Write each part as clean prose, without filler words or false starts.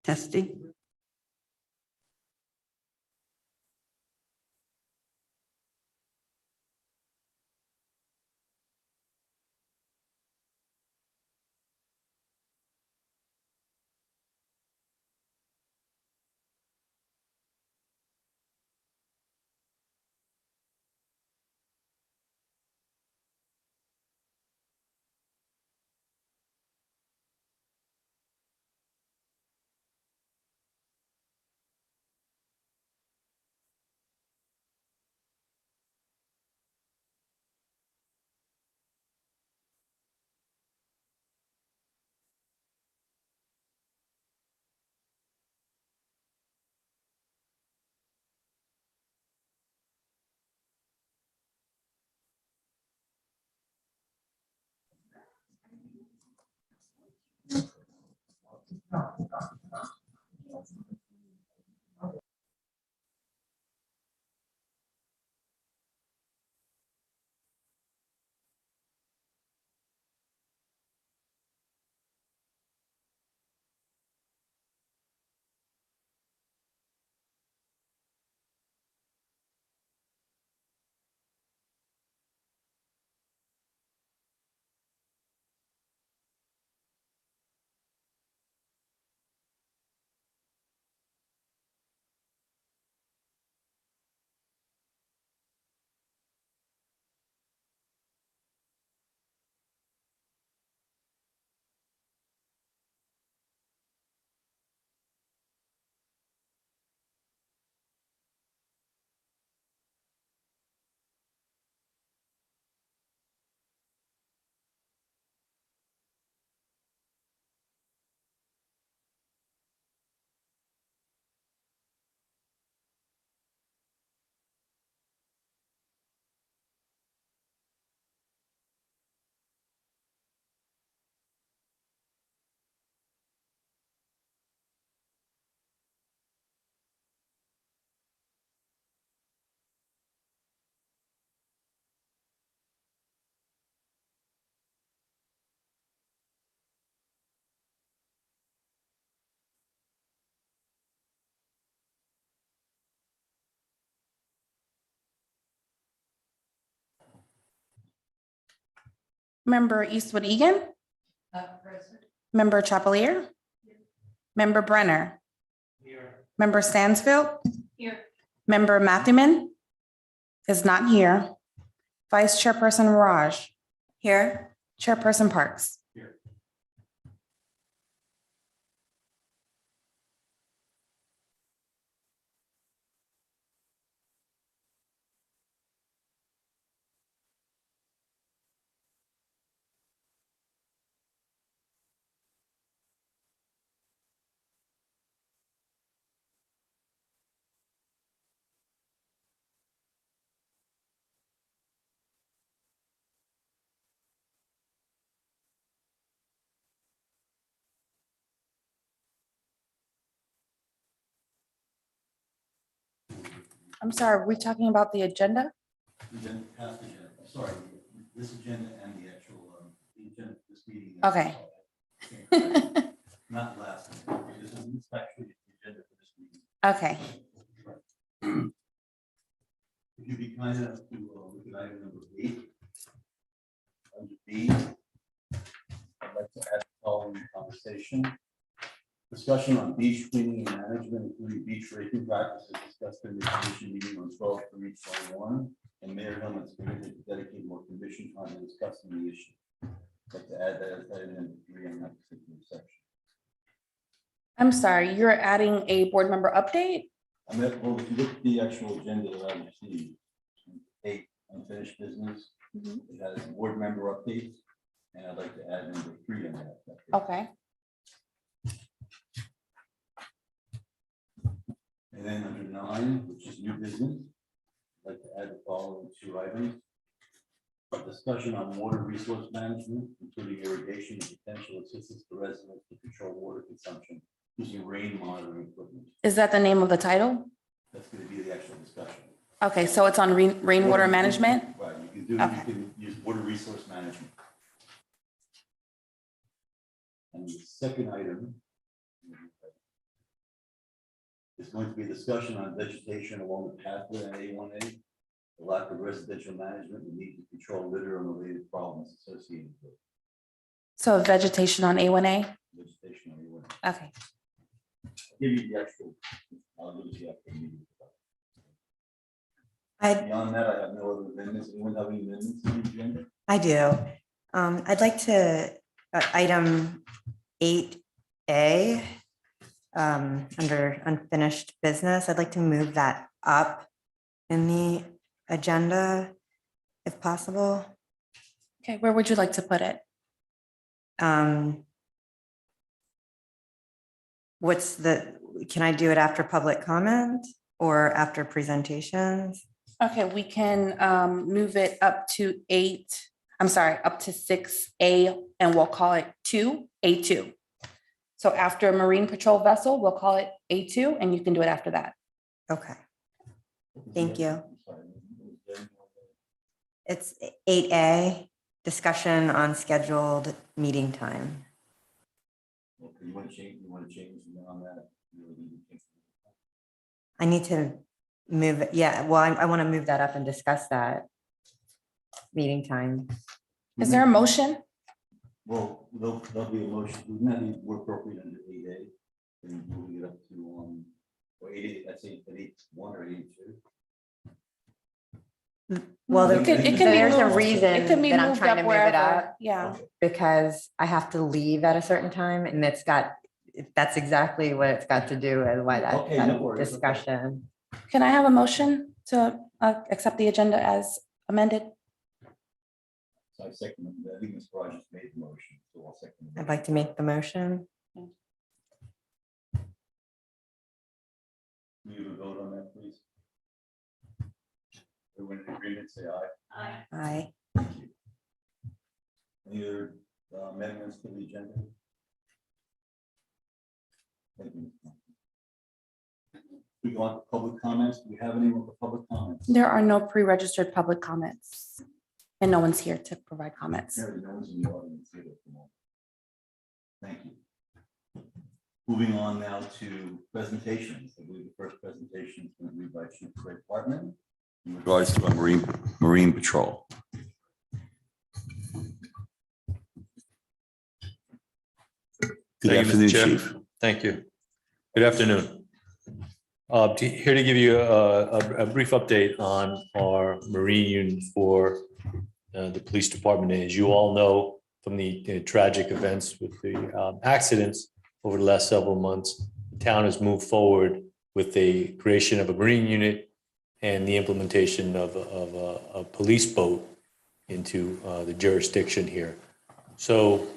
Testing. Member Eastwood Egan. Present. Member Chapelier. Member Brenner. Here. Member Stansfield. Here. Member Matthewman is not here. Vice Chairperson Raj. Here. Chairperson Parks. Here. I'm sorry, are we talking about the agenda? Agenda, past agenda, sorry, this agenda and the actual, the agenda for this meeting. Okay. Not last, this is actually the agenda for this meeting. Okay. If you'd be kind enough to look at item number 8. Under B, I'd like to add the following conversation. Discussion on beach cleaning and management, including beach raking practices discussed in the commission meeting on 12/3/21, and Mayor Hillman's commitment to dedicate more commission time to discussing the issue. I'd like to add that as item number 3 on that particular section. I'm sorry, you're adding a board member update? I meant, well, if you look at the actual agenda that I received, 8 unfinished business, it has board member updates, and I'd like to add number 3 on that. Okay. And then under 9, which is new business, I'd like to add the following 2 items. A discussion on water resource management, including irrigation and potential assistance to residents to control water consumption using rain monitoring equipment. Is that the name of the title? That's going to be the actual discussion. Okay, so it's on rainwater management? Right, you can do, Okay. you can use water resource management. And the second item There's going to be a discussion on vegetation along the pathway on A1A, the lack of residential management, the need to control litter and related problems associated with So vegetation on A1A? vegetation on A1A. Okay. I'll give you the actual, I'll give you the actual meeting. Beyond that, I have no other amendments. Anyone have any amendments to the agenda? I do. I'd like to, item 8A, under unfinished business, I'd like to move that up in the agenda, if possible. Okay, where would you like to put it? Can I do it after public comment or after presentations? Okay, we can move it up to up to 6A, and we'll call it A2. So after Marine Patrol Vessel, we'll call it A2, and you can do it after that. Okay, thank you. I'm sorry. It's 8A, discussion on scheduled meeting time. Okay, you want to change on that? I need to move it. Yeah, well, I want to move that up and discuss that meeting time. Is there a motion? Well, there'll be a motion, wouldn't that be more appropriate under 8A? And moving it up to, or 8A, that's 8.1 or 8.2? Well, It could be there's a moved- reason It can be that I'm moved trying up to move wherever. it up, Yeah. because I have to leave at a certain time, and that's exactly what it's got to do with why Okay, that no worries, okay. discussion. Can I have a motion to accept the agenda as amended? So I second, I think Ms. Rogers made the motion, so I'll second. I'd like to make the motion. Will you vote on that, please? Everyone in agreement, say aye. Aye. Thank you. Any other amendments to the agenda? Thank you. We go on to public comments. Do we have anyone for public comments? There are no pre-registered public comments, and no one's here to provide comments. Apparently no one's in the audience here at the moment. Thank you. Moving on now to presentations. I believe the first presentation is going to be by Chief Craig Hartman in regards to a Marine Patrol. Good Thank you, afternoon, Mr. Chair. Chief. Thank you. Good afternoon. Here to give you a brief update on our Marine unit for the police department. As you all know from the tragic events with the accidents over the last several months, the town has moved forward with the creation of a Marine unit and the implementation of a police boat into the jurisdiction here. So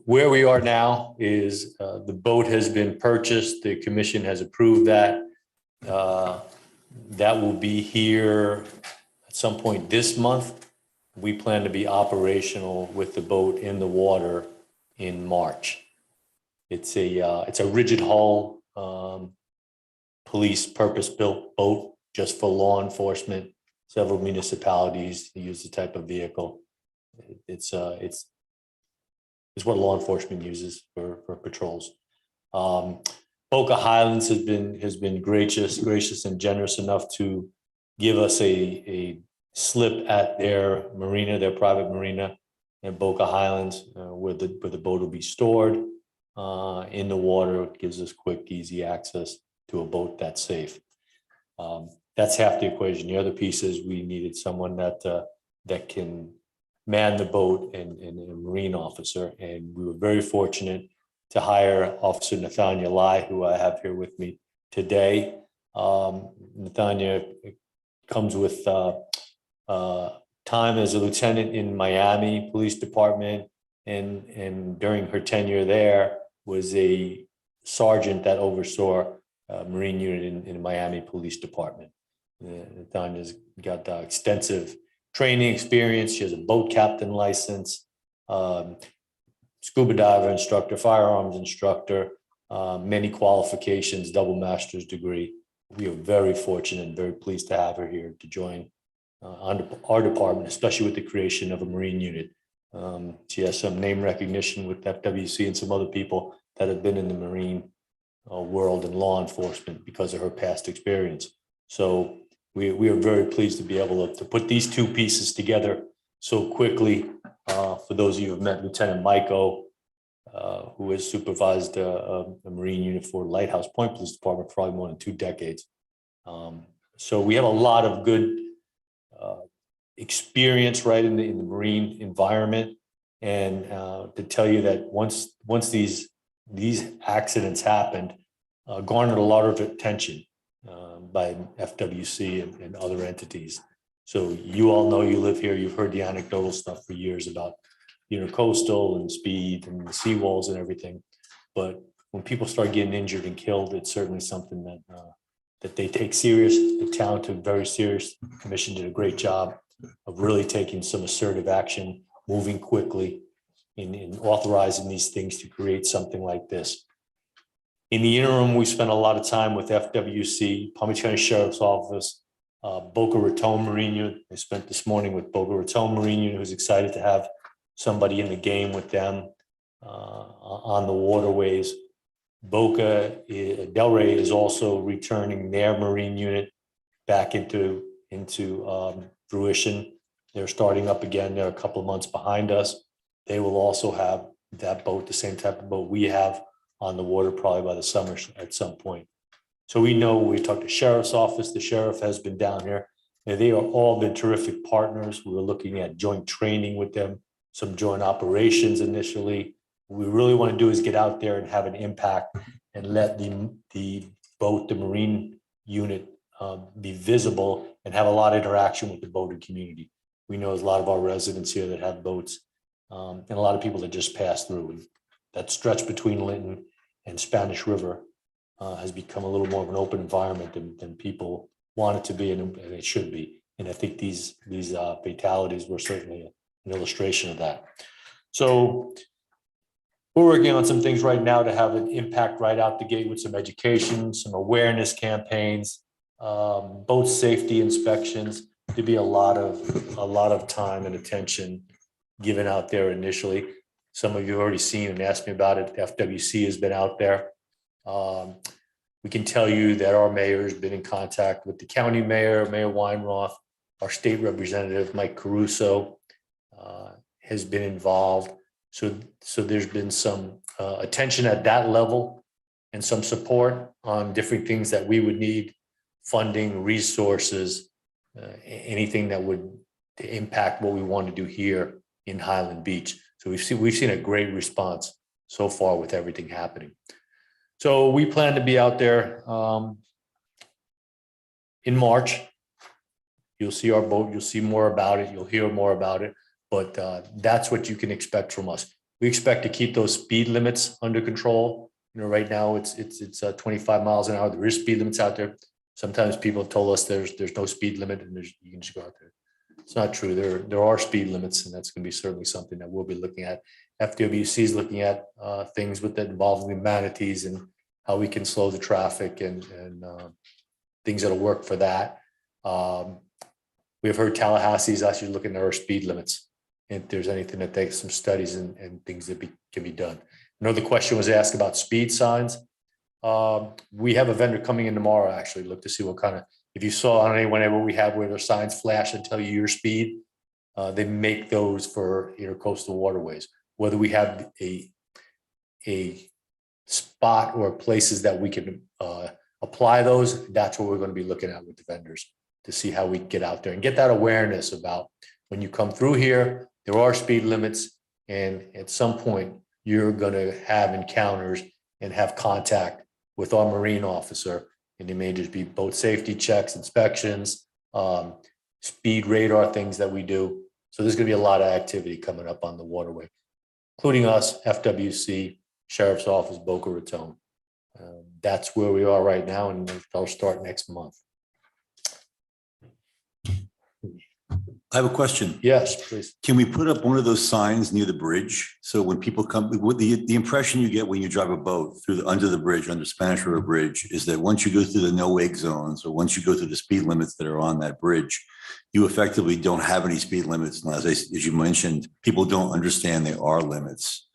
where we are now is the boat has been purchased. The commission has approved that. That will be here at some point this month. We plan to be operational with the boat in the water in March. It's a rigid hull police purpose-built boat just for law enforcement. Several municipalities use the type of vehicle. It's what law enforcement uses for patrols. Boca Highlands has been gracious and generous enough to give us a slip at their marina, their private marina in Boca Highlands, where the boat will be stored in the water. It gives us quick, easy access to a boat that's safe. That's half the equation. The other piece is we needed someone that can man the boat and a Marine officer. And we were very fortunate to hire Officer Nathaniel Lai, who I have here with me today. Nathaniel comes with time as a lieutenant in Miami Police Department, and during her tenure there was a sergeant that oversaw a Marine unit in Miami Police Department. Nathania's got extensive training experience. She has a boat captain license, scuba diver instructor, firearms instructor, many qualifications, double master's degree. We are very fortunate and very pleased to have her here to join our department, especially with the creation of a Marine unit. She has some name recognition with FWC and some other people that have been in the Marine world in law enforcement because of her past experience. So we are very pleased to be able to put these two pieces together so quickly. For those of you who have met Lieutenant Michael, who has supervised a Marine unit for Lighthouse Point Police Department for probably more than 2 decades. So we have a lot of good experience right in the Marine environment. And to tell you that once these accidents happened, garnered a lot of attention by FWC and other entities. So you all know, you live here, you've heard the anecdotal stuff for years about coastal and speed and the seawalls and everything. But when people start getting injured and killed, it's certainly something that they take serious. The town took very serious. The commission did a great job of really taking some assertive action, moving quickly in authorizing these things to create something like this. In the interim, we spent a lot of time with FWC, Palm Beach County Sheriff's Office, Boca Raton Marine Unit. I spent this morning with Boca Raton Marine Unit, who's excited to have somebody in the game with them on the waterways. Boca Delray is also returning their Marine unit back into fruition. They're starting up again. They're a couple of months behind us. They will also have that boat, the same type of boat we have on the water, probably by the summer at some point. So we know, we talked to Sheriff's Office, the sheriff has been down here. And they are all been terrific partners. We were looking at joint training with them, some joint operations initially. What we really want to do is get out there and have an impact and let the boat, the Marine unit, be visible and have a lot of interaction with the boating community. We know there's a lot of our residents here that have boats, and a lot of people that just pass through. And that stretch between Linton and Spanish River has become a little more of an open environment than people want it to be, and it should be. And I think these fatalities were certainly an illustration of that. So we're working on some things right now to have an impact right out the gate with some education, some awareness campaigns, boat safety inspections. To be a lot of time and attention given out there initially. Some of you have already seen and asked me about it. FWC has been out there. We can tell you that our mayor has been in contact with the county mayor, Mayor Weinroth. Our state representative, Mike Caruso, has been involved. So there's been some attention at that level and some support on different things that we would need, funding, resources, anything that would impact what we want to do here in Highland Beach. So we've seen a great response so far with everything happening. So we plan to be out there in March. You'll see our boat, you'll see more about it, you'll hear more about it, but that's what you can expect from us. We expect to keep those speed limits under control. Right now it's 25 miles an hour. There is speed limits out there. Sometimes people have told us there's no speed limit and you can just go out there. It's not true. There are speed limits, and that's going to be certainly something that we'll be looking at. FWC is looking at things with that involving the manatees and how we can slow the traffic and things that'll work for that. We've heard Tallahassee is actually looking at our speed limits, and if there's anything that takes some studies and things that can be done. I know the question was asked about speed signs. We have a vendor coming in tomorrow, actually, look to see what kind of, if you saw on any whenever we have where their signs flash and tell you your speed, they make those for intercoastal waterways. Whether we have a spot or places that we can apply those, that's what we're going to be looking at with the vendors to see how we get out there and get that awareness about when you come through here, there are speed limits, and at some point you're going to have encounters and have contact with our Marine officer, and it may just be boat safety checks, inspections, speed radar things that we do. So there's going to be a lot of activity coming up on the waterway, including us, FWC, Sheriff's Office, Boca Raton. That's where we are right now, and they'll start next month. I have a question. Yes, please. Can we put up one of those signs near the bridge? So when people come, with the impression you get when you drive a boat through under the bridge, under Spanish River Bridge, is that once you go through the no wake zones, or once you go through the speed limits that are on that bridge, you effectively don't have any speed limits. And as you mentioned, people don't understand there are limits.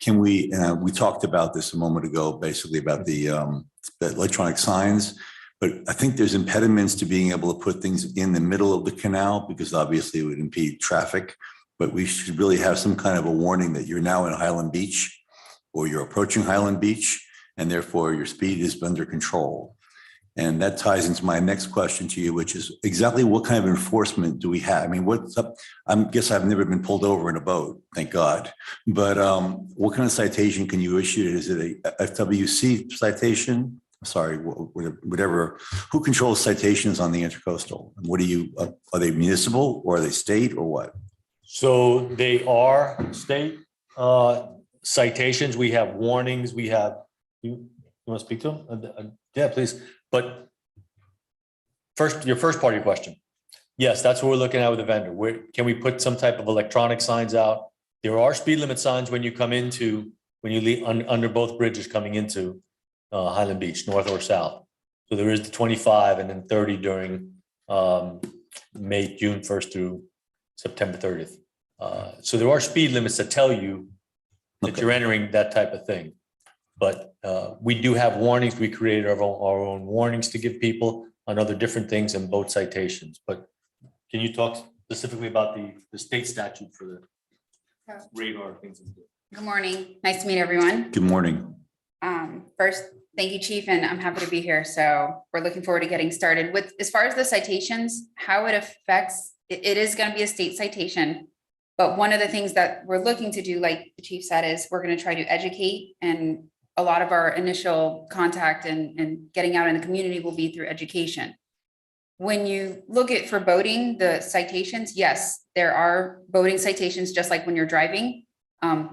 Can we talked about this a moment ago, basically about the electronic signs. But I think there's impediments to being able to put things in the middle of the canal because obviously it would impede traffic. But we should really have some kind of a warning that you're now in Highland Beach or you're approaching Highland Beach and therefore your speed is under control. And that ties into my next question to you, which is exactly what kind of enforcement do we have? I mean, what's up? I guess I've never been pulled over in a boat, thank God. But what kind of citation can you issue? Is it a FWC citation? Sorry, whatever. Who controls citations on the intercoastal? And what do you, are they municipal or are they state or what? So they are state citations. We have warnings. We have, you want to speak to them? Yeah, please. But first, your first part of your question. Yes, that's what we're looking at with the vendor. Where can we put some type of electronic signs out? There are speed limit signs when you come into, when you leave under both bridges coming into Highland Beach, north or south. So there is the 25 and then 30 during June 1st through September 30th. So there are speed limits that tell you that you're entering that type of thing. But we do have warnings. We created our own warnings to give people on other different things and boat citations. But can you talk specifically about the state statute for the radar things? Good morning. Nice to meet everyone. Good morning. First, thank you, Chief, and I'm happy to be here. So we're looking forward to getting started with, as far as the citations, how it affects, it is going to be a state citation. But one of the things that we're looking to do, like the Chief said, is we're going to try to educate, and a lot of our initial contact and getting out in the community will be through education. When you look at for boating, the citations, yes, there are boating citations, just like when you're driving.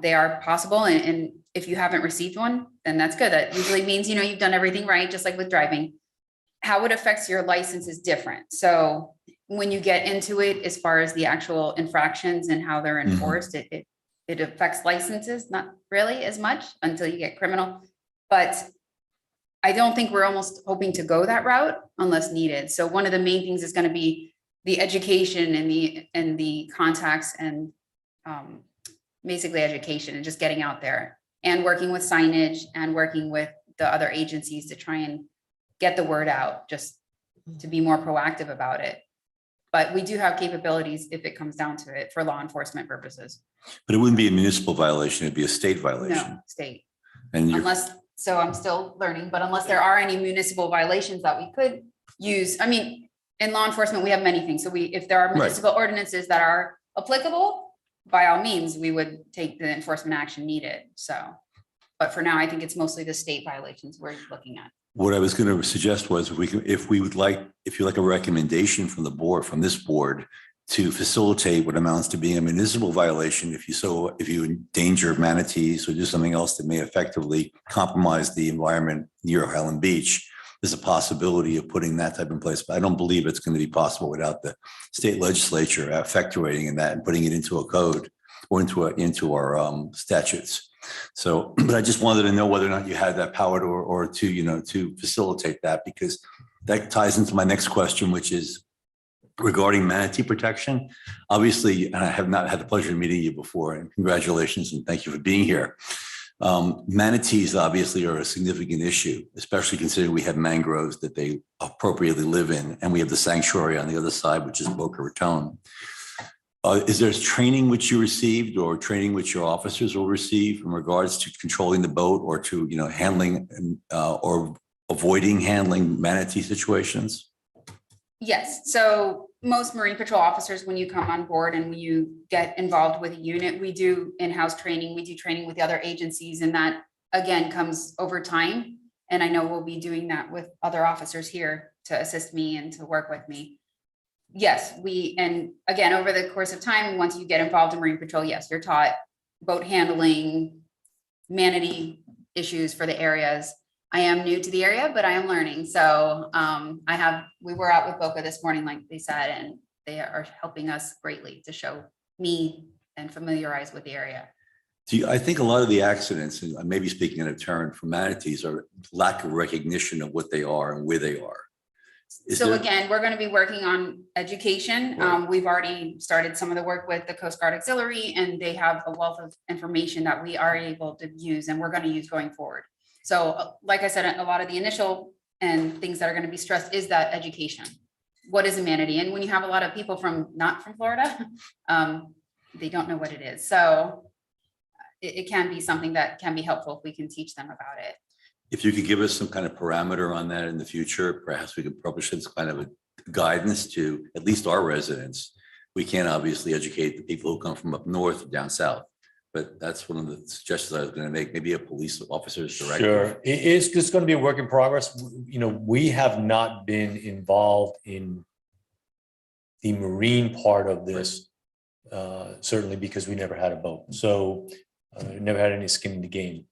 They are possible. And if you haven't received one, then that's good. That usually means, you know, you've done everything right, just like with driving. How it affects your license is different. So when you get into it, as far as the actual infractions and how they're enforced, it affects licenses, not really as much until you get criminal. But I don't think we're almost hoping to go that route unless needed. So one of the main things is going to be the education and the contacts and basically education and just getting out there and working with signage and working with the other agencies to try and get the word out, just to be more proactive about it. But we do have capabilities if it comes down to it for law enforcement purposes. But it wouldn't be a municipal violation, it'd be a state violation. No, state. And you're, Unless, so I'm still learning, but unless there are any municipal violations that we could use, I mean, in law enforcement, we have many things. So if there are municipal ordinances that are applicable, by all means, we would take the enforcement action needed. So, but for now, I think it's mostly the state violations we're looking at. what I was going to suggest was if you like a recommendation from the board, from this board, to facilitate what amounts to being a municipal violation, if you endanger manatees or do something else that may effectively compromise the environment near Highland Beach, there's a possibility of putting that type in place. But I don't believe it's going to be possible without the state legislature effectuating in that and putting it into a code or into our statutes. So, but I just wanted to know whether or not you had that power to facilitate that, because that ties into my next question, which is regarding manatee protection. Obviously, and I have not had the pleasure of meeting you before, and congratulations and thank you for being here. Manatees obviously are a significant issue, especially considering we have mangroves that they appropriately live in, and we have the sanctuary on the other side, which is Boca Raton. Is there training which you received or training which your officers will receive in regards to controlling the boat or to handling or avoiding handling manatee situations? Yes, so most Marine Patrol officers, when you come on board and when you get involved with a unit, we do in-house training, we do training with the other agencies, and that again comes over time. And I know we'll be doing that with other officers here to assist me and to work with me. Yes, and again, over the course of time, once you get involved in Marine Patrol, yes, you're taught boat handling, manatee issues for the areas. I am new to the area, but I am learning. So we were out with Boca this morning, like they said, and they are helping us greatly to show me and familiarize with the area. I think a lot of the accidents, and I may be speaking in a turn for manatees, are lack of recognition of what they are and where they are. Is So there- again, we're going to be working on education. Right. We've already started some of the work with the Coast Guard Auxiliary, and they have a wealth of information that we are able to use and we're going to use going forward. So like I said, a lot of the initial and things that are going to be stressed is that education. What is a manatee? And when you have a lot of people not from Florida, they don't know what it is. So it can be something that can be helpful if we can teach them about it. If you could give us some kind of parameter on that in the future, perhaps we could publish this kind of a guidance to at least our residents. We can't obviously educate the people who come from up north or down south, but that's one of the suggestions I was going to make, maybe a police officer's Sure, directive. it's just going to be a work in progress. You know, we have not been involved in the marine part of this, certainly because we never had a boat. So never had any skin in the game.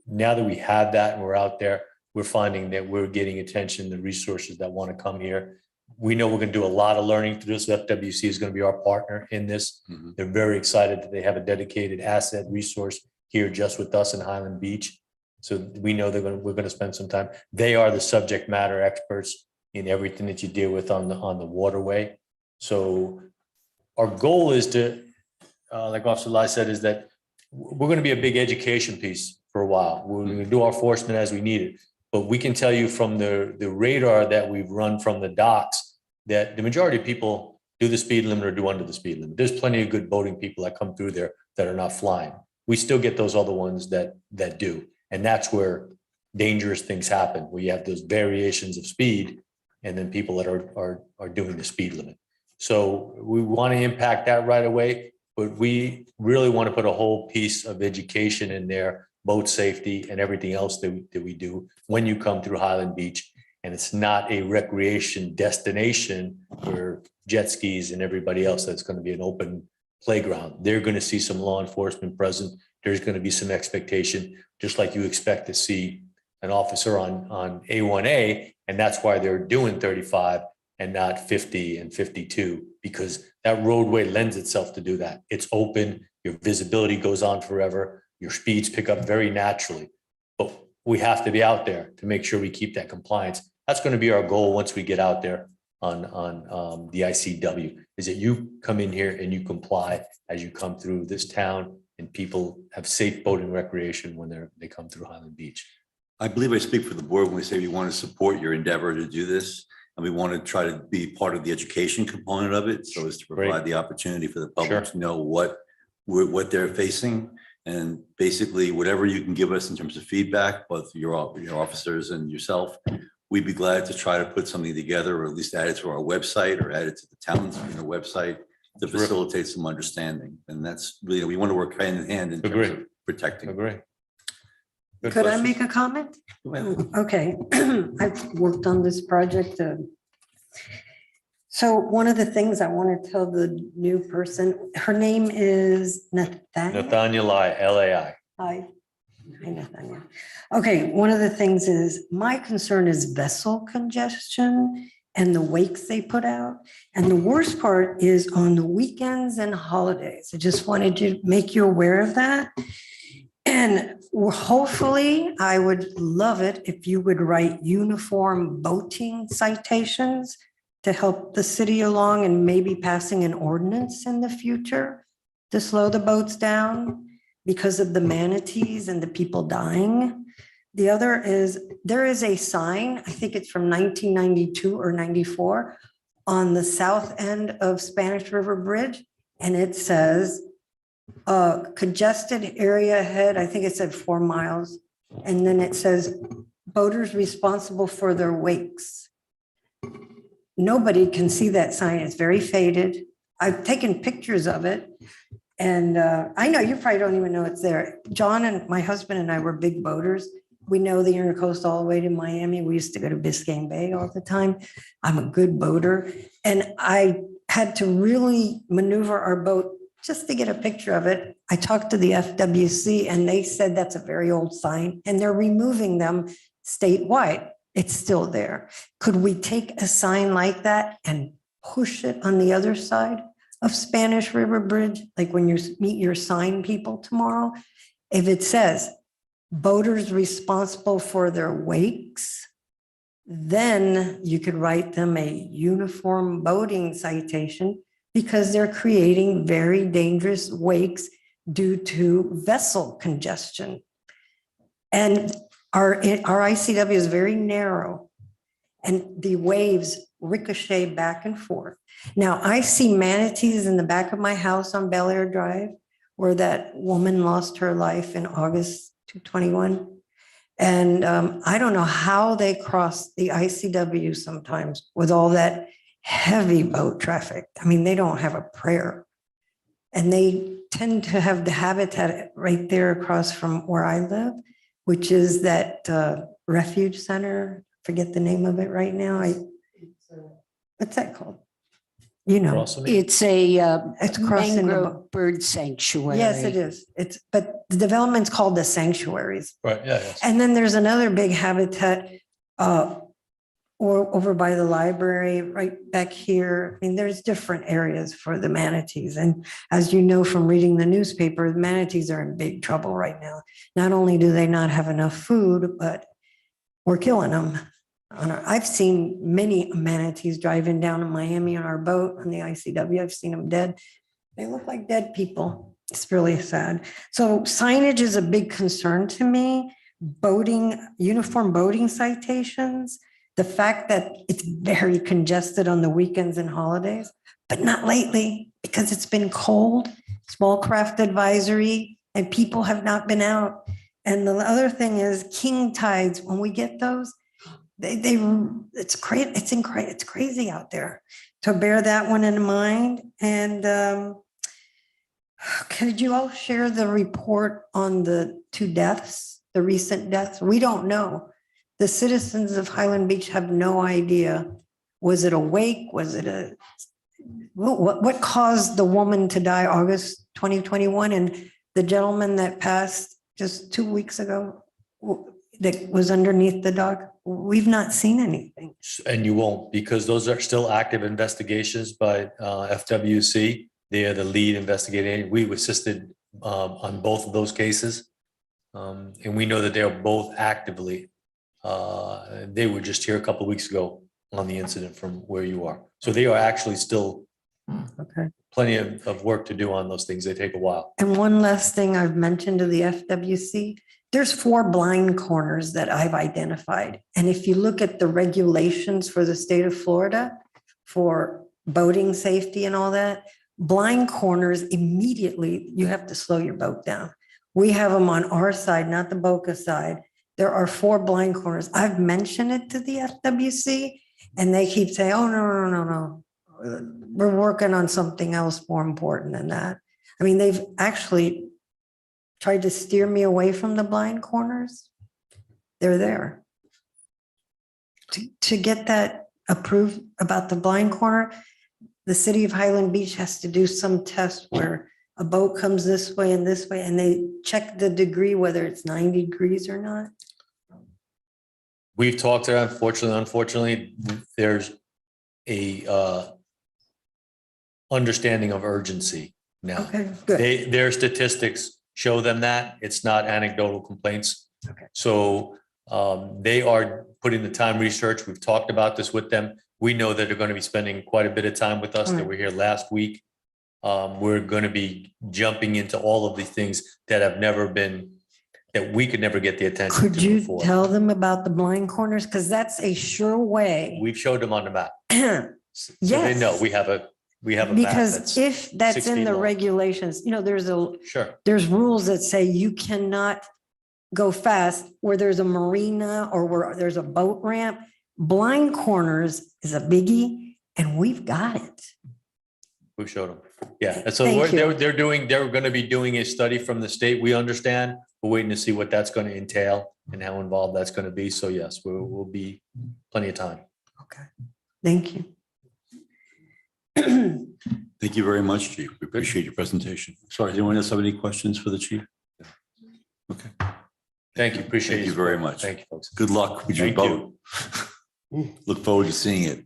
Now that we have that and we're out there, we're finding that we're getting attention, the resources that want to come here. We know we're going to do a lot of learning through this. FWC is going to be our partner in this. Mhm. They're very excited that they have a dedicated asset resource here just with us in Highland Beach. So we know we're going to spend some time. They are the subject matter experts in everything that you deal with on the waterway. So our goal is to, like Officer Lai said, is that we're going to be a big education piece for a while. We're going to do our enforcement as we need it. But we can tell you from the radar that we've run from the docks that the majority of people do the speed limit or do under the speed limit. There's plenty of good boating people that come through there that are not flying. We still get those other ones that do. And that's where dangerous things happen, where you have those variations of speed and then people that are doing the speed limit. So we want to impact that right away, but we really want to put a whole piece of education in there, boat safety and everything else that we do when you come through Highland Beach. And it's not a recreation destination where jet skis and everybody else, that's going to be an open playground. They're going to see some law enforcement present. There's going to be some expectation, just like you expect to see an officer on A1A. And that's why they're doing 35 and not 50 and 52, because that roadway lends itself to do that. It's open, your visibility goes on forever, your speeds pick up very naturally. But we have to be out there to make sure we keep that compliance. That's going to be our goal once we get out there on the ICW, is that you come in here and you comply as you come through this town, and people have safe boating recreation when they come through Highland Beach. I believe I speak for the board when we say we want to support your endeavor to do this. And we want to try to be part of the education component of it, so as to provide Great. the opportunity for the public Sure. to know what they're facing. And basically, whatever you can give us in terms of feedback, both your officers and yourself, we'd be glad to try to put something together, or at least add it to our website or add it to the town's website to Terrific. facilitate some understanding. And that's really, we want to work hand in hand in terms Agree. of protecting. Agree. Good Could I questions. make a comment? Go ahead. Okay, I've worked on this project. So one of the things I want to tell the new person, her name is Nathaniel. Nathaniel Lai, LAI. Hi, Nathaniel. Okay, one of the things is, my concern is vessel congestion and the wakes they put out. And the worst part is on the weekends and holidays. I just wanted to make you aware of that. And hopefully, I would love it if you would write uniform boating citations to help the city along, and maybe passing an ordinance in the future to slow the boats down because of the manatees and the people dying. The other is, there is a sign, I think it's from 1992 or 94, on the south end of Spanish River Bridge, and it says, congested area ahead, I think it said 4 miles. And then it says boaters responsible for their wakes. Nobody can see that sign. It's very faded. I've taken pictures of it. And I know you probably don't even know it's there. John and my husband and I were big boaters. We know the Intercoast all the way to Miami. We used to go to Biscayne Bay all the time. I'm a good boater. And I had to really maneuver our boat just to get a picture of it. I talked to the FWC and they said that's a very old sign and they're removing them statewide. It's still there. Could we take a sign like that and push it on the other side of Spanish River Bridge? Like when you meet your sign people tomorrow, if it says boaters responsible for their wakes, then you could write them a uniform boating citation because they're creating very dangerous wakes due to vessel congestion. And our ICW is very narrow and the waves ricochet back and forth. Now, I see manatees in the back of my house on Bel Air Drive where that woman lost her life in August 2021. And I don't know how they cross the ICW sometimes with all that heavy boat traffic. I mean, they don't have a prayer. And they tend to have the habitat right there across from where I live, which is that refuge center. Forget the name of it right now. What's that called? You know, Crossing it? It's a it's crossing the. mangrove bird sanctuary. Yes, it is. But the development's called the sanctuaries. Right, yeah, yes. And then there's another big habitat or over by the library, right back here. I mean, there's different areas for the manatees. And as you know from reading the newspaper, the manatees are in big trouble right now. Not only do they not have enough food, but we're killing them. I've seen many manatees driving down in Miami on our boat on the ICW. I've seen them dead. They look like dead people. It's really sad. So signage is a big concern to me. Boating, uniform boating citations, the fact that it's very congested on the weekends and holidays, but not lately because it's been cold, small craft advisory, and people have not been out. And the other thing is king tides, when we get those, it's crazy. It's crazy out there. To bear that one in mind. And could you all share the report on the 2 deaths, the recent deaths? We don't know. The citizens of Highland Beach have no idea. Was it a wake? Was it what caused the woman to die August 2021 and the gentleman that passed just 2 weeks ago that was underneath the dock? We've not seen anything. And you won't, because those are still active investigations by FWC. They are the lead investigator. We've assisted on both of those cases. And we know that they are both actively. They were just here a couple of weeks ago on the incident from where you are. So they are actually still plenty of work to do on those things. They take a while. And one last thing I've mentioned to the FWC, there's 4 blind corners that I've identified. And if you look at the regulations for the state of Florida for boating safety and all that, blind corners, immediately you have to slow your boat down. We have them on our side, not the Boca side. There are 4 blind corners. I've mentioned it to the FWC and they keep saying, oh, no. We're working on something else more important than that. I mean, they've actually tried to steer me away from the blind corners. They're there. To get that approved about the blind corner, the city of Highland Beach has to do some test where a boat comes this way, and they check the degree, whether it's 90 degrees or not. We've talked to them. Unfortunately, there's a understanding of urgency now. Okay, good. Their statistics show them that. It's not anecdotal complaints. Okay. So they are putting the time research. We've talked about this with them. We know that they're going to be spending quite a bit of time with us. They were here last week. We're going to be jumping into all of these things that have never been, that we could never get the attention Could to you before. tell them about the blind corners? Because that's a sure way. We've showed them on the map. So they know Yes. we have a map Because if that's 6 in feet the long. regulations, Sure. there's rules that say you cannot go fast where there's a marina or where there's a boat ramp. Blind corners is a biggie and we've got it. We showed them. Yeah. And so Thank you. they're going to be doing a study from the state. We understand. We're waiting to see what that's going to entail and how involved that's going to be. So yes, we'll be plenty of time. Okay. Thank you. Thank you very much, Chief. We appreciate your presentation. Sorry, does anyone else have any questions for the chief? Okay, Thank you. Appreciate thank you your very support. much. Thank you, folks. Good luck with your Thank boat. Look forward to seeing it.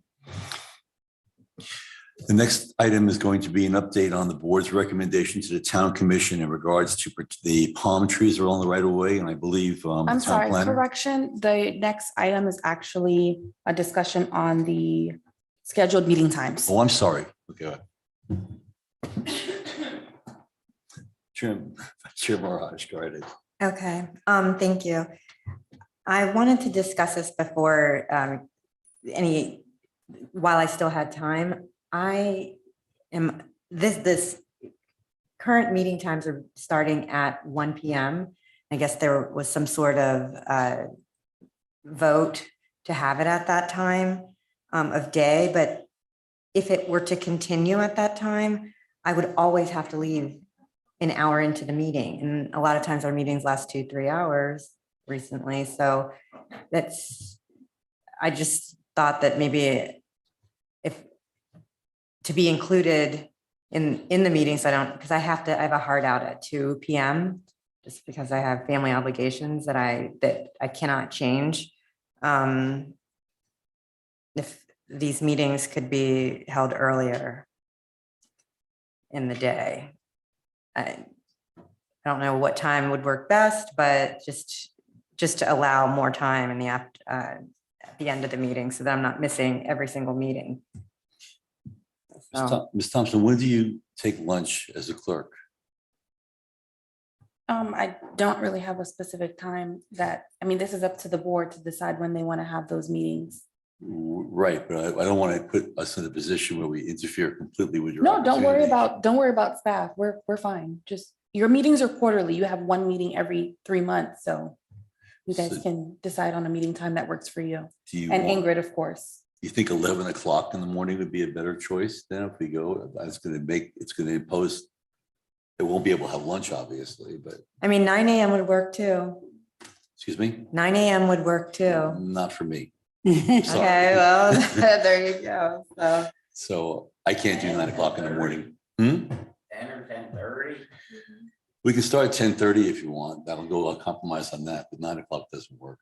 The next item is going to be an update on the board's recommendation to the town commission in regards to the palm trees are on the right of way, and I believe. I'm town sorry, planner- correction. The next item is actually a discussion on the scheduled meeting times. Oh, I'm sorry. Okay. Chair Maraj, go ahead. Okay, thank you. I wanted to discuss this before while I still had time. This current meeting times are starting at 1 PM. I guess there was some sort of vote to have it at that time of day, but if it were to continue at that time, I would always have to leave an hour into the meeting. And a lot of times our meetings last 2-3 hours recently. So I just thought that maybe if to be included in the meetings, because I have a hard out at 2 PM just because I have family obligations that I cannot change. If these meetings could be held earlier in the day. I don't know what time would work best, but just to allow more time in at the end of the meeting so that I'm not missing every single meeting. So, Ms. Thompson, when do you take lunch as a clerk? I don't really have a specific time this is up to the board to decide when they want to have those meetings. Right, but I don't want to put us in a position where we interfere completely with your. No, don't worry opportunity. about staff. We're fine. Just your meetings are quarterly. You have one meeting every 3 months, so you guys So- can decide on a meeting time that works for you. Do you And want- Ingrid, of course. You think 11 o'clock in the morning would be a better choice then if we go? It's going to impose, it won't be able to have lunch, obviously, but, 9 AM would work too. excuse me, 9 AM would work too. not for me. Okay, Sorry. well, there you go. So, So I can't do 9 o'clock in the morning. 10 or 10:30. We can start at 10:30 if you want. That'll go, I'll compromise on that, but 9 o'clock doesn't work.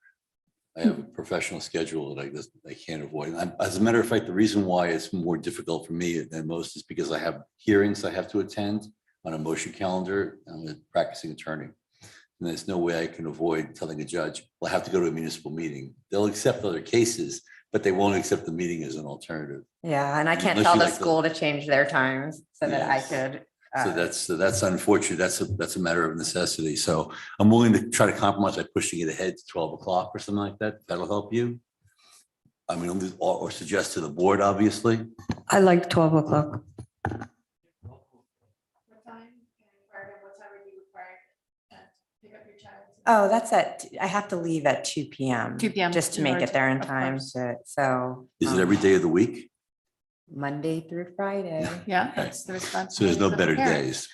I have a professional schedule that I can't avoid. As a matter of fact, the reason why it's more difficult for me than most is because I have hearings I have to attend on a motion calendar. I'm a practicing attorney. And there's no way I can avoid telling a judge, well, I have to go to a municipal meeting. They'll accept other cases, but they won't accept the meeting as an alternative. yeah, and I can't Unless tell you the like the- school to change their times so that I Yes. could. So that's unfortunate. That's a matter of necessity. So I'm willing to try to compromise by pushing it ahead to 12 o'clock or something like that. That'll help you. I mean, or suggest to the board, obviously. I like 12 o'clock. Oh, I have to leave at 2 PM. 2 PM Just to in make order it there in of time. course. So. Is it every day of the week? Monday through Friday. Yeah, Okay. that's the response. So there's no better days.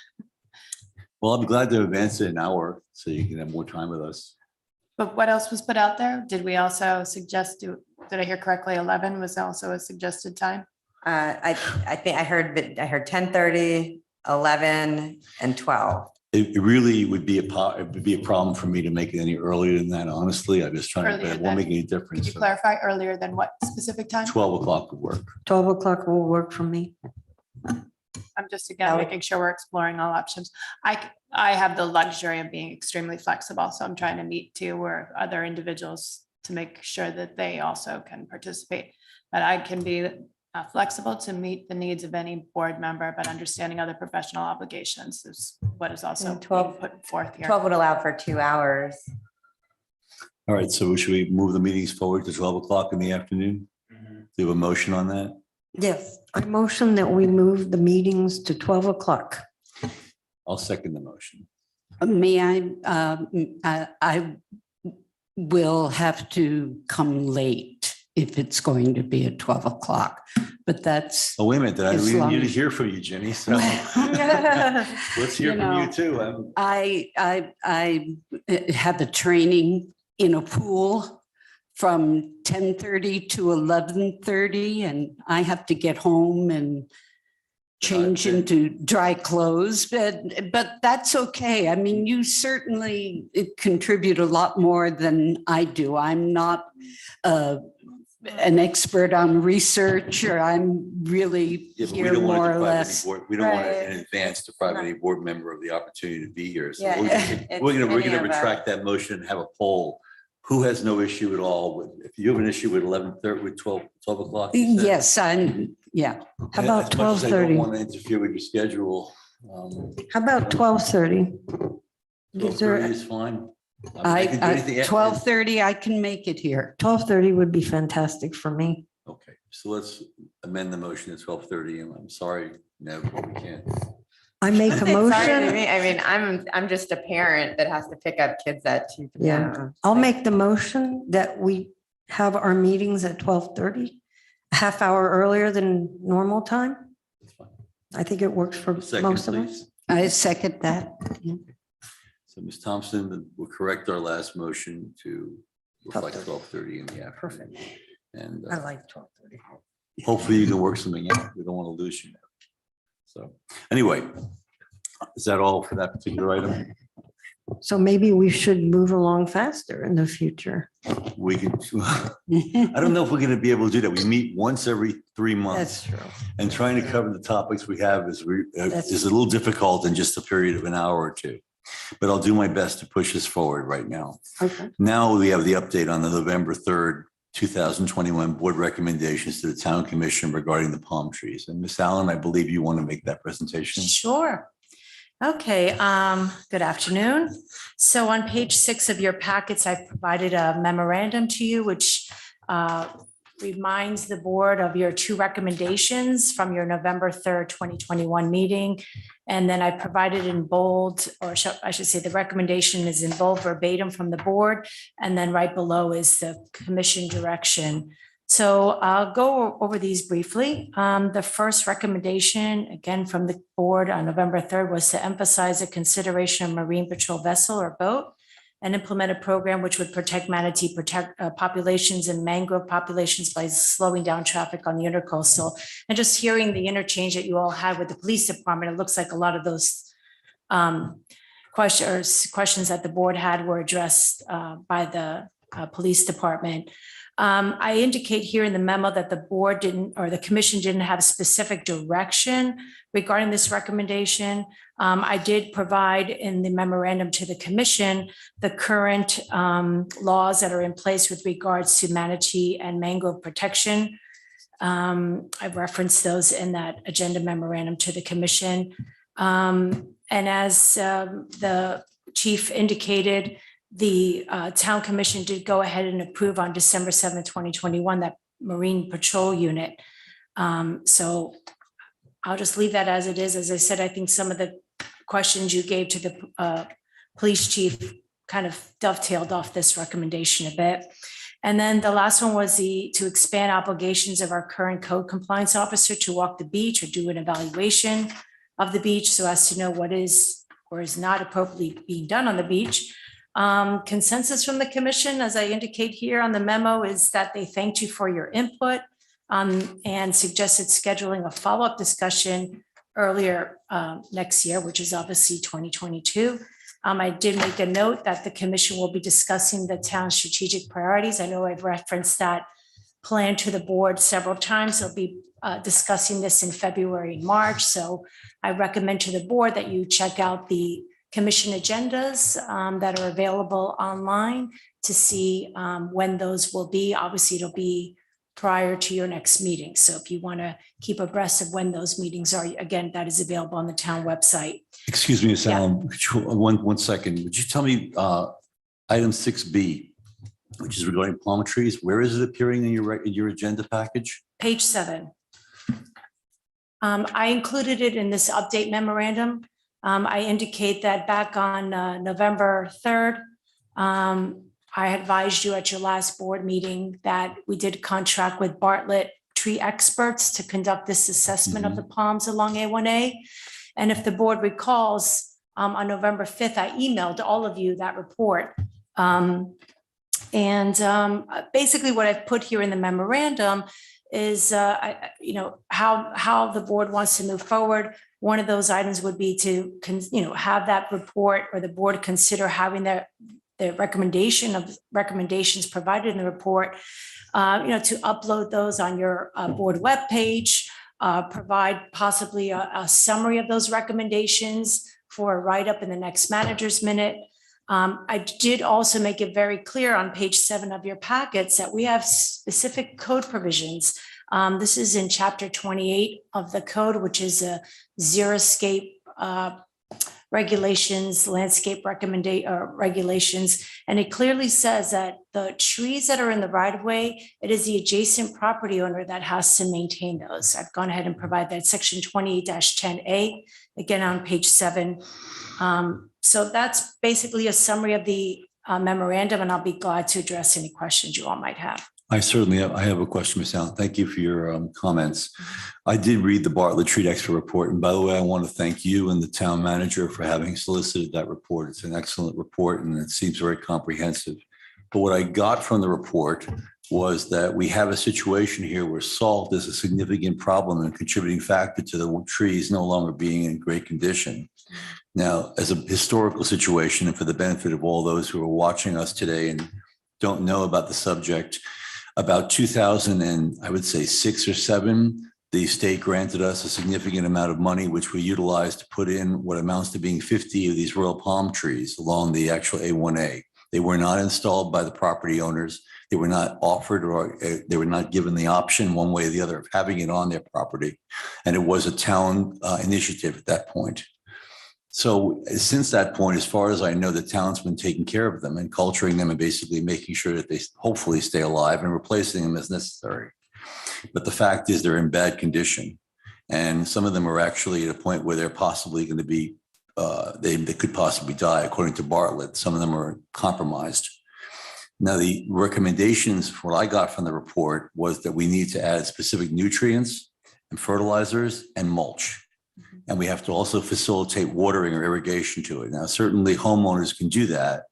Well, I'll be glad to advance it an hour so you can have more time with us. But what else was put out there? Did we also suggest, did I hear correctly, 11 was also a suggested time? I think I heard 10:30, 11 and 12. It really would be a problem for me to make it any earlier than that, honestly. I'm just trying to, but Earlier it won't than- make any Could difference. you clarify earlier than what specific time? 12 o'clock would work. 12 o'clock will work for me. I'm just again making sure we're exploring all options. I have the luxury of being extremely flexible, so I'm trying to meet too where other individuals to make sure that they also can participate. But I can be flexible to meet the needs of any board member, but understanding other professional obligations is what is also And 12 being put forth here. 12 would allow for 2 hours. All right, so should we move the meetings forward to 12 o'clock in the afternoon? Do you have a motion on that? Yes, I motion that we move the meetings to 12 o'clock. I'll second the motion. May I will have to come late if it's going to be at 12 o'clock, but that's. Oh, wait a minute, we As didn't long need to as- hear from you, Jenny, so let's hear You from you know, too. I have a training in a pool from 10:30 to 11:30, and I have to get home and change into dry clothes, but that's okay. I mean, you certainly contribute a lot more than I do. I'm not an expert on research, or I'm really Yeah, but we here don't want more to or deprive any less. board, we don't want to Right. in advance deprive any board member of the opportunity to be here. So Yeah, we're it's we're any gonna of us. retract that motion and have a poll. Who has no issue at all with, if you have an issue with 11:30, with 12 o'clock? you said? Yes, yeah. How about As much as I 12:30? don't want to interfere with your schedule. How about 12:30? 12:30 is fine. I can do anything. 12:30, I can make it here. 12:30 would be fantastic for me. Okay, so let's amend the motion at 12:30, and I'm sorry, no, we can't. I make a Sorry to motion. me. I mean, I'm just a parent that has to pick up kids at 2 Yeah. p.m. I'll make the motion that we have our meetings at 12:30, a half hour earlier than normal time. That's fine. I think it works for Second, most of us. please. I second that. So Ms. Thompson, we'll correct our last motion to reflect 12:30 in the afternoon. Perfect. And I like 12:30. hopefully you can work something out. We don't want to lose you now. So anyway, is that all for that particular item? So maybe we should move along faster in the future. We can, I don't know if we're going to be able to do that. We meet once every 3 months. That's true. And trying to cover the topics we have is That's- is a little difficult in just a period of an hour or two. But I'll do my best to push this forward right now. Okay. Now we have the update on the November 3rd, 2021 board recommendations to the town commission regarding the palm trees. And Ms. Allen, I believe you want to make that presentation. Sure. Okay, good afternoon. So on page 6 of your packets, I've provided a memorandum to you, which reminds the board of your 2 recommendations from your November 3rd, 2021 meeting. And then I provided in bold, or I should say the recommendation is in bold verbatim from the board. And then right below is the commission direction. So I'll go over these briefly. The first recommendation, again, from the board on November 3rd, was to emphasize the consideration of marine patrol vessel or boat and implement a program which would protect manatee populations and mangrove populations by slowing down traffic on the intercoastal. And just hearing the interchange that you all had with the police department, it looks like a lot of those questions that the board had were addressed by the police department. I indicate here in the memo that the board didn't, or the commission didn't have specific direction regarding this recommendation. I did provide in the memorandum to the commission the current laws that are in place with regards to manatee and mangrove protection. I've referenced those in that agenda memorandum to the commission. And as the chief indicated, the town commission did go ahead and approve on December 7th, 2021, that Marine Patrol Unit. So I'll just leave that as it is. As I said, I think some of the questions you gave to the police chief kind of dovetailed off this recommendation a bit. And then the last one was to expand obligations of our current code compliance officer to walk the beach or do an evaluation of the beach so as to know what is or is not appropriately being done on the beach. Consensus from the commission, as I indicate here on the memo, is that they thanked you for your input and suggested scheduling a follow-up discussion earlier next year, which is obviously 2022. I did make a note that the commission will be discussing the town's strategic priorities. I know I've referenced that plan to the board several times. They'll be discussing this in February and March. So I recommend to the board that you check out the commission agendas that are available online to see when those will be. Obviously, it'll be prior to your next meeting. So if you want to keep abreast of when those meetings are, again, that is available on the town website. Excuse me, Ms. Yeah. Allen, one second. Would you tell me item 6B, which is regarding palm trees, where is it appearing in your agenda package? Page 7. I included it in this update memorandum. I indicate that back on November 3rd, I advised you at your last board meeting that we did contract with Bartlett tree experts to conduct this assessment of the palms along A1A. And if the board recalls, on November 5th, I emailed all of you that report. Basically what I've put here in the memorandum is, how the board wants to move forward. One of those items would be to, have that report or the board consider having the recommendations provided in the report, to upload those on your board webpage, provide possibly a summary of those recommendations for a write-up in the next manager's minute. I did also make it very clear on page 7 of your packets that we have specific code provisions. This is in chapter 28 of the code, which is a xeriscape regulations, landscape regulations. And it clearly says that the trees that are in the right of way, it is the adjacent property owner that has to maintain those. I've gone ahead and provided that section 28-10A, again on page 7. So that's basically a summary of the memorandum, and I'll be glad to address any questions you all might have. I certainly have, I have a question, Ms. Allen. Thank you for your comments. I did read the Bartlett Tree Expert report. And by the way, I want to thank you and the town manager for having solicited that report. It's an excellent report and it seems very comprehensive. But what I got from the report was that we have a situation here where salt is a significant problem and contributing factor to the trees no longer being in great condition. Now, as a historical situation and for the benefit of all those who are watching us today and don't know about the subject, about 2000 and I would say 6 or 7, the state granted us a significant amount of money, which we utilized to put in what amounts to being 50 of these royal palm trees along the actual A1A. They were not installed by the property owners. They were not offered or they were not given the option one way or the other of having it on their property. And it was a town initiative at that point. So since that point, as far as I know, the town's been taking care of them and culturing them and basically making sure that they hopefully stay alive and replacing them as necessary. But the fact is they're in bad condition. And some of them are actually at a point where they're possibly going to be, they could possibly die, according to Bartlett. Some of them are compromised. Now, the recommendations, what I got from the report was that we need to add specific nutrients and fertilizers and mulch. And we have to also facilitate watering or irrigation to it. Now, certainly homeowners can do that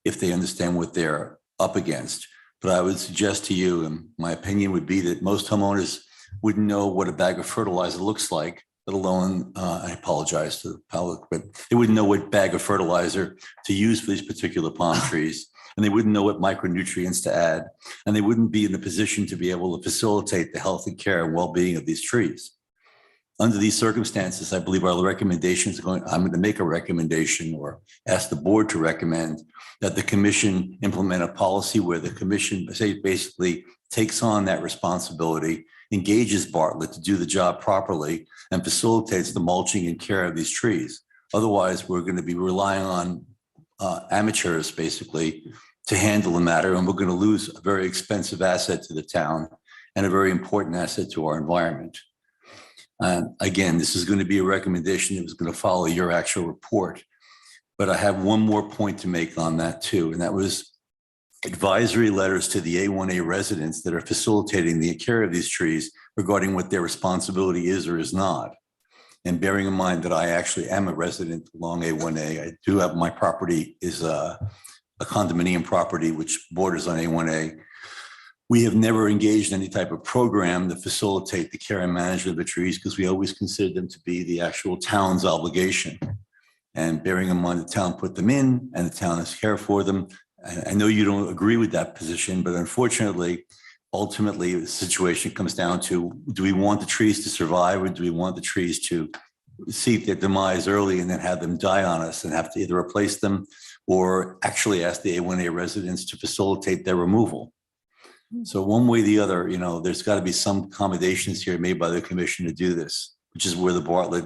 if they understand what they're up against. But I would suggest to you, and my opinion would be that most homeowners wouldn't know what a bag of fertilizer looks like, let alone, I apologize to the public, but they wouldn't know what bag of fertilizer to use for these particular palm trees. And they wouldn't know what micronutrients to add. And they wouldn't be in a position to be able to facilitate the health and care and well-being of these trees. Under these circumstances, I believe our recommendations I'm going to make a recommendation or ask the board to recommend that the commission implement a policy where the commission basically takes on that responsibility, engages Bartlett to do the job properly, and facilitates the mulching and care of these trees. Otherwise, we're going to be relying on amateurs basically to handle the matter, and we're going to lose a very expensive asset to the town and a very important asset to our environment. Again, this is going to be a recommendation that was going to follow your actual report. But I have one more point to make on that too, and that was advisory letters to the A1A residents that are facilitating the care of these trees regarding what their responsibility is or is not. And bearing in mind that I actually am a resident along A1A, I do have my property is a condominium property which borders on A1A. We have never engaged in any type of program to facilitate the care and management of the trees because we always consider them to be the actual town's obligation. And bearing in mind the town put them in and the town has care for them. I know you don't agree with that position, but unfortunately, ultimately the situation comes down to, do we want the trees to survive or do we want the trees to seek their demise early and then have them die on us and have to either replace them or actually ask the A1A residents to facilitate their removal? So one way or the other, you know, there's got to be some accommodations here made by the commission to do this, which is where the Bartlett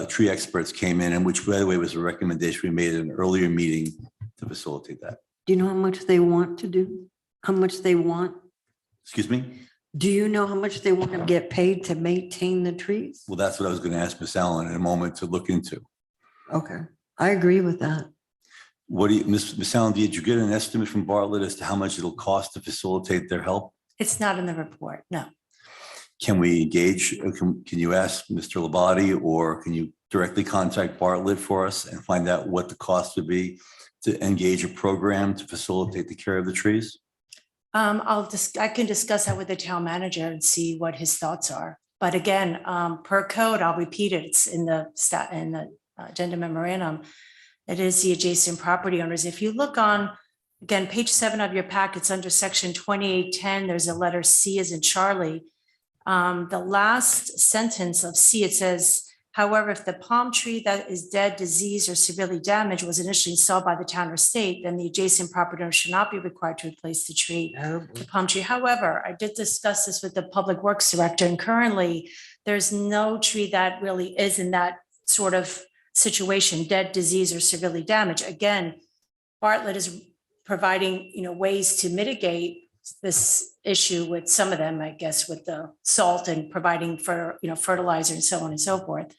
tree experts came in, and which, by the way, was a recommendation we made at an earlier meeting to facilitate that. Do you know how much they want to do? How much they want? Excuse me? Do you know how much they want to get paid to maintain the trees? Well, that's what I was going to ask Ms. Allen in a moment to look into. Okay, I agree with that. What do you, Ms. Allen, did you get an estimate from Bartlett as to how much it'll cost to facilitate their help? It's not in the report, no. Can we engage, can you ask Mr. Labate or can you directly contact Bartlett for us and find out what the cost would be to engage a program to facilitate the care of the trees? I can discuss that with the town manager and see what his thoughts are. But again, per code, I'll repeat it, it's in the agenda memorandum. It is the adjacent property owners. If you look on, again, page 7 of your packets under section 2810, there's a letter C as in Charlie. The last sentence of C, it says, however, if the palm tree that is dead, diseased, or severely damaged was initially installed by the town or state, then the adjacent property owner should not be required to replace the tree, the palm tree. However, I did discuss this with the Public Works Director, and currently there's no tree that really is in that sort of situation, dead, diseased, or severely damaged. Again, Bartlett is providing, ways to mitigate this issue with some of them, I guess, with the salt and providing for, fertilizer and so on and so forth.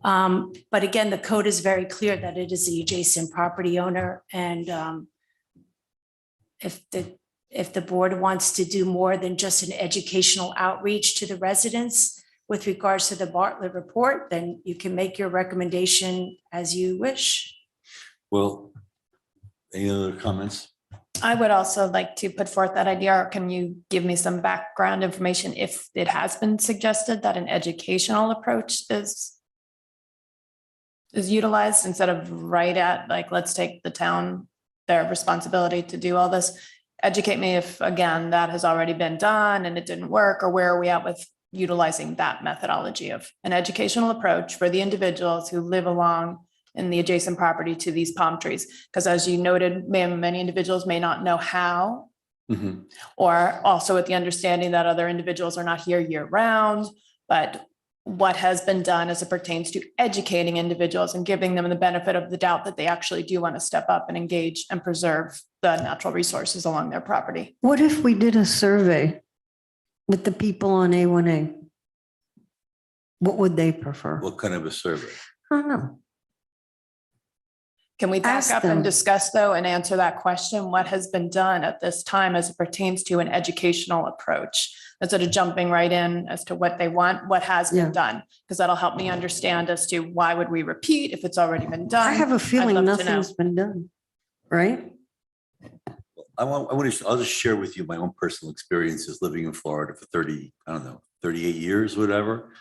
But again, the code is very clear that it is the adjacent property owner. And if the board wants to do more than just an educational outreach to the residents with regards to the Bartlett report, then you can make your recommendation as you wish. Well, any other comments? I would also like to put forth that idea, or can you give me some background information if it has been suggested that an educational approach is utilized instead of right at, like, let's take the town, their responsibility to do all this. Educate me if, again, that has already been done and it didn't work, or where are we at with utilizing that methodology of an educational approach for the individuals who live along in the adjacent property to these palm trees. Because as you noted, many individuals may not know how, or also with the understanding that other individuals are not here year round, but what has been done as it pertains to educating individuals and giving them the benefit of the doubt that they actually do want to step up and engage and preserve the natural resources along their property. What if we did a survey with the people on A1A? What would they prefer? What kind of a survey? I don't know. Can we back Ask up them. and discuss, though, and answer that question? What has been done at this time as it pertains to an educational approach? Instead of jumping right in as to what they want, what has Yeah. been done? Because that'll help me understand as to why would we repeat if it's already been done. I have a feeling love to know. nothing's been done, right? I'll just share with you my own personal experiences living in Florida for 38 years, whatever.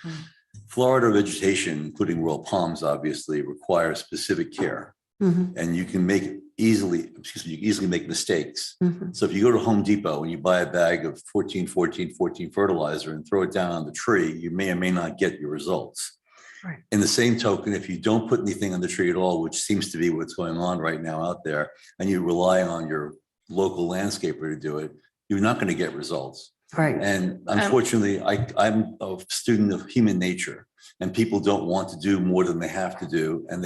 Florida vegetation, including royal palms, obviously requires specific care. Mhm, And you can you can easily make mistakes. mhm. So if you go to Home Depot and you buy a bag of 14 fertilizer and throw it down on the tree, you may or may not get your results. Right. In the same token, if you don't put anything on the tree at all, which seems to be what's going on right now out there, and you rely on your local landscaper to do it, you're not going to get results. Right. And unfortunately, I'm a student of human nature, and people don't want to do more than they have to do. And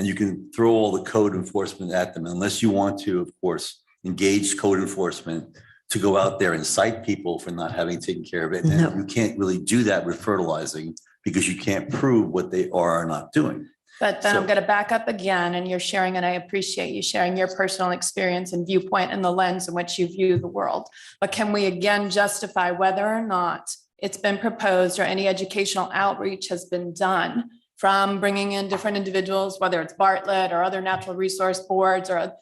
you can throw all the code enforcement at them unless you want to, of course, engage code enforcement to go out there and cite people for not having taken care of it. And No. you can't really do that with fertilizing because you can't prove what they are or not doing. But then I'm So- going to back up again, and you're sharing, and I appreciate you sharing your personal experience and viewpoint and the lens in which you view the world. But can we again justify whether or not it's been proposed or any educational outreach has been done from bringing in different individuals, whether it's Bartlett or other natural resource boards, or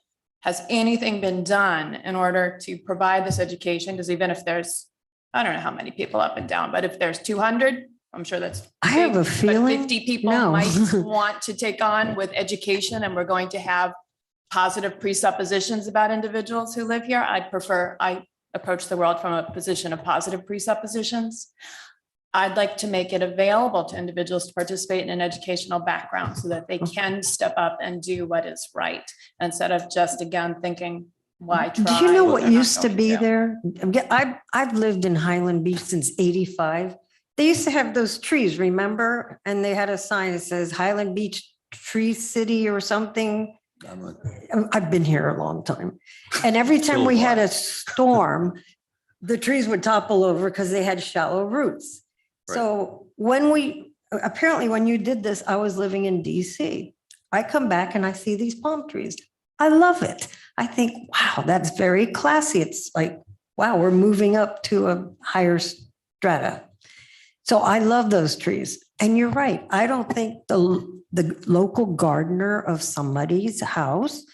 has anything been done in order to provide this education? Because even if there's, I don't know how many people up and down, but if there's 200, I'm sure that's. I have a big, but feeling 50 people no. might want to take on with education, and we're going to have positive presuppositions about individuals who live here. I approach the world from a position of positive presuppositions. I'd like to make it available to individuals to participate in an educational background so that they can step up and do what is right, instead of just, again, thinking, why try? Do you know if what they're not used to going be there? I've lived in Highland Beach since 85. They used to have those trees, remember? And they had a sign that says Highland Beach Tree City or something. I'm like, I've been here a long time. And every time we had a storm, the trees would topple over because they had shallow roots. So apparently when you did this, I was living in DC. I come back and I see these palm trees. I love it. I think, wow, that's very classy. It's like, wow, we're moving up to a higher strata. So I love those trees. And you're right. I don't think the local gardener of somebody's house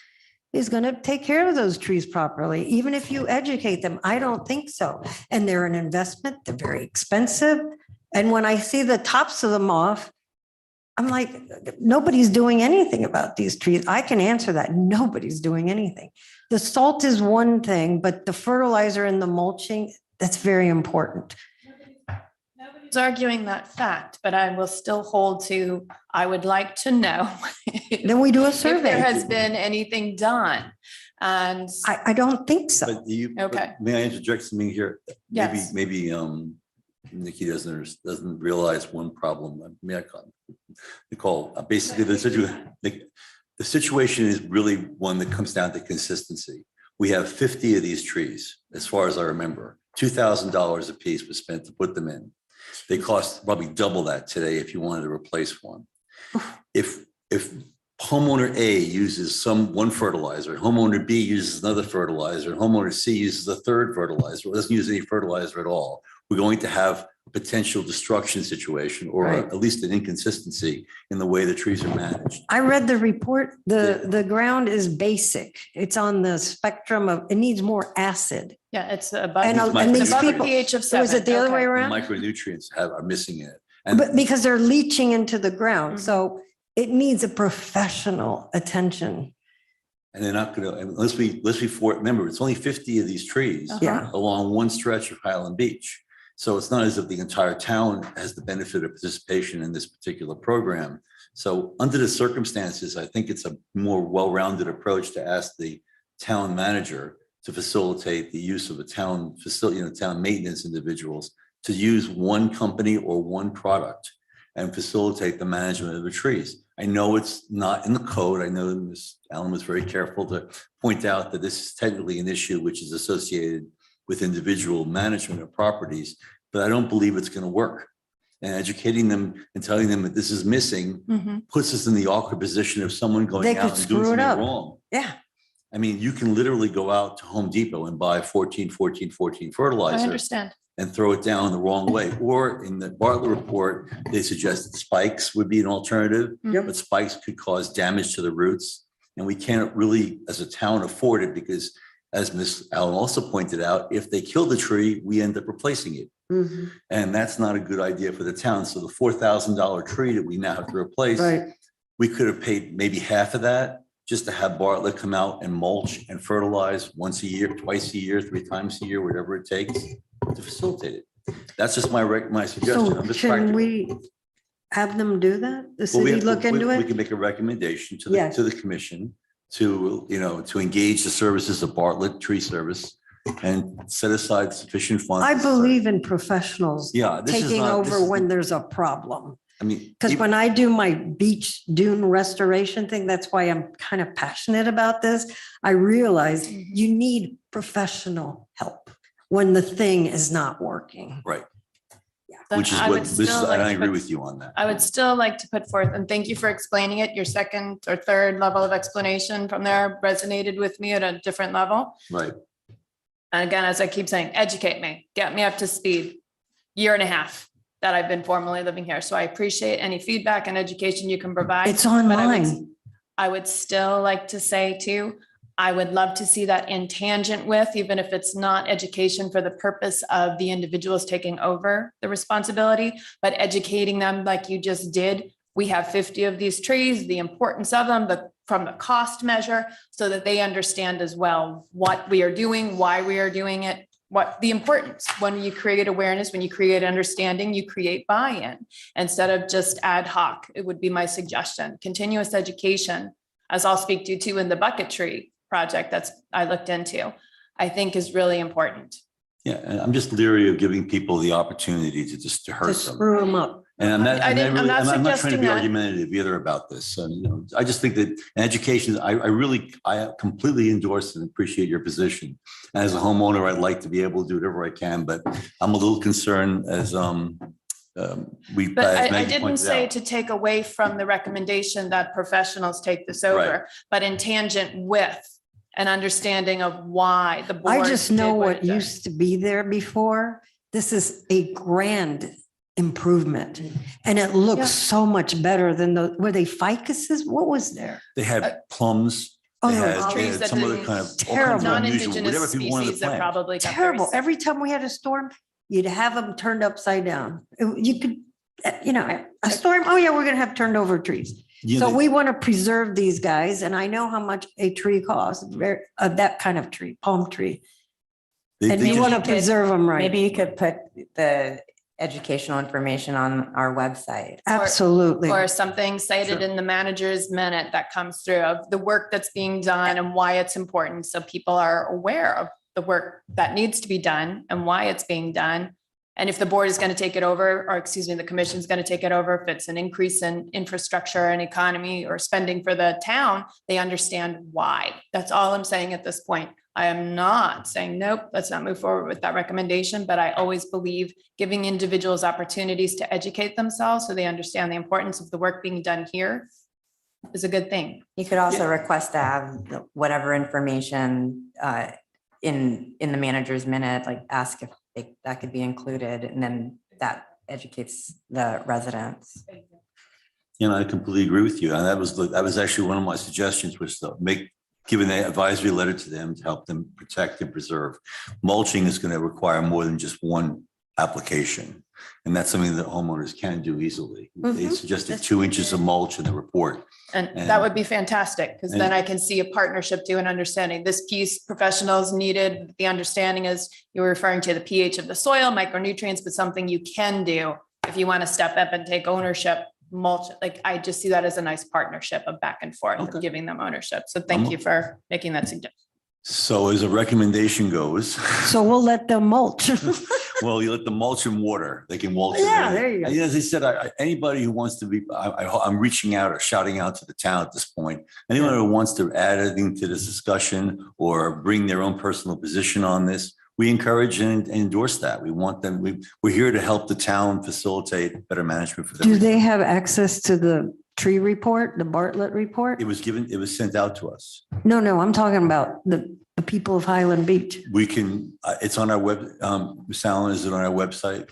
is going to take care of those trees properly. Even if you educate them, I don't think so. And they're an investment. They're very expensive. And when I see the tops of them off, I'm like, nobody's doing anything about these trees. I can answer that. Nobody's doing anything. The salt is one thing, but the fertilizer and the mulching, that's very important. Nobody's arguing that fact, but I will still hold to, I would like to know Then we do a if there survey. has been anything done. And I don't think so. But Okay. may I interject something here? Yes. Maybe Nikki doesn't realize one problem. Nicole, basically the situation is really one that comes down to consistency. We have 50 of these trees, as far as I remember. $2,000 a piece was spent to put them in. They cost probably double that today if you wanted to replace one. If homeowner A uses one fertilizer, homeowner B uses another fertilizer, and homeowner C uses a third fertilizer, or doesn't use any fertilizer at all, we're going to have a potential destruction situation, or Right. at least an inconsistency in the way the trees are managed. I read the report. The ground is basic. It's on the spectrum of, it needs more acid. yeah, it's above, And, it's and these above a people, pH of was 7. it the other way Okay. around? Micronutrients are missing in it. And But because they're leaching into the ground. Mhm. So it needs a professional attention. and they're not gonna, unless we remember, it's only 50 of these trees Yeah. along one stretch of Highland Beach. So it's not as if the entire town has the benefit of participation in this particular program. So under the circumstances, I think it's a more well-rounded approach to ask the town manager to facilitate the use of a town facility, town maintenance individuals to use one company or one product and facilitate the management of the trees. I know it's not in the code. I know Ms. Allen was very careful to point out that this is technically an issue which is associated with individual management of properties, but I don't believe it's going to work. And educating them and telling them that this is missing Mhm. puts us in the awkward position of someone They going could out and doing screw it something up. wrong. Yeah. I mean, you can literally go out to Home Depot and buy 14 I fertilizer understand. and throw it down the wrong way. Or in the Bartlett report, they suggested spikes would be an alternative, Yep. but spikes could cause damage to the roots. And we can't really, as a town, afford it because, as Ms. Allen also pointed out, if they kill the tree, we end up replacing it. Mhm. And that's not a good idea for the town. So the $4,000 tree that we now have to replace, Right. we could have paid maybe half of that just to have Bartlett come out and mulch and fertilize once a year, twice a year, 3 times a year, whatever it takes to facilitate it. That's just my suggestion. So I'm just can practical. we have them do that? The Well, we city have to- look into We it? can make a recommendation to Yes. the commission to, to engage the services of Bartlett Tree Service and set aside sufficient funds. I to start. believe in professionals Yeah. this is taking not- this over is- when there's a problem. I mean. Because even- when I do my beach dune restoration thing, that's why I'm kind of passionate about this. I realize you need professional help when the thing is not working. Right. Then Which is I what, would this is, still and like I to agree put- with you on that. I would still like to put forth, and thank you for explaining it. Your second or third level of explanation from there resonated with me at a different level. Right. And again, as I keep saying, educate me, get me up to speed. 1.5 years that I've been formally living here. So I appreciate any feedback and education you can provide. It's but online. I would still like to say too, I would love to see that in tangent with, even if it's not education for the purpose of the individuals taking over the responsibility, but educating them like you just did. We have 50 of these trees, the importance of them, from the cost measure, so that they understand as well what we are doing, why we are doing it, what the importance. When you create awareness, when you create understanding, you create buy-in instead of just ad hoc. It would be my suggestion. Continuous education, as I'll speak to too in the bucket tree project I looked into, I think is really important. Yeah, and I'm just leery of giving people the opportunity to just to To hurt them. screw them up. And I'm not, I I'm didn't- I'm not not trying to suggesting be that. argumentative either about this. I just think that in education, I completely endorse and appreciate your position. And as a homeowner, I'd like to be able to do whatever I can, but I'm a little concerned as But I Maggie didn't pointed say out. to take away from the recommendation that professionals take this over, but in tangent with an understanding of why the board. I just know did what it did. used to be there before. This is a grand improvement. And it Yeah. looks so much better than were they ficuses? What was there? They had plums. Oh, They no, had trees that some other didn't- kind of all kinds of Terrible. unusual, Non-indigenous whatever people wanted to species that plant. probably got very Terrible. sick. Every time we had a storm, you'd have them turned upside down. You could you know, a storm, oh yeah, we're gonna have turned over trees. Yeah, So they- we want to preserve these guys, and I know how much a tree costs, that kind of tree, palm tree. they- And they you just- want to preserve them right. Maybe you could put the educational information on our website. Absolutely. Or something cited in the manager's minute that comes through of the work that's being done and why it's important. So people are aware of the work that needs to be done and why it's being done. And if the board is going to take it over, or excuse me, the commission is going to take it over, if it's an increase in infrastructure and economy or spending for the town, they understand why. That's all I'm saying at this point. I am not saying, nope, let's not move forward with that recommendation, but I always believe giving individuals opportunities to educate themselves so they understand the importance of the work being done here is a good thing. You could also request to have whatever information in the manager's minute, like ask if that could be included, and then that educates the residents. You know, I completely agree with you. And that was actually one of my suggestions, was to give an advisory letter to them to help them protect and preserve. Mulching is going to require more than just one application. And that's something that homeowners can do easily. They suggested 2 inches of mulch in the report. And that would be fantastic, because then I can see a partnership to an understanding. This piece professionals needed. The understanding is you were referring to the pH of the soil, micronutrients, but something you can do if you want to step up and take ownership. Mulch, like I just see that as a nice partnership of back and forth, of giving them ownership. So thank you for making that suggestion. So as a recommendation goes, So we'll let them mulch. well, you let them mulch and water. They can mulch. and Yeah, then- there you go. And as I said, anybody who wants to be, I'm reaching out or shouting out to the town at this point. Anyone who wants to add anything to this discussion or bring their own personal position on this, we encourage and endorse that. We want them, we're here to help the town facilitate better management for them. Do they have access to the tree report, the Bartlett report? It was sent out to us. No, I'm talking about the people of Highland Beach. We can, it's on our web, Ms. Allen, is it on our website?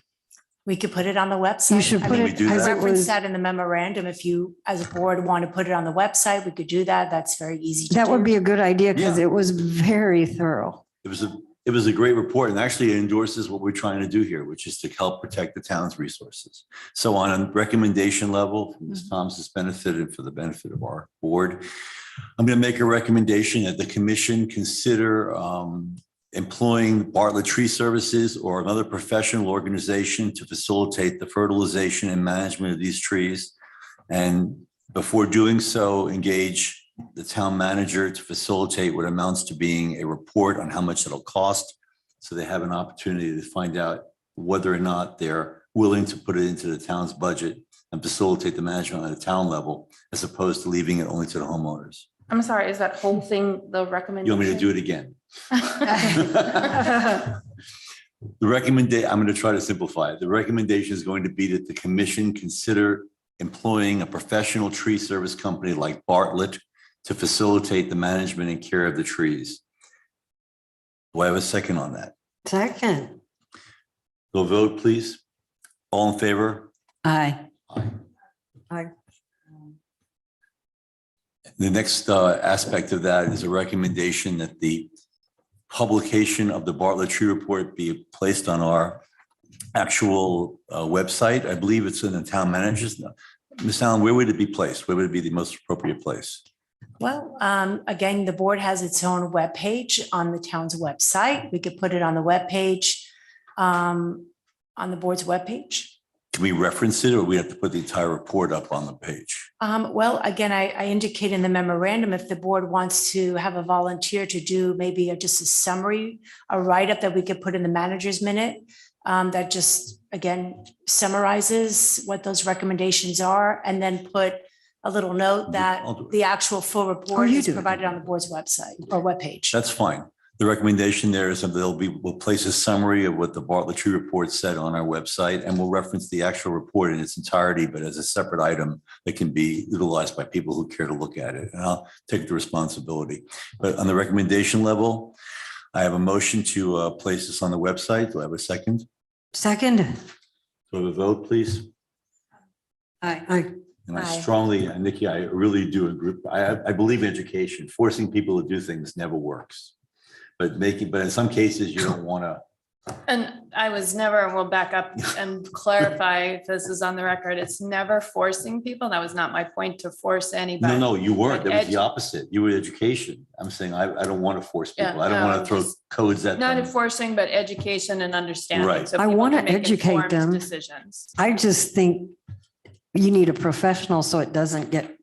We could put it on the website. You should I put mean, we do it as that? it reference was. that in the memorandum. If you, as a board, want to put it on the website, we could do that. That's very easy to do. That would be a good idea because Yeah. it was very thorough. It was a great report, and actually it endorses what we're trying to do here, which is to help protect the town's resources. So on a recommendation level, for Ms. Thomas's benefit and for the benefit of our board, I'm going to make a recommendation that the commission consider employing Bartlett Tree Services or another professional organization to facilitate the fertilization and management of these trees. And before doing so, engage the town manager to facilitate what amounts to being a report on how much it'll cost. So they have an opportunity to find out whether or not they're willing to put it into the town's budget and facilitate the management at a town level, as opposed to leaving it only to the homeowners. I'm sorry, is that whole thing the recommendation? You want me to do it again? The recommendation, I'm going to try to simplify it. The recommendation is going to be that the commission consider employing a professional tree service company like Bartlett to facilitate the management and care of the trees. Do I have a second on that? Second. Go vote, please. All in favor? Aye. Aye. The next aspect of that is a recommendation that the publication of the Bartlett Tree Report be placed on our actual website. I believe it's in the town managers. Ms. Allen, where would it be placed? Where would it be the most appropriate place? Well, again, the board has its own webpage on the town's website. We could put it on the webpage, on the board's webpage. Can we reference it, or we have to put the entire report up on the page? Well, again, I indicate in the memorandum, if the board wants to have a volunteer to do maybe just a summary, a write-up that we could put in the manager's minute, that just, again, summarizes what those recommendations are, and then put a little note that I'll do it. the actual full report you is do it. provided on the board's website or webpage. That's fine. The recommendation there is that we'll place a summary of what the Bartlett Tree Report said on our website, and we'll reference the actual report in its entirety, but as a separate item that can be utilized by people who care to look at it. And I'll take the responsibility. But on the recommendation level, I have a motion to place this on the website. Do I have a second? Second. Do I have a vote, please? Aye. And I Aye. strongly, and Nikki, I really do agree. I believe in education. Forcing people to do things never works. But in some cases, you don't want to And I was never, and we'll back up and clarify if this is on the record, it's never forcing people. That was not my point to force anybody. No, you weren't. That was the Edu- opposite. You were education. I'm saying I don't want to force Yeah, people. I don't no, want I'm to throw just codes at Not them. enforcing, but education and understanding. Right. So I people wanna can make educate informed them. Decisions. I just think you need a professional so it doesn't get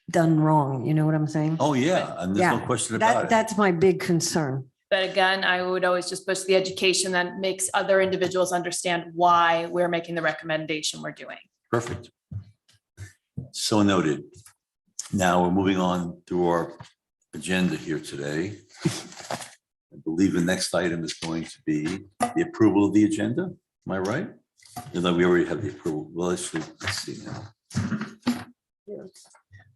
done wrong. You know what I'm saying? Oh, yeah, and there's no Yeah, question about it. That's my big concern. But again, I would always just push the education that makes other individuals understand why we're making the recommendation we're doing. Perfect. So noted. Now we're moving on through our agenda here today. I believe the next item is going to be the approval of the agenda. Am I right? Although we already have the approval. Well, let's see now.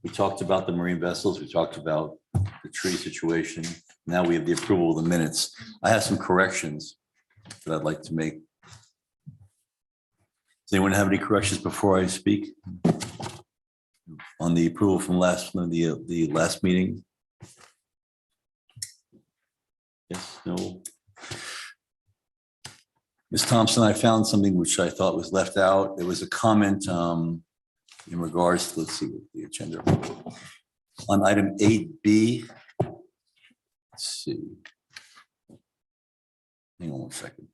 We talked about the marine vessels. We talked about the tree situation. Now we have the approval of the minutes. I have some corrections that I'd like to make. Does anyone have any corrections before I speak? On the approval from the last meeting? Yes, no. Ms. Thompson, I found something which I thought was left out. There was a comment in regards to, let's see, what the agenda. On item 8B. Let's see. Hang on one second.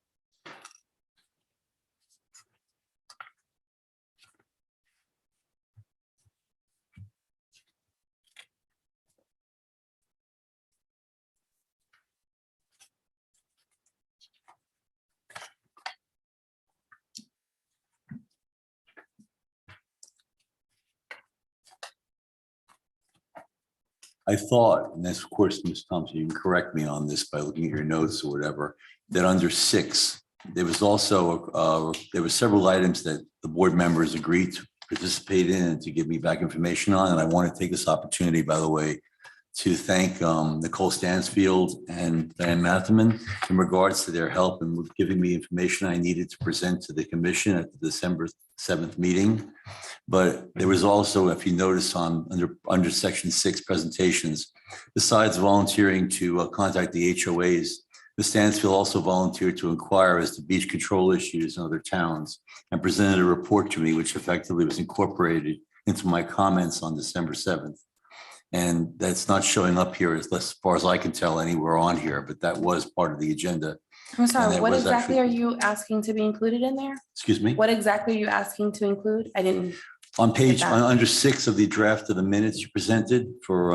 I thought, and that's of course, Ms. Thompson, you can correct me on this by looking at your notes or whatever, that under 6, there was also, there were several items that the board members agreed to participate in and to give me back information on. And I want to take this opportunity, by the way, to thank Nicole Stansfield and Diane Matherman in regards to their help and giving me information I needed to present to the commission at the December 7th meeting. But there was also, if you notice under section 6 presentations, besides volunteering to contact the HOAs, Ms. Stansfield also volunteered to inquire as to beach control issues in other towns and presented a report to me, which effectively was incorporated into my comments on December 7th. And that's not showing up here as far as I can tell anywhere on here, but that was part of the agenda. I'm sorry, that what was exactly actually- are you asking to be included in there? Excuse me? What exactly are you asking to include? I didn't, On page, that. under 6 of the draft of the minutes you presented for,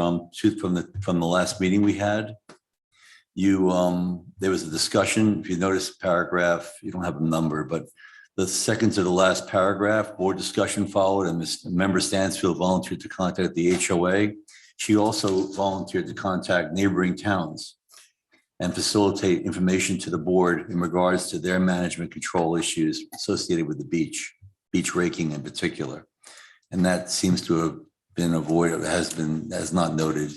from the last meeting we had, there was a discussion, if you notice paragraph, you don't have a number, but the second to the last paragraph, board discussion followed and Member Stansfield volunteered to contact the HOA. She also volunteered to contact neighboring towns and facilitate information to the board in regards to their management control issues associated with the beach raking in particular. And that seems to have been avoided, has not noted.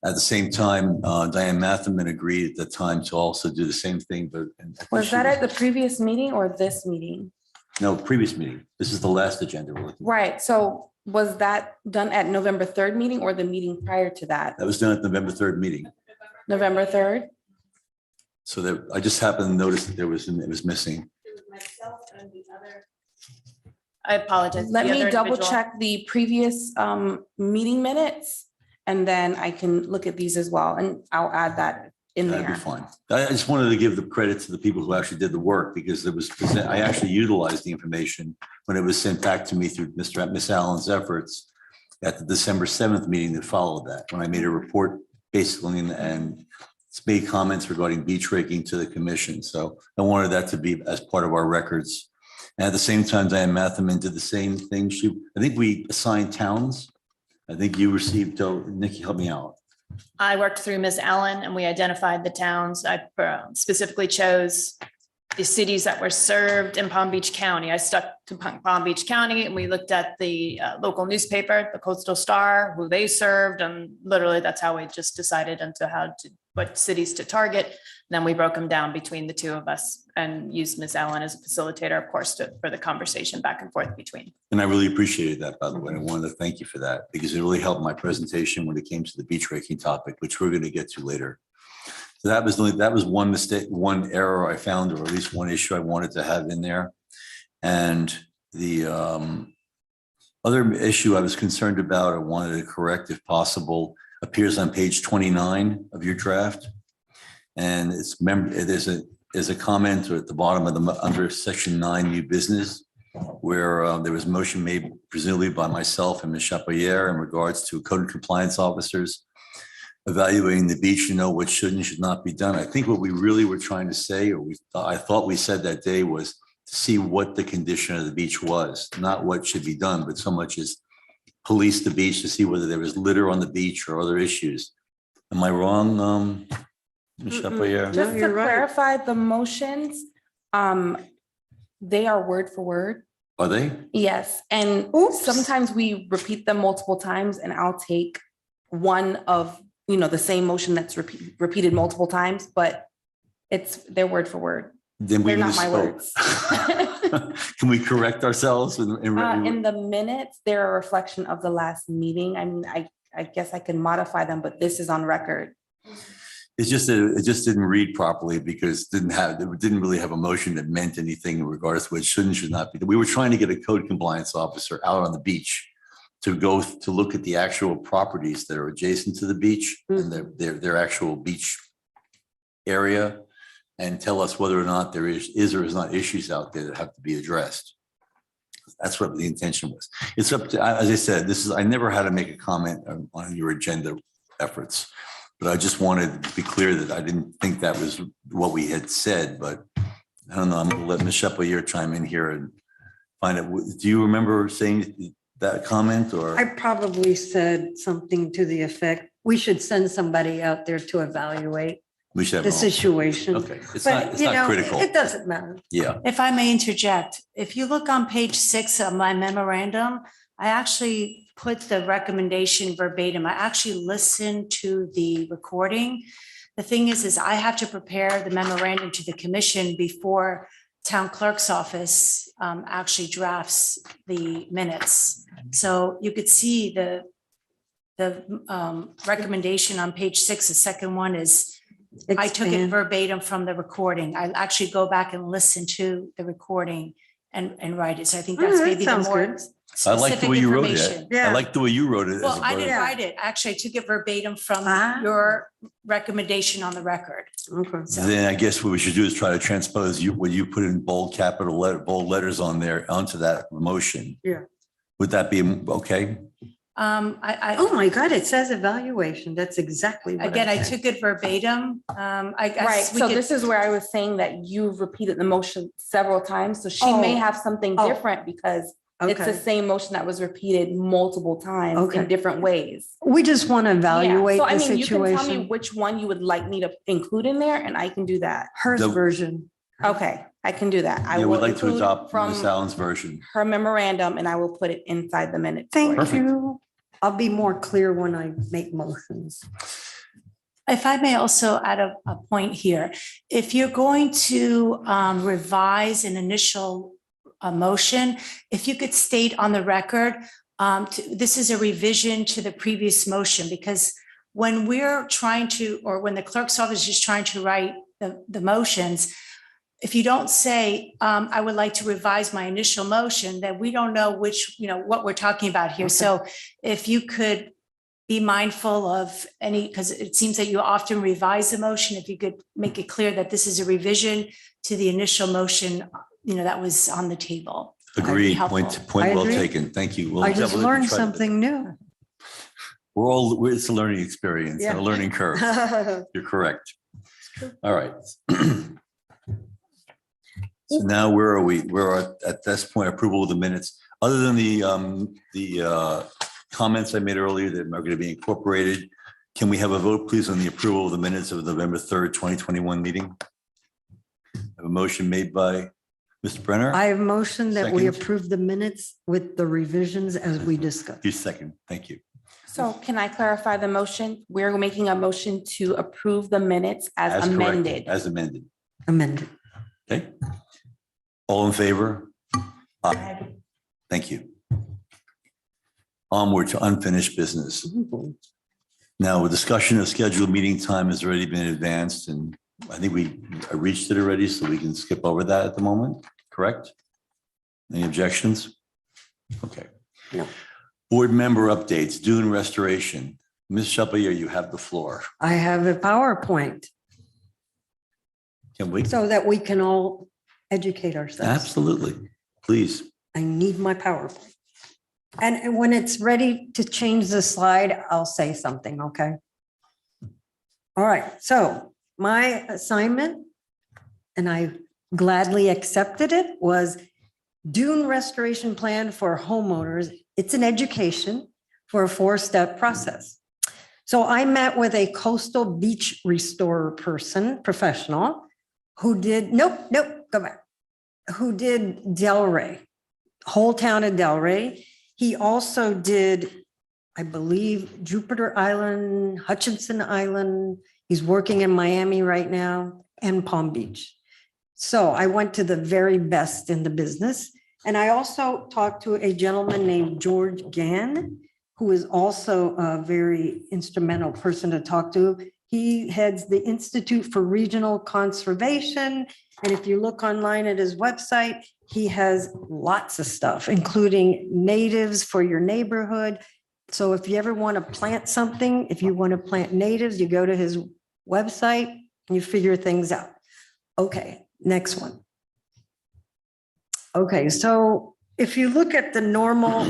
At the same time, Diane Matherman agreed at the time to also do the same thing, but. was that at the previous meeting or this meeting? No, previous meeting. This is the last agenda we're looking at. Right, so was that done at November 3rd meeting or the meeting prior to that? That was done at November 3rd meeting. November 3rd? So that I just happened to notice that it was missing. I apologize. Let The me other double individual- check the previous meeting minutes and then I can look at these as well and I'll add that in That'd be there. fine. I just wanted to give the credit to the people who actually did the work because I actually utilized the information when it was sent back to me through Miss Allen's efforts at the December 7th meeting that followed that, when I made a report basically and made comments regarding beach raking to the commission. So I wanted that to be as part of our records. And at the same time, Diane Matherman did the same thing. I think we assigned towns. I think you received, Nikki, help me out. I worked through Ms. Allen and we identified the towns. I specifically chose the cities that were served in Palm Beach County. I stuck to Palm Beach County and we looked at the local newspaper, the Coastal Star, who they served. And literally that's how we just decided into what cities to target. Then we broke them down between the two of us and used Ms. Allen as a facilitator, of course, for the conversation back and forth between. And I really appreciated that, by the way. I wanted to thank you for that because it really helped my presentation when it came to the beach raking topic, which we're going to get to later. So that was one mistake, one error I found, or at least one issue I wanted to have in there. And the other issue I was concerned about, I wanted to correct if possible, appears on page 29 of your draft. And there's a comment at the bottom of under section 9, new business, where there was motion made presumably by myself and Ms. Chapoyer in regards to code and compliance officers evaluating the beach to know what should and should not be done. I think what we really were trying to say, or I thought we said that day, was to see what the condition of the beach was, not what should be done, but so much as police the beach to see whether there was litter on the beach or other issues. Am I wrong, Ms. Chapoyer? Just to you're right. clarify the motions, they are word for word. Are they? Yes, and Oops. sometimes we repeat them multiple times and I'll take one of, the same motion that's repeated multiple times, but they're word for word. Then we They're not my misspoke. words. Can we correct ourselves? In the minutes, they're a reflection of the last meeting. I mean, I guess I can modify them, but this is on record. It's just that it just didn't read properly because it didn't really have a motion that meant anything in regards to what should and should not be. We were trying to get a code compliance officer out on the beach to go to look at the actual properties that are adjacent to the beach and their actual beach area, and tell us whether or not there is or is not issues out there that have to be addressed. That's what the intention was. It's up to, as I said, I never had to make a comment on your agenda efforts, but I just wanted to be clear that I didn't think that was what we had said, but I don't know, I'm gonna let Ms. Chapoyer chime in here and find out. Do you remember saying that comment, or? I probably said something to the effect, we should send somebody out there to evaluate We should have. the situation. Okay, it's But, not critical. it doesn't matter. Yeah, If I may interject, if you look on page 6 of my memorandum, I actually put the recommendation verbatim. I actually listened to the recording. The thing is I have to prepare the memorandum to the commission before town clerk's office actually drafts the minutes. So you could see the recommendation on page 6, the second one is, I took it Expand. verbatim from the recording. I actually go back and listen to the recording and write it. So I think Oh, that's that maybe the sounds more good. I like the specific way you wrote information. it. Yeah. I like the way you wrote it. as Well, I opposed- didn't write it. Actually, I took it verbatim from Ah. your recommendation on the record. Okay. So Then I guess what we should do is try to transpose what you put in bold letters on there onto that motion. Yeah. Would that be okay? Oh my God, it says evaluation. That's exactly what Again, I said. took it verbatim. I Right, guess we so could, this is where I was saying that you've repeated the motion several times, so she may Oh. have something Oh. different because it's the Okay. same motion that was repeated multiple times Okay. in different ways. We just want to Yeah, evaluate so I the mean, you can tell me situation. which one you would like me to include in there and I can do that. Hers The- version. Okay, I can do that. I Yeah, will we'd like to include adopt from Ms. Allen's version. her memorandum and I will put it inside the minutes. for Thank you. Perfect. you. I'll be more clear when I make motions. if I may also add a point here, if you're going to revise an initial motion, if you could state on the record, this is a revision to the previous motion, because when we're trying to, or when the clerk's office is trying to write the motions, if you don't say, I would like to revise my initial motion, then we don't know what we're talking about here. So if you could be mindful of any, because it seems that you often revise the motion, if you could make it clear that this is a revision to the initial motion, that was on the table. That'd be Agreed. helpful. Point I well agree. taken. Thank you. We'll I just definitely learned try to- something new. It's a learning experience and a learning curve. You're correct. All right. So now where are we? We're at this point, approval of the minutes. Other than the comments I made earlier that are going to be incorporated, can we have a vote, please, on the approval of the minutes of the November 3rd, 2021 meeting? I have a motion made by Mr. Brenner. I have motion that we Second. approve the minutes with the revisions as we discussed. You second. Thank you. So can I clarify the motion? We're making a motion to approve the minutes as correct, amended. As amended. Amended. Okay. All in favor? Aye. Thank you. Onward to unfinished business. Now, a discussion of scheduled meeting time has already been advanced, and I think we reached it already, so we can skip over that at the moment, correct? Any objections? Okay. No. Board member updates, Dune Restoration. Ms. Chapelier, you have the floor. I have a PowerPoint Can we? so that we can all educate ourselves. Absolutely. Please. I need my PowerPoint. And when it's ready to change the slide, I'll say something, okay? All right, so my assignment, and I gladly accepted it, was Dune Restoration Plan for homeowners. It's an education for a 4-step process. So I met with a coastal beach restorer professional, who did, go back, who did Delray, whole town of Delray. He also did, I believe, Jupiter Island, Hutchinson Island. He's working in Miami right now, and Palm Beach. So I went to the very best in the business. And I also talked to a gentleman named George Gann, who is also a very instrumental person to talk to. He heads the Institute for Regional Conservation. And if you look online at his website, he has lots of stuff, including natives for your neighborhood. So if you ever want to plant something, if you want to plant natives, you go to his website and you figure things out. Okay, next one. Okay, so if you look at the normal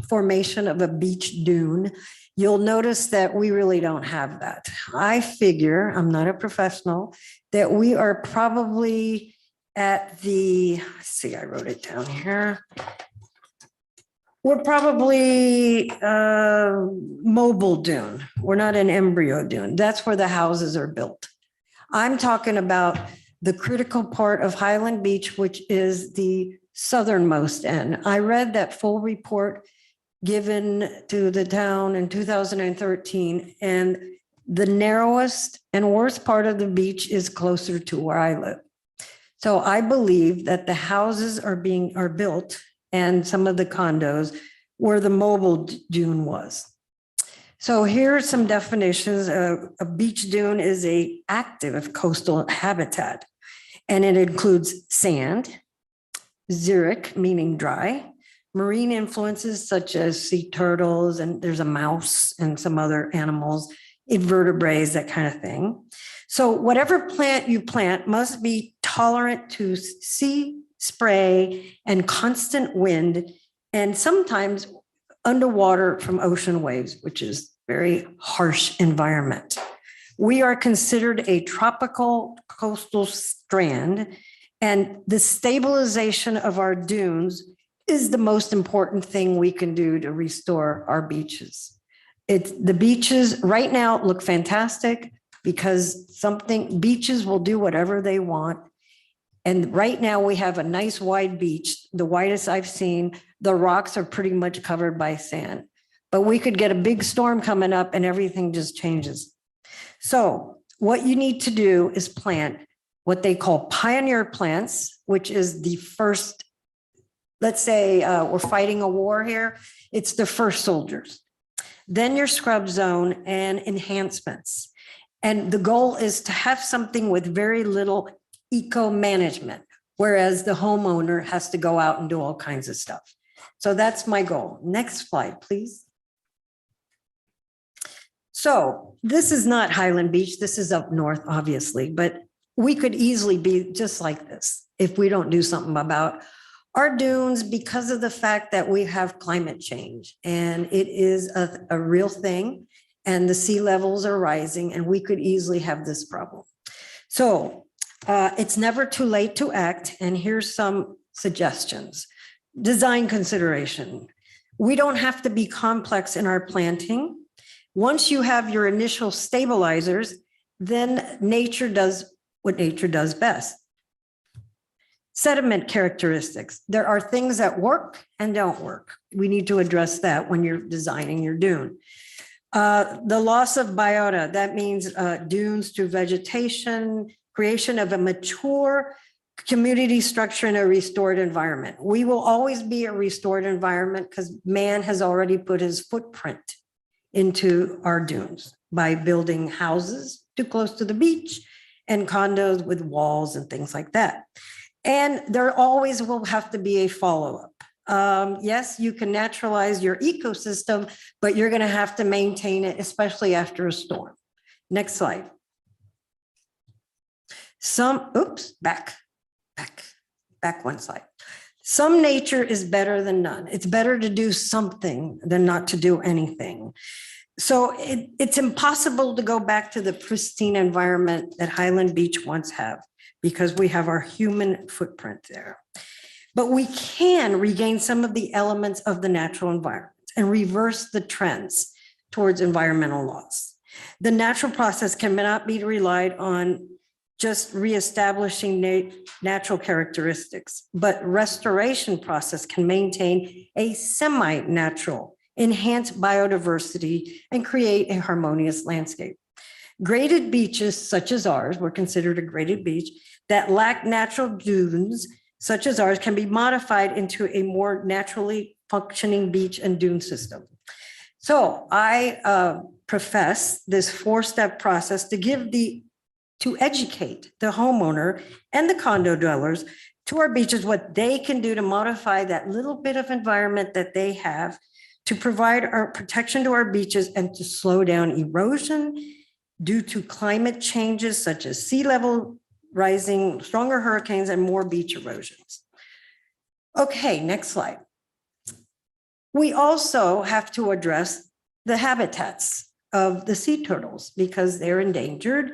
formation of a beach dune, you'll notice that we really don't have that. I figure, I'm not a professional, that we are probably at the, let's see, I wrote it down here. We're probably mobile dune. We're not an embryo dune. That's where the houses are built. I'm talking about the critical part of Highland Beach, which is the southernmost end. I read that full report given to the town in 2013, and the narrowest and worst part of the beach is closer to where I live. So I believe that the houses are built, and some of the condos, where the mobile dune was. So here are some definitions. A beach dune is an active coastal habitat, and it includes sand, xeric, meaning dry, marine influences such as sea turtles, and there's a mouse and some other animals, invertebrates, that kind of thing. So whatever plant you plant must be tolerant to sea spray and constant wind, and sometimes underwater from ocean waves, which is very harsh environment. We are considered a tropical coastal strand, and the stabilization of our dunes is the most important thing we can do to restore our beaches. The beaches right now look fantastic because beaches will do whatever they want. And right now we have a nice wide beach, the widest I've seen. The rocks are pretty much covered by sand, but we could get a big storm coming up and everything just changes. So what you need to do is plant what they call pioneer plants, which is the first, let's say we're fighting a war here. It's the first soldiers. Then your scrub zone and enhancements. And the goal is to have something with very little eco management, whereas the homeowner has to go out and do all kinds of stuff. So that's my goal. Next slide, please. So this is not Highland Beach. This is up north, obviously, but we could easily be just like this if we don't do something about our dunes, because of the fact that we have climate change, and it is a real thing, and the sea levels are rising, and we could easily have this problem. So it's never too late to act, and here's some suggestions. Design consideration. We don't have to be complex in our planting. Once you have your initial stabilizers, then nature does what nature does best. Sediment characteristics. There are things that work and don't work. We need to address that when you're designing your dune. The loss of biota, that means dunes through vegetation, creation of a mature community structure in a restored environment. We will always be a restored environment because man has already put his footprint into our dunes. by building houses too close to the beach and condos with walls and things like that. And there always will have to be a follow-up. Yes, you can naturalize your ecosystem, but you're going to have to maintain it, especially after a storm. Next slide. Back one slide. Some nature is better than none. It's better to do something than not to do anything. So it's impossible to go back to the pristine environment that Highland Beach once had because we have our human footprint there. But we can regain some of the elements of the natural environment and reverse the trends towards environmental loss. The natural process cannot be relied on just reestablishing natural characteristics, but restoration process can maintain a semi-natural, enhance biodiversity, and create a harmonious landscape. Graded beaches such as ours, were considered a graded beach, that lack natural dunes such as ours can be modified into a more naturally functioning beach and dune system. So I profess this 4-step process to educate the homeowner and the condo dwellers to our beaches, what they can do to modify that little bit of environment that they have to provide our protection to our beaches and to slow down erosion due to climate changes such as sea level rising, stronger hurricanes, and more beach erosions. Okay, next slide. We also have to address the habitats of the sea turtles because they're endangered,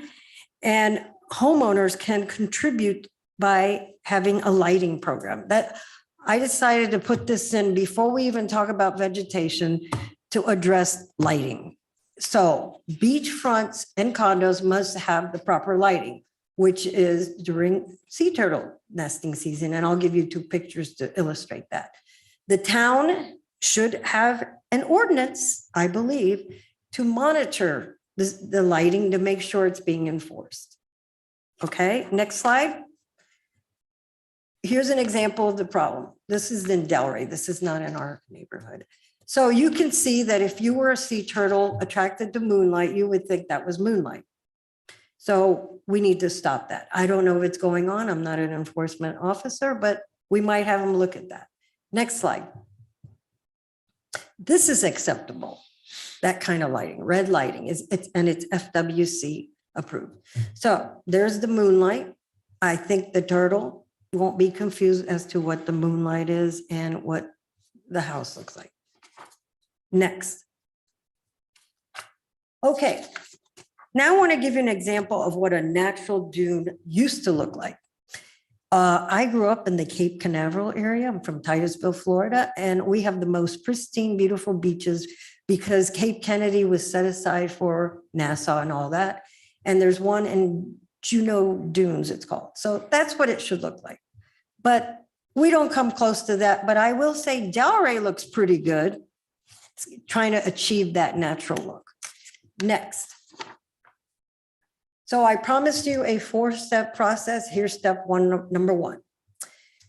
and homeowners can contribute by having a lighting program. That I decided to put this in before we even talk about vegetation to address lighting. So beachfronts and condos must have the proper lighting, which is during sea turtle nesting season. And I'll give you 2 pictures to illustrate that. The town should have an ordinance, I believe, to monitor the lighting to make sure it's being enforced. Okay, next slide. Here's an example of the problem. This is in Delray. This is not in our neighborhood. So you can see that if you were a sea turtle attracted to moonlight, you would think that was moonlight. So we need to stop that. I don't know if it's going on. I'm not an enforcement officer, but we might have them look at that. Next slide. This is acceptable. That kind of lighting, red lighting it's FWC approved. So there's the moonlight. I think the turtle won't be confused as to what the moonlight is and what the house looks like. Next. Okay. Now I want to give you an example of what a natural dune used to look like. I grew up in the Cape Canaveral area. I'm from Titusville, Florida, and we have the most pristine, beautiful beaches because Cape Kennedy was set aside for Nassau and all that. And there's one in Juneau Dunes, it's called. So that's what it should look like. But we don't come close to that. But I will say Delray looks pretty good, trying to achieve that natural look. Next. So I promised you a 4-step process. Here's step number 1.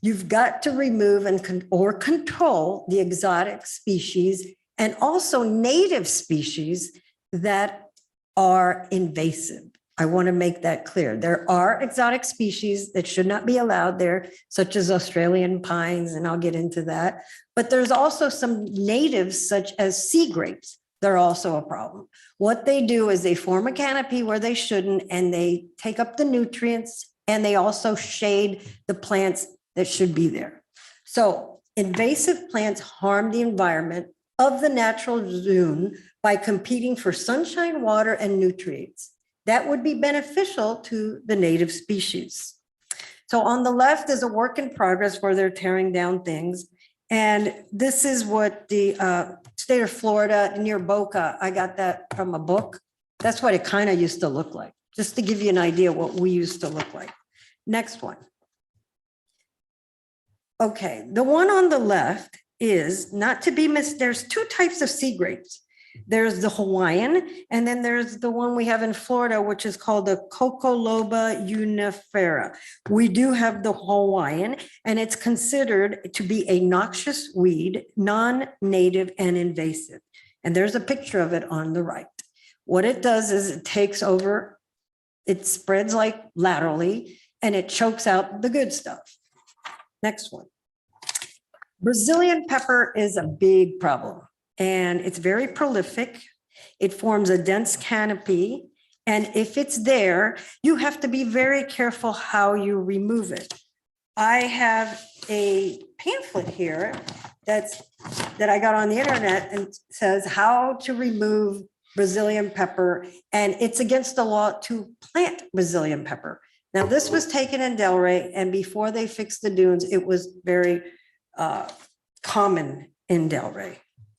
You've got to remove or control the exotic species and also native species that are invasive. I want to make that clear. There are exotic species that should not be allowed there, such as Australian pines, and I'll get into that. But there's also some natives, such as sea grapes. They're also a problem. What they do is they form a canopy where they shouldn't, and they take up the nutrients, and they also shade the plants that should be there. So invasive plants harm the environment of the natural dune by competing for sunshine, water, and nutrients. That would be beneficial to the native species. So on the left is a work in progress where they're tearing down things. And this is what the state of Florida near Boca, I got that from a book. That's what it kind of used to look like, just to give you an idea what we used to look like. Next one. Okay, the one on the left is not to be missed. There's 2 types of sea grapes. There's the Hawaiian, and then there's the one we have in Florida, which is called the Cocoloba unifera. We do have the Hawaiian, and it's considered to be a noxious weed, non-native and invasive. And there's a picture of it on the right. What it does is it takes over, it spreads like laterally, and it chokes out the good stuff. Next one. Brazilian pepper is a big problem, and it's very prolific. It forms a dense canopy, and if it's there, you have to be very careful how you remove it. I have a pamphlet here that I got on the internet and says how to remove Brazilian pepper, and it's against the law to plant Brazilian pepper. Now, this was taken in Delray, and before they fixed the dunes, it was very common in Delray.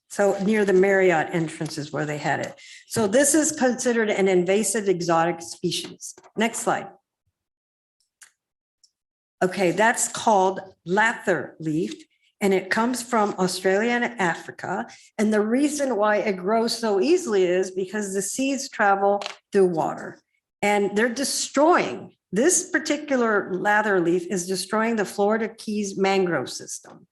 So near the Marriott entrances where they had it. So this is considered an invasive exotic species. Next slide. Okay, that's called Lather Leaf, and it comes from Australia and Africa. And the reason why it grows so easily is because the seeds travel through water, and they're destroying, this particular lather leaf is destroying the Florida Keys mangrove system.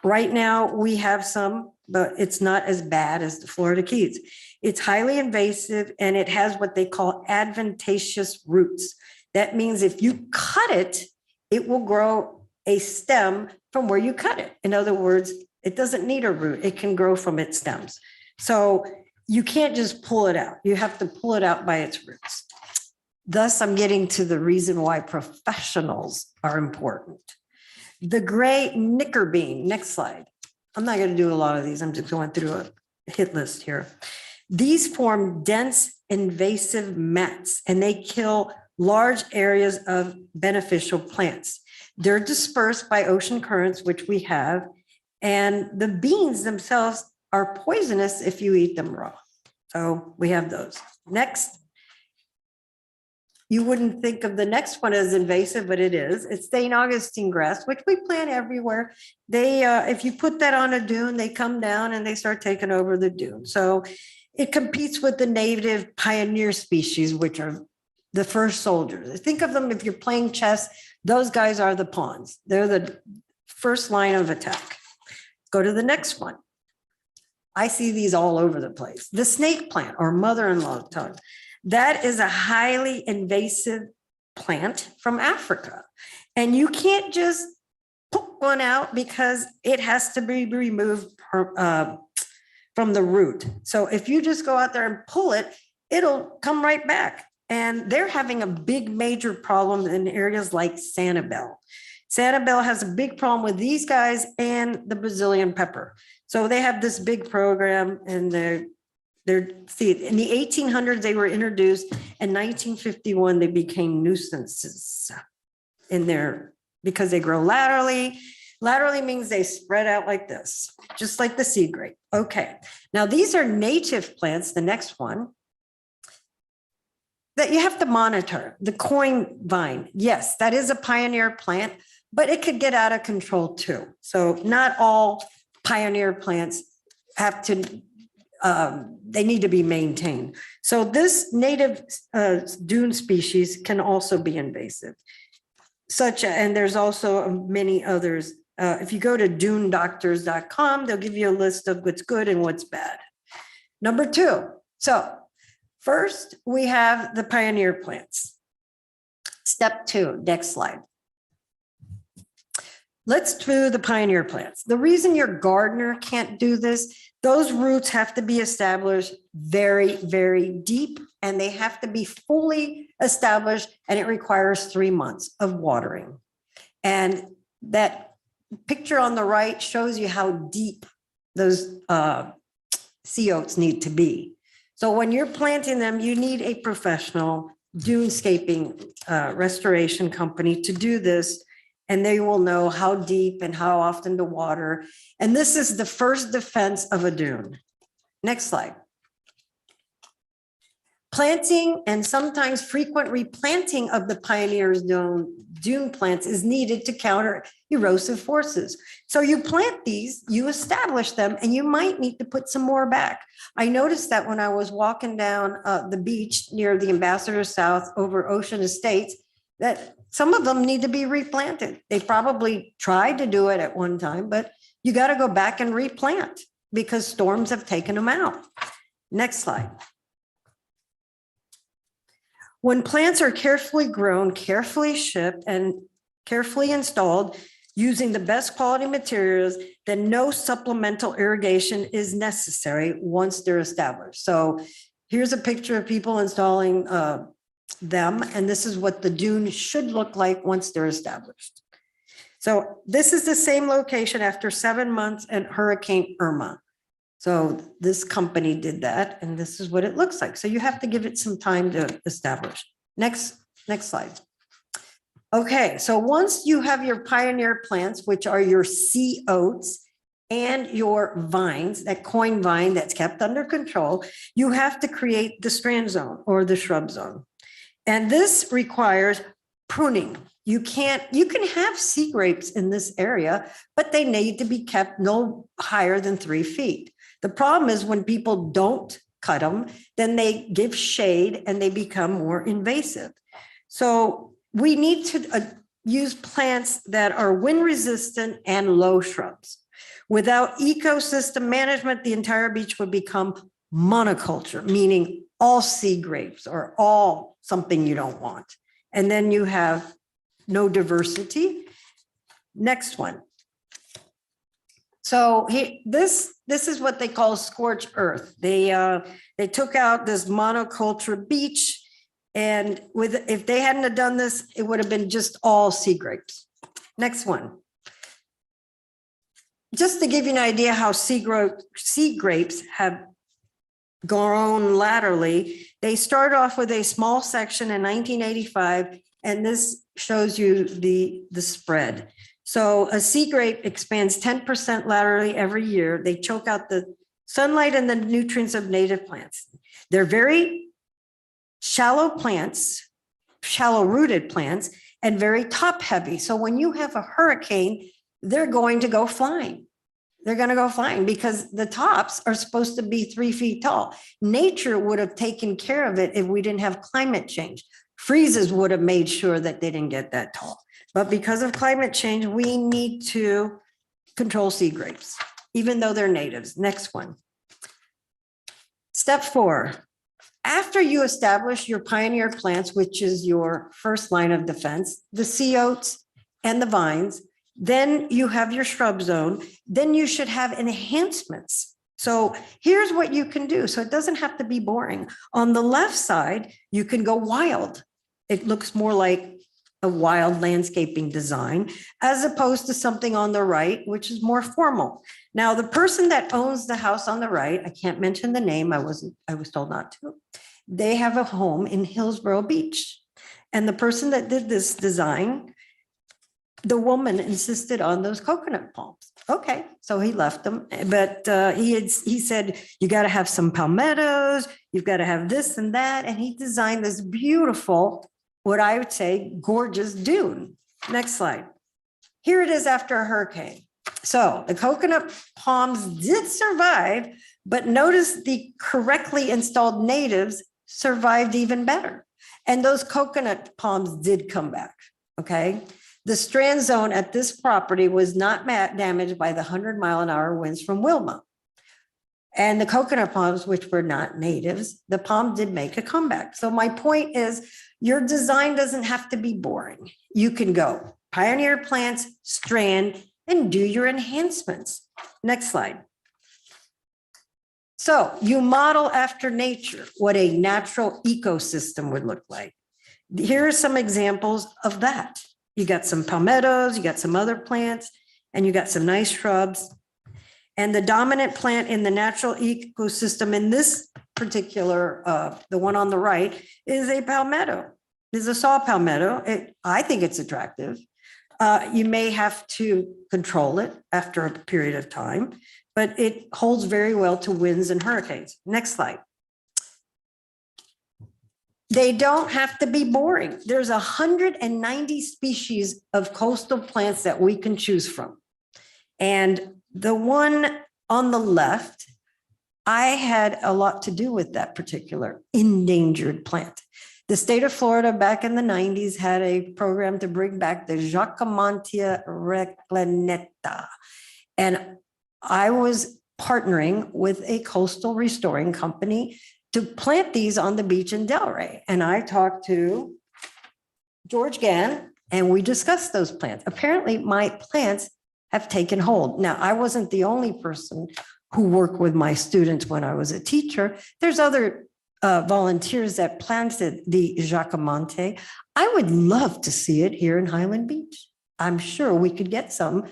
Right now, we have some, but it's not as bad as the Florida Keys. It's highly invasive, and it has what they call adventitious roots. That means if you cut it, it will grow a stem from where you cut it. In other words, it doesn't need a root. It can grow from its stems. So you can't just pull it out. You have to pull it out by its roots. Thus, I'm getting to the reason why professionals are important. The gray knicker bean, next slide. I'm not going to do a lot of these. I'm just going through a hit list here. These form dense invasive mats, and they kill large areas of beneficial plants. They're dispersed by ocean currents, which we have, and the beans themselves are poisonous if you eat them raw. So we have those. Next. You wouldn't think of the next one as invasive, but it is. It's St. Augustine grass, which we plant everywhere. They, if you put that on a dune, they come down and they start taking over the dune. So it competes with the native pioneer species, which are the first soldiers. Think of them, if you're playing chess, those guys are the pawns. They're the first line of attack. Go to the next one. I see these all over the place. The snake plant, or mother-in-law tongue. That is a highly invasive plant from Africa. And you can't just poke one out because it has to be removed from the root. So if you just go out there and pull it, it'll come right back. And they're having a big major problem in areas like Sanibel. Sanibel has a big problem with these guys and the Brazilian pepper. So they have this big program, and they're see, in the 1800s, they were introduced. In 1951, they became nuisances in there because they grow laterally. Laterally means they spread out like this, just like the sea grape. Okay, now these are native plants, the next one, that you have to monitor. The coin vine, yes, that is a pioneer plant, but it could get out of control too. So not all pioneer plants have to, they need to be maintained. So this native dune species can also be invasive. And there's also many others. If you go to dunedoctors.com, they'll give you a list of what's good and what's bad. Number two, so first we have the pioneer plants. Step two, next slide. Let's do the pioneer plants. The reason your gardener can't do this, those roots have to be established very, very deep, and they have to be fully established, and it requires 3 months of watering. And that picture on the right shows you how deep those sea oats need to be. So when you're planting them, you need a professional dunescaping restoration company to do this, and they will know how deep and how often to water. And this is the first defense of a dune. Next slide. Planting and sometimes frequent replanting of the pioneer's dune plants is needed to counter erosive forces. So you plant these, you establish them, and you might need to put some more back. I noticed that when I was walking down the beach near the Ambassador South over Ocean Estates, that some of them need to be replanted. They probably tried to do it at one time, but you got to go back and replant because storms have taken them out. Next slide. When plants are carefully grown, carefully shipped, and carefully installed using the best quality materials, then no supplemental irrigation is necessary once they're established. So here's a picture of people installing them, and this is what the dune should look like once they're established. So this is the same location after 7 months and Hurricane Irma. So this company did that, and this is what it looks like. So you have to give it some time to establish. Next slide. Okay, so once you have your pioneer plants, which are your sea oats and your vines, that coin vine that's kept under control, you have to create the strand zone or the shrub zone. And this requires pruning. You can have sea grapes in this area, but they need to be kept no higher than 3 feet. The problem is when people don't cut them, then they give shade and they become more invasive. So we need to use plants that are wind resistant and low shrubs. Without ecosystem management, the entire beach would become monoculture, meaning all sea grapes or all something you don't want. And then you have no diversity. Next one. So this is what they call Scorch Earth. They took out this monoculture beach, and if they hadn't have done this, it would have been just all sea grapes. Next one. Just to give you an idea how sea grapes have grown laterally, they start off with a small section in 1985, and this shows you the spread. So a sea grape expands 10% laterally every year. They choke out the sunlight and the nutrients of native plants. They're very shallow plants, shallow rooted plants, and very top heavy. So when you have a hurricane, they're going to go flying. They're going to go flying because the tops are supposed to be 3 feet tall. Nature would have taken care of it if we didn't have climate change. Freezes would have made sure that they didn't get that tall. But because of climate change, we need to control sea grapes, even though they're natives. Next one. Step 4. After you establish your pioneer plants, which is your first line of defense, the sea oats and the vines, then you have your shrub zone. Then you should have enhancements. So here's what you can do. So it doesn't have to be boring. On the left side, you can go wild. It looks more like a wild landscaping design, as opposed to something on the right, which is more formal. Now, the person that owns the house on the right, I can't mention the name, I was told not to. They have a home in Hillsborough Beach. And the person that did this design, the woman insisted on those coconut palms. Okay, so he left them, but he said, you got to have some palmettos, you've got to have this and that. And he designed this beautiful, what I would say, gorgeous dune. Next slide. Here it is after a hurricane. So the coconut palms did survive, but notice the correctly installed natives survived even better. And those coconut palms did come back, okay? The strand zone at this property was not damaged by the 100-mile-an-hour winds from Wilma. And the coconut palms, which were not natives, the palm did make a comeback. So my point is, your design doesn't have to be boring. You can go pioneer plants, strand, and do your enhancements. Next slide. So you model after nature what a natural ecosystem would look like. Here are some examples of that. You got some palmettos, you got some other plants, and you got some nice shrubs. And the dominant plant in the natural ecosystem in this particular, the one on the right, is a palmetto. Is a saw palmetto. I think it's attractive. You may have to control it after a period of time, but it holds very well to winds and hurricanes. Next slide. They don't have to be boring. There's 190 species of coastal plants that we can choose from. And the one on the left, I had a lot to do with that particular endangered plant. The state of Florida back in the 90s had a program to bring back the Jacamantia reclinata. And I was partnering with a coastal restoring company to plant these on the beach in Delray. And I talked to George Gann and we discussed those plants. Apparently my plants have taken hold. Now, I wasn't the only person who worked with my students when I was a teacher. There's other volunteers that planted the Jacamante. I would love to see it here in Highland Beach. I'm sure we could get some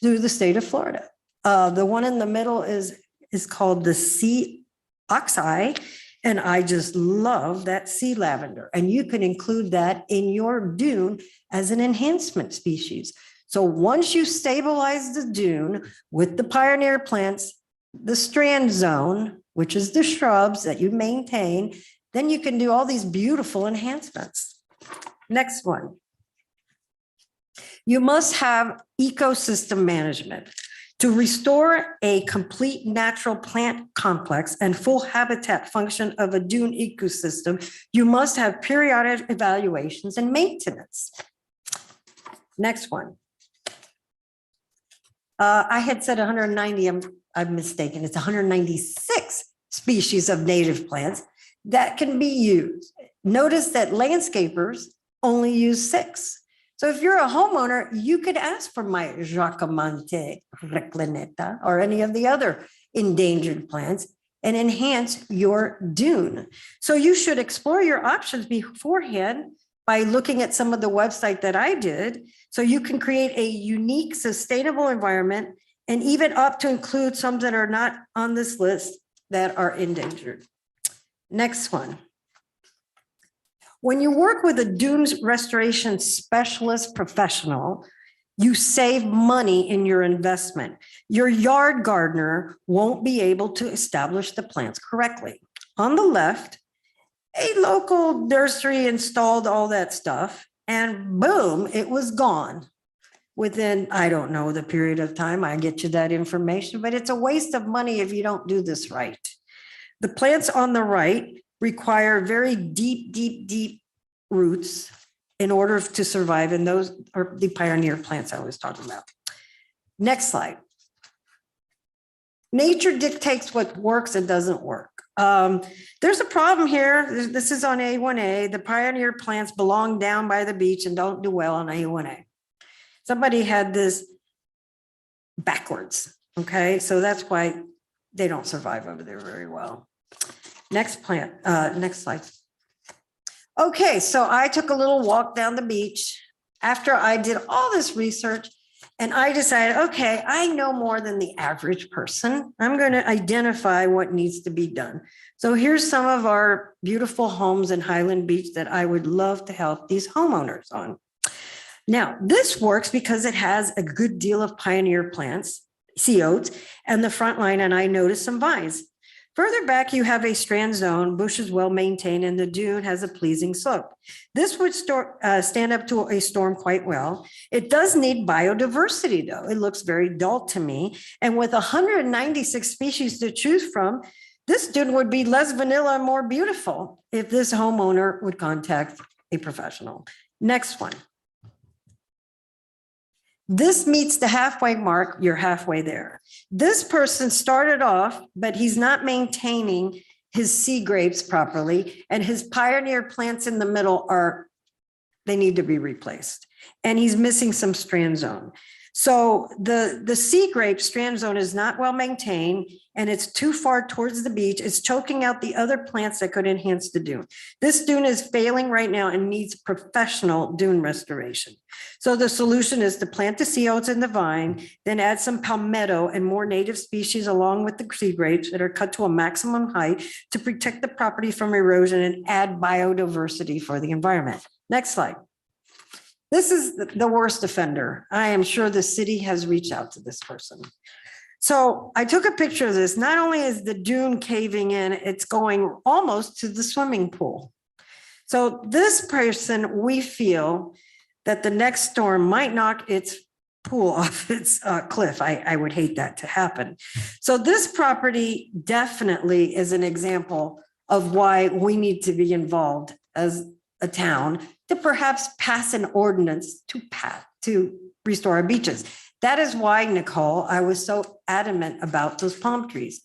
through the state of Florida. The one in the middle is called the sea oxeye. And I just love that sea lavender. And you can include that in your dune as an enhancement species. So once you stabilize the dune with the pioneer plants, the strand zone, which is the shrubs that you maintain, then you can do all these beautiful enhancements. Next one. You must have ecosystem management. To restore a complete natural plant complex and full habitat function of a dune ecosystem, you must have periodic evaluations and maintenance. Next one. I had said 190, I'm mistaken. It's 196 species of native plants that can be used. Notice that landscapers only use 6. So if you're a homeowner, you could ask for my Jacamante reclineta or any of the other endangered plants and enhance your dune. So you should explore your options beforehand by looking at some of the website that I did. So you can create a unique, sustainable environment and even up to include some that are not on this list that are endangered. Next one. When you work with a dunes restoration specialist professional, you save money in your investment. Your yard gardener won't be able to establish the plants correctly. On the left, a local nursery installed all that stuff and boom, it was gone. Within, I don't know the period of time, I get you that information, but it's a waste of money if you don't do this right. The plants on the right require very deep roots in order to survive. And those are the pioneer plants I was talking about. Next slide. Nature dictates what works and doesn't work. There's a problem here. This is on A1A. The pioneer plants belong down by the beach and don't do well on A1A. Somebody had this backwards. Okay, so that's why they don't survive over there very well. Next plant, next slide. Okay, so I took a little walk down the beach after I did all this research and I decided, okay, I know more than the average person. I'm going to identify what needs to be done. So here's some of our beautiful homes in Highland Beach that I would love to help these homeowners on. Now, this works because it has a good deal of pioneer plants, sea oats, and the front line, and I noticed some vines. Further back, you have a strand zone, bushes well maintained, and the dune has a pleasing slope. This would stand up to a storm quite well. It does need biodiversity, though. It looks very dull to me. And with 196 species to choose from, this dune would be less vanilla and more beautiful if this homeowner would contact a professional. Next one. This meets the halfway mark, you're halfway there. This person started off, but he's not maintaining his sea grapes properly, and his pioneer plants in the middle they need to be replaced. And he's missing some strand zone. So the sea grape strand zone is not well maintained and it's too far towards the beach. It's choking out the other plants that could enhance the dune. This dune is failing right now and needs professional dune restoration. So the solution is to plant the sea oats in the vine, then add some palmetto and more native species along with the sea grapes that are cut to a maximum height to protect the property from erosion and add biodiversity for the environment. Next slide. This is the worst offender. I am sure the city has reached out to this person. So I took a picture of this. Not only is the dune caving in, it's going almost to the swimming pool. So this person, we feel that the next storm might knock its pool off its cliff. I would hate that to happen. So this property definitely is an example of why we need to be involved as a town to perhaps pass an ordinance to restore our beaches. That is why, Nicole, I was so adamant about those palm trees.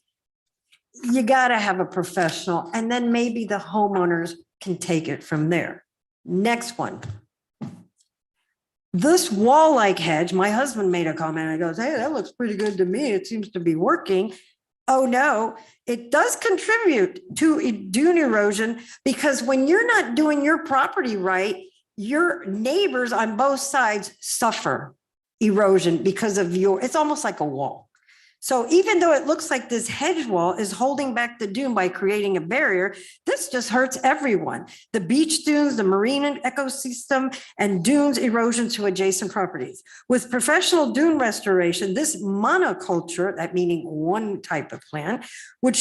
you gotta have a professional, and then maybe the homeowners can take it from there. Next one. This wall-like hedge, my husband made a comment, and goes, hey, that looks pretty good to me. It seems to be working. Oh, no, it does contribute to dune erosion, because when you're not doing your property right, your neighbors on both sides suffer erosion because of it's almost like a wall. So even though it looks like this hedge wall is holding back the dune by creating a barrier, this just hurts everyone. The beach dunes, the marine ecosystem, and dunes erosion to adjacent properties. With professional dune restoration, this monoculture, that meaning one type of plant, would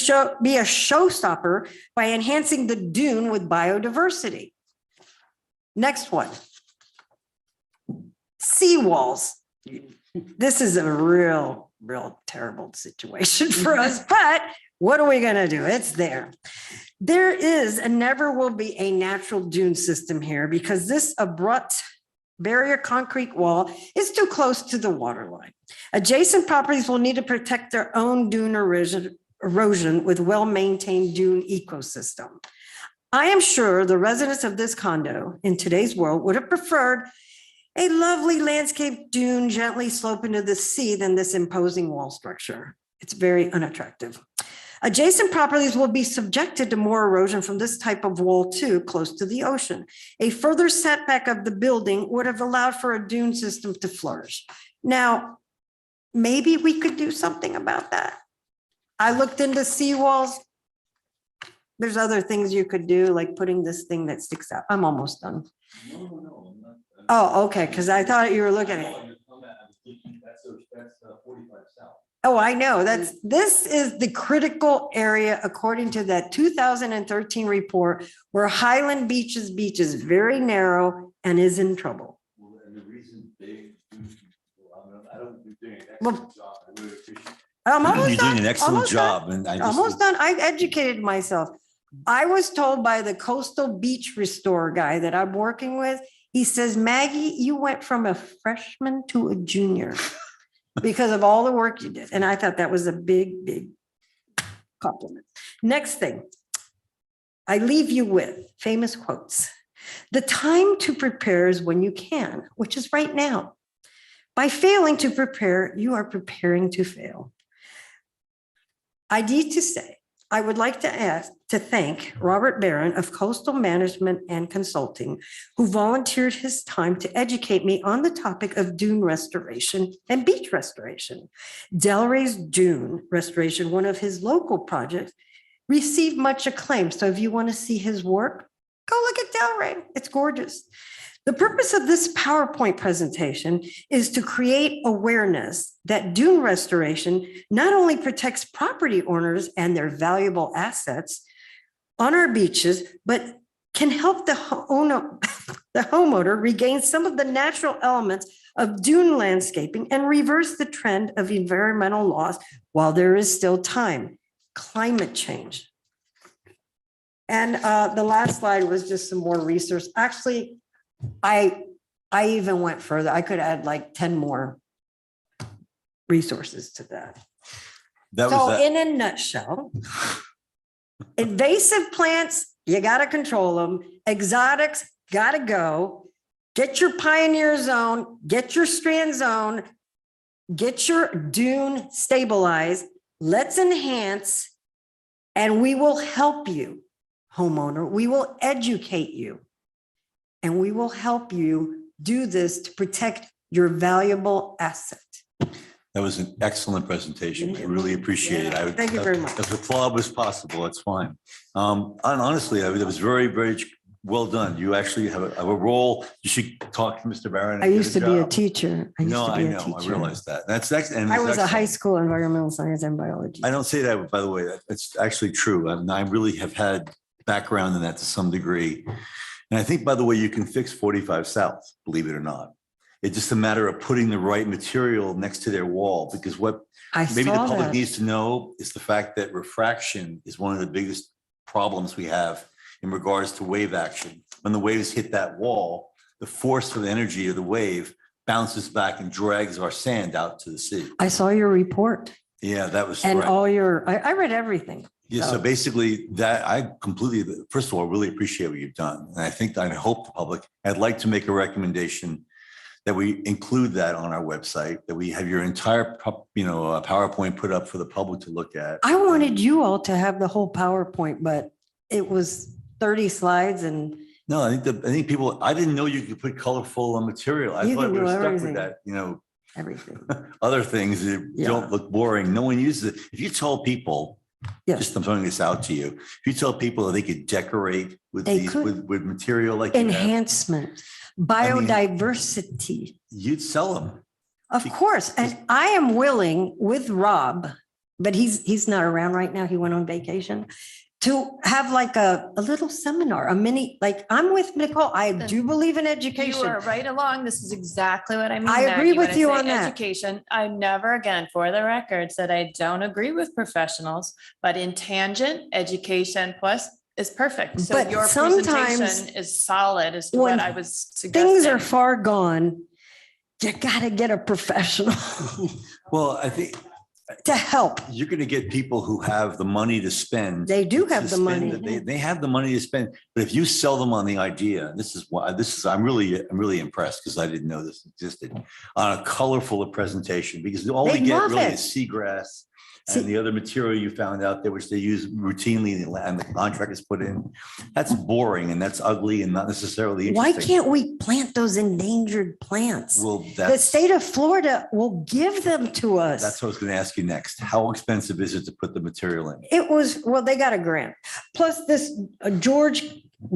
be a showstopper by enhancing the dune with biodiversity. Next one. Seawalls. This is a real terrible situation for us, but what are we going to do? It's there. There is and never will be a natural dune system here, because this abrupt barrier concrete wall is too close to the water line. Adjacent properties will need to protect their own dune erosion with well-maintained dune ecosystem. I am sure the residents of this condo in today's world would have preferred a lovely landscape dune gently sloping to the sea than this imposing wall structure. It's very unattractive. Adjacent properties will be subjected to more erosion from this type of wall too, close to the ocean. A further setback of the building would have allowed for a dune system to flourish. Now, maybe we could do something about that. I looked into seawalls. There's other things you could do, like putting this thing that sticks out. I'm almost done. Oh, okay, because I thought you were looking at it. That's 45 South. Oh, I know. This is the critical area according to that 2013 report, where Highland Beach is very narrow and is in trouble. And the reason I don't be doing an Well, excellent job. I really appreciate it. I'm almost You're doing done. an excellent Almost done. job, and I just. Almost done. I've educated myself. I was told by the coastal beach restore guy that I'm working with, he says, Maggie, you went from a freshman to a junior because of all the work you did. And I thought that was a big compliment. Next thing, I leave you with famous quotes. The time to prepare is when you can, which is right now. By failing to prepare, you are preparing to fail. I need to say, I would like to thank Robert Barron of Coastal Management and Consulting, who volunteered his time to educate me on the topic of dune restoration and beach restoration. Delray's Dune Restoration, one of his local projects, received much acclaim. So if you want to see his work, go look at Delray. It's gorgeous. The purpose of this PowerPoint presentation is to create awareness that dune restoration not only protects property owners and their valuable assets on our beaches, but can help the homeowner regain some of the natural elements of dune landscaping and reverse the trend of environmental loss while there is still time. Climate change. And the last slide was just some more research. Actually, I even went further. I could add like 10 more resources to that. So in a nutshell, invasive plants, you got to control them. Exotics, got to go. Get your pioneer zone, get your strand zone, get your dune stabilized. Let's enhance, and we will help you, homeowner. We will educate you. And we will help you do this to protect your valuable asset. That was an excellent presentation. I really appreciate it. Thank you very much. If the club was possible, that's fine. And honestly, it was very well done. You actually have a role. You should talk to Mr. Barron. I used to be a teacher. No, I know. I realized that. I was a high school environmental science and biology. I don't say that, by the way. It's actually true. I really have had background in that to some degree. And I think, by the way, you can fix 45 South, believe it or not. It's just a matter of putting the right material next to their wall, because what maybe the public needs to know is the fact that refraction is one of the biggest problems we have in regards to wave action. When the waves hit that wall, the force of the energy of the wave bounces back and drags our sand out to the sea. I saw your report. Yeah, that was and right. all your, I read everything. Yeah, so basically that I completely, first of all, really appreciate what you've done. And I hope the public, I'd like to make a recommendation that we include that on our website, that we have your entire, PowerPoint put up for the public to look at. I wanted you all to have the whole PowerPoint, but it was 30 slides and No, I think people, I didn't know you could put colorful material. I You thought can we were do stuck with everything. that, everything. other things that Yeah. don't look boring. No one uses it. If you tell people, Yes. just I'm throwing this out to you. If you tell people that they could decorate with They these, could. with material like you have, Enhancement, biodiversity. you'd sell them. Of course, and I am willing with Rob, but he's not around right now. He went on vacation. To have like a little seminar, a mini, like I'm with Nicole. I do believe in You education. are right along. This is exactly what I mean. I agree Maggie, when with you say on that. Education, I never again, for the record, said I don't agree with professionals, but in tangent, education plus is perfect. So But your sometimes presentation is solid as to when what I was Things are suggesting. far gone. You gotta get a professional Well, I think to help. you're going to get people who have the money to spend. They do to have the spend money. They have the money to spend, but if you sell them on the idea, I'm really impressed because I didn't know this existed, on a colorful presentation, because all They we get love really it. is seagrass See- and the other material you found out there, which they use routinely and the contractors put in. That's boring and that's ugly and not necessarily Why interesting. can't we plant those endangered plants? Well, The that's, state of Florida will give them to us. that's what I was going to ask you next. How expensive is it to put the material in? It was, well, they got a grant. Plus this George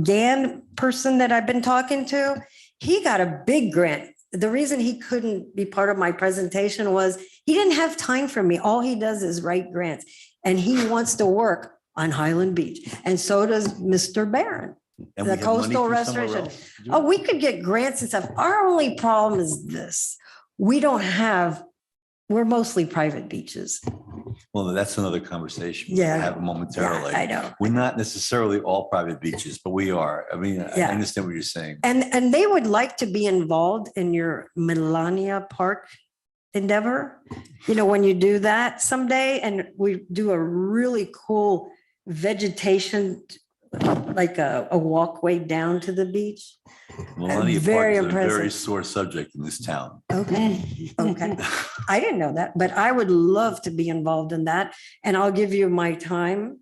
Gann person that I've been talking to, he got a big grant. The reason he couldn't be part of my presentation was he didn't have time for me. All he does is write grants and he wants to work on Highland Beach. And so does Mr. Barron. And The we have money coastal from somewhere restoration. else to do Oh, it? we could get grants and stuff. Our only problem is this. We don't have, we're mostly private beaches. Well, that's another conversation. Yeah. We'll have momentarily. Yeah, I know. We're not necessarily all private beaches, but we are. I mean, I Yeah. understand what you're saying. And they would like to be involved in your Melania Park endeavor. When you do that someday and we do a really cool vegetation, like a walkway down to the beach. Millennium very Park is a very impressive. sore subject in this town. Okay, okay. I didn't know that, but I would love to be involved in that. And I'll give you my time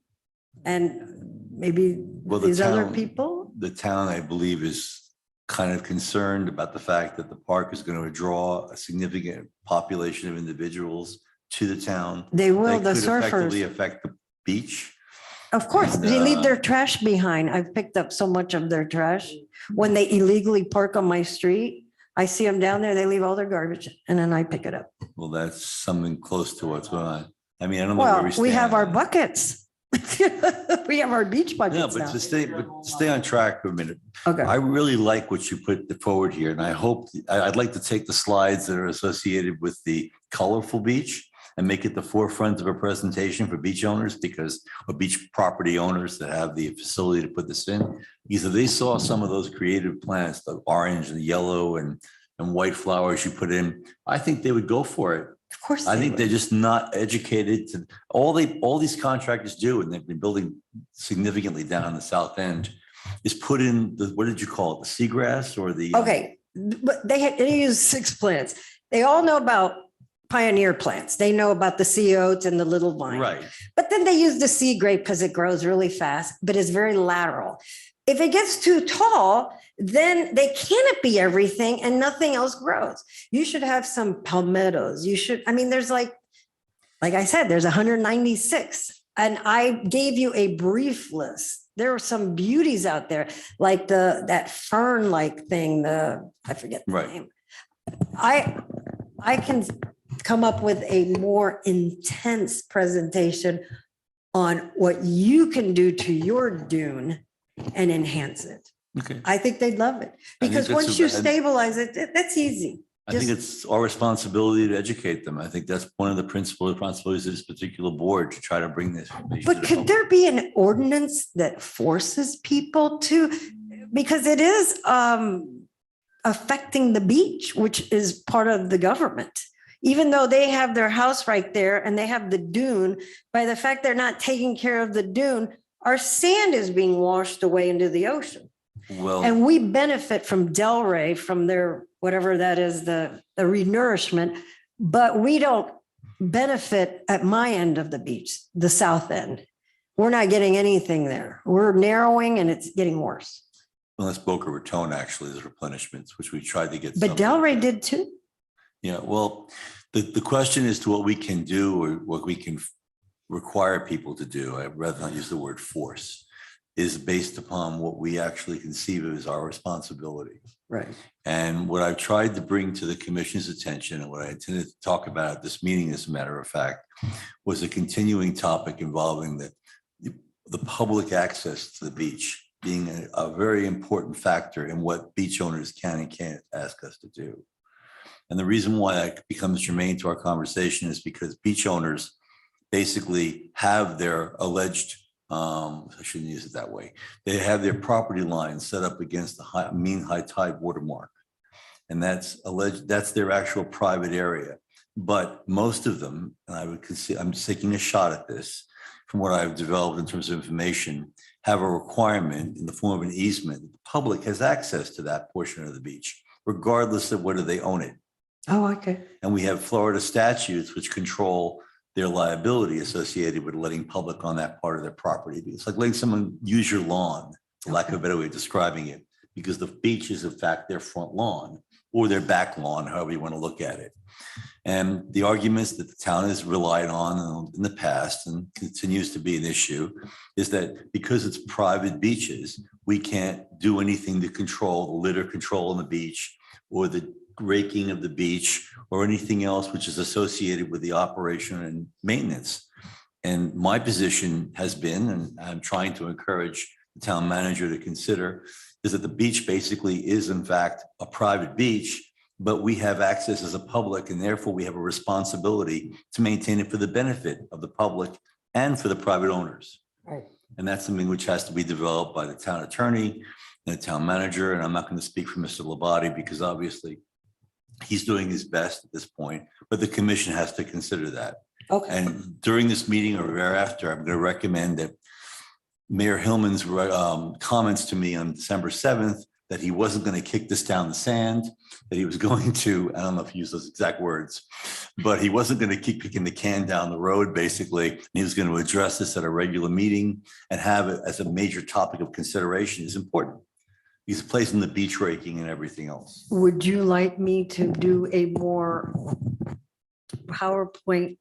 and maybe Well, the these other town- people. The town, I believe, is kind of concerned about the fact that the park is going to draw a significant population of individuals to the town. They will, That the could effectively surfers. affect the beach. Of course, And, they leave their trash behind. I've picked up so much of their trash. When they illegally park on my street, I see them down there, they leave all their garbage and then I pick it up. Well, that's something close to what's going on. I mean, I don't know where Well, we stand. we have our buckets. We have our beach No, buckets but now. to stay on track for a minute. Okay, I really like what you put forward here, and I hope, I'd like to take the slides that are associated with the colorful beach and make it the forefront of a presentation for beach owners or beach property owners that have the facility to put this in. Because if they saw some of those creative plants, the orange and yellow and white flowers you put in, I think they would go for it. of course. I they think would. they're just not educated to, all these contractors do, and they've been building significantly down the south end, is put in the, what did you call it? The seagrass or the? Okay, but they use 6 plants. They all know about pioneer plants. They know about the sea oats and the little vine. Right. But then they use the sea grape because it grows really fast, but it's very lateral. If it gets too tall, then they canopy everything and nothing else grows. You should have some palmettos. There's like I said, there's 196. And I gave you a brief list. There are some beauties out there, like that fern-like thing, I forget the Right. name. I can come up with a more intense presentation on what you can do to your dune and enhance it. Okay. I think they'd love it think because that's once you and stabilize it, that's easy. I think it's our responsibility to educate them. I think that's one of the principal responsibilities of this particular board, to try to bring this information to But the could public. there be an ordinance that forces people to, because it is affecting the beach, which is part of the government. even though they have their house right there and they have the dune, by the fact they're not taking care of the dune, our sand is being washed away into the ocean. Well, And we benefit from Delray, from their, whatever that is, the renourishment, but we don't benefit at my end of the beach, the south end. We're not getting anything there. We're narrowing and it's getting worse. unless Boca Raton actually is replenishments, which we tried to get. But some. Delray did too. Yeah, well, the question is to what we can do or what we can require people to do, I'd rather not use the word force, is based upon what we actually conceive of as our responsibility. Right. And what I've tried to bring to the commission's attention and what I intended to talk about at this meeting, as a matter of fact, was a continuing topic involving the public access to the beach being a very important factor in what beach owners can and can't ask us to do. And the reason why that becomes germane to our conversation is because beach owners basically have their alleged, I shouldn't use it that way. They have their property lines set up against the mean high tide watermark. And that's alleged, that's their actual private area. But most of them, and I would consider, I'm taking a shot at this from what I've developed in terms of information, have a requirement in the form of an easement. The public has access to that portion of the beach, regardless of whether they own it. Oh, okay. And we have Florida statutes which control their liability associated with letting public on that part of their property. It's like letting someone use your lawn, for lack of a better way of describing it, because the beach is in fact their front lawn or their back lawn, however you want to look at it. And the arguments that the town has relied on in the past and continues to be an issue is that because it's private beaches, we can't do anything to control the litter control on the beach or the raking of the beach or anything else which is associated with the operation and maintenance. And my position has been, and I'm trying to encourage the town manager to consider, is that the beach basically is in fact a private beach, but we have access as a public and therefore we have a responsibility to maintain it for the benefit of the public and for the private owners. Right. And that's something which has to be developed by the town attorney and the town manager. And I'm not going to speak for Mr. Labate because obviously he's doing his best at this point, but the commission has to consider that. Okay. And during this meeting or thereafter, I'm going to recommend that Mayor Hillman's comments to me on December 7th, that he wasn't going to kick this down the sand, that he was going to, I don't know if he used those exact words, but he wasn't going to keep kicking the can down the road, basically. And he was going to address this at a regular meeting and have it as a major topic of consideration is important. He's placing the beach raking and everything else. Would you like me to do a more PowerPoint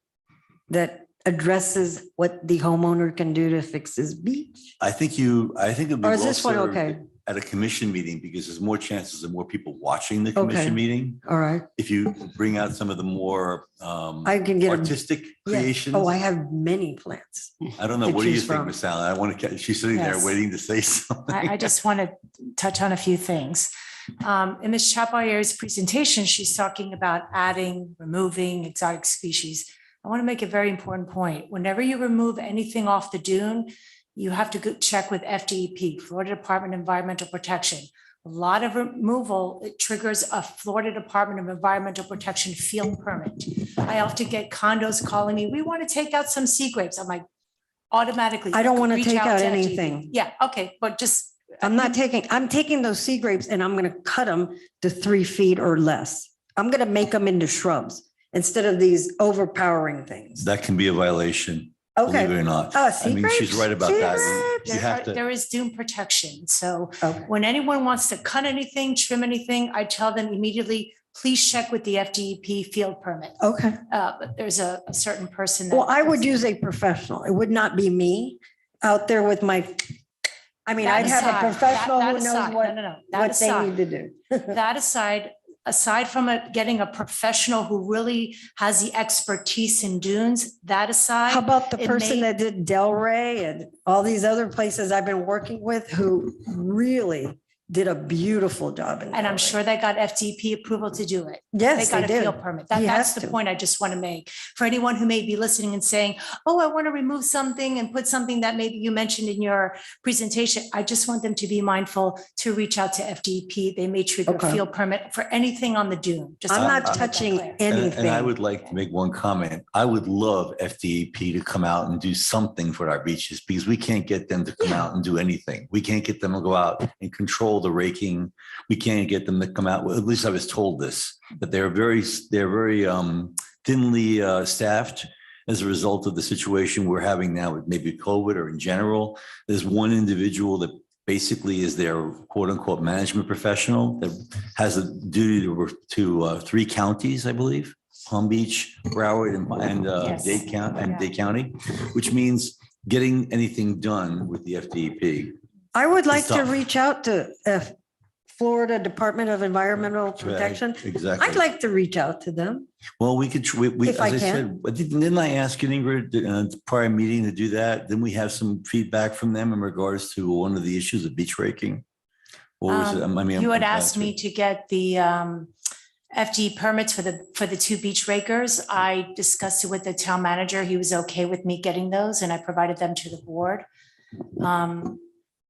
that addresses what the homeowner can do to fix his beach? I think it'd be Or is well this one served okay? at a commission meeting because there's more chances of more people watching the commission Okay. meeting. All right. If you bring out some of the more I can get a- artistic Yes. creations. Oh, I have many plants. I don't know. to What do you choose think, from. Miss Allen? I want to, she's sitting there Yes. waiting to say something. I just want to touch on a few things. In Ms. Chapoyer's presentation, she's talking about adding, removing exotic species. I want to make a very important point. Whenever you remove anything off the dune, you have to go check with FDEP, Florida Department of Environmental Protection. A lot of removal, it triggers a Florida Department of Environmental Protection field permit. I often get condos calling me, we want to take out some sea grapes. I'm like, automatically. I don't want to reach take out to FDEP. anything. Yeah, okay, but just. I'm taking those sea grapes and I'm going to cut them to 3 feet or less. I'm going to make them into shrubs instead of these overpowering things. That can be a violation, believe it Okay. or not. Oh, I sea mean, she's grapes? right about Sea that. grapes? You have to. There is dune protection. So Okay. when anyone wants to cut anything, trim anything, I tell them immediately, please check with the FDEP field permit. Okay. But there's a certain person. that- Well, I would use a professional. It would not be me out there with my, That I'd have a aside, professional that who knows aside, what, no, that what they aside. need to do. That aside from getting a professional who really has the expertise in dunes, that aside. How about the it person may- that did Delray and all these other places I've been working with who really did a beautiful job. in And I'm that sure they got FDP approval to do it. Yes, They they got a did. field permit. He That's has the to. point I just want to make. For anyone who may be listening and saying, oh, I want to remove something and put something that maybe you mentioned in your presentation, I just want them to be mindful to reach out to FDP. They may trigger a Okay. field permit for anything on the dune. Just I'm wanted not to make that touching clear. anything. And I would like to make one comment. I would love FDEP to come out and do something for our beaches because we can't get them to come out and do anything. We can't get them to go out and control the raking. We can't get them to come out. Well, at least I was told this, that they're very thinly staffed as a result of the situation we're having now with maybe COVID or in general. There's one individual that basically is their quote unquote management professional that has a duty to 3 counties, I believe, Palm Beach, Broward, and Yes. Dade County, which means getting anything done with the FDEP. I would like to tough. reach out to Florida Department of Environmental Protection. Exactly. I'd like to reach out to them. Well, we could, as If I I can. said, didn't I ask you, Ingrid, prior meeting to do that? Then we have some feedback from them in regards to one of the issues of beach raking? Or was it, I mean, You had I'm asked me to get the FD permits for the 2 beach rakers. I discussed it with the town manager. He was okay with me getting those and I provided them to the board.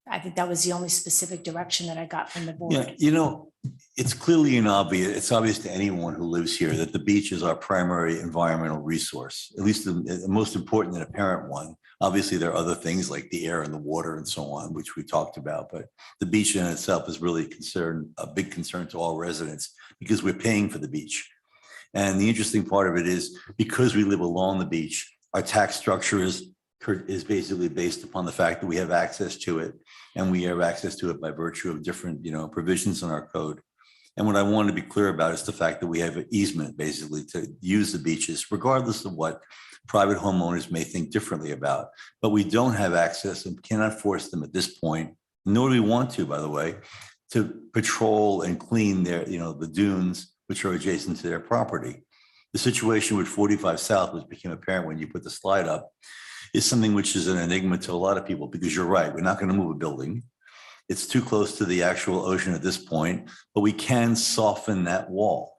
I think that was the only specific direction that I got from the Yeah, board. you know, it's clearly it's obvious to anyone who lives here that the beach is our primary environmental resource, at least the most important and apparent one. Obviously, there are other things like the air and the water and so on, which we talked about, but the beach in itself is really a big concern to all residents because we're paying for the beach. And the interesting part of it is because we live along the beach, our tax structure is basically based upon the fact that we have access to it. And we have access to it by virtue of different, provisions in our code. And what I want to be clear about is the fact that we have an easement basically to use the beaches, regardless of what private homeowners may think differently about. But we don't have access and cannot force them at this point, nor do we want to, by the way, to patrol and clean the dunes which are adjacent to their property. The situation with 45 South, which became apparent when you put the slide up, is something which is an enigma to a lot of people because you're right. We're not going to move a building. It's too close to the actual ocean at this point, but we can soften that wall.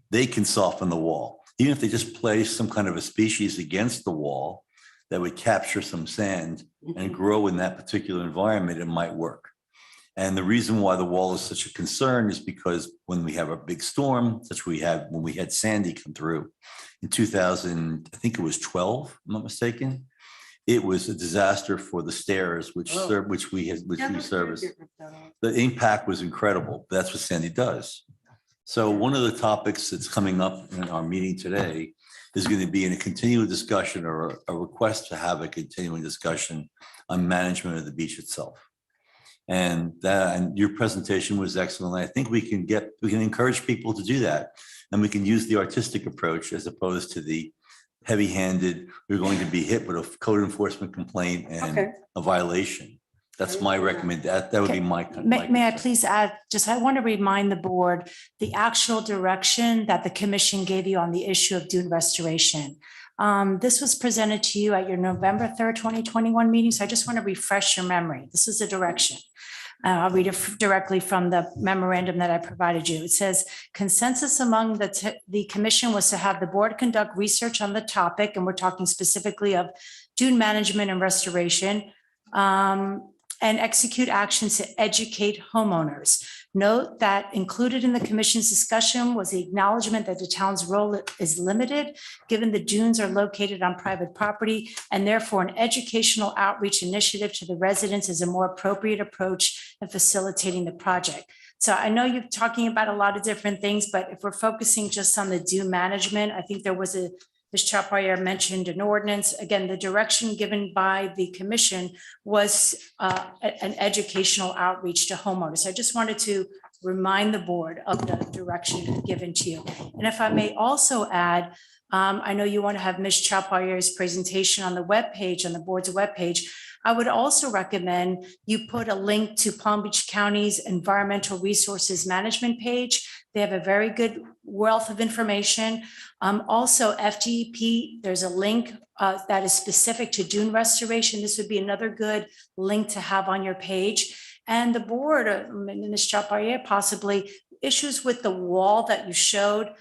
They can soften the wall. Even if they just place some kind of a species against the wall that would capture some sand and grow in that particular environment, it might work. And the reason why the wall is such a concern is because when we have a big storm, such when we had Sandy come through in 2000, I think it was 12, if I'm not mistaken. It was a disaster for the stairs, which we service. The impact was incredible. That's what Sandy does. So one of the topics that's coming up in our meeting today is going to be in a continuing discussion or a request to have a continuing discussion on management of the beach itself. And your presentation was excellent. I think we can encourage people to do that. And we can use the artistic approach as opposed to the heavy-handed, we're going to be hit with a code enforcement complaint and a violation. That's my recommendation. That would be my. May I please add, I want to remind the board, the actual direction that the commission gave you on the issue of dune restoration. This was presented to you at your November 3rd, 2021 meeting. So I just want to refresh your memory. This is the direction. I'll read it directly from the memorandum that I provided you. It says consensus among the commission was to have the board conduct research on the topic, and we're talking specifically of dune management and restoration, and execute actions to educate homeowners. Note that included in the commission's discussion was the acknowledgement that the town's role is limited, given the dunes are located on private property, and therefore an educational outreach initiative to the residents is a more appropriate approach in facilitating the project. So I know you're talking about a lot of different things, but if we're focusing just on the dune management, I think there was Ms. Chapoyer mentioned an ordinance. Again, the direction given by the commission was an educational outreach to homeowners. I just wanted to remind the board of the direction given to you. And if I may also add, I know you want to have Ms. Chapoyer's presentation on the webpage, on the board's webpage. I would also recommend you put a link to Palm Beach County's Environmental Resources Management page. They have a very good wealth of information. Also, FDEP, there's a link that is specific to dune restoration. This would be another good link to have on your page. And the board, Minister Chaparrier, possibly issues with the wall that you showed.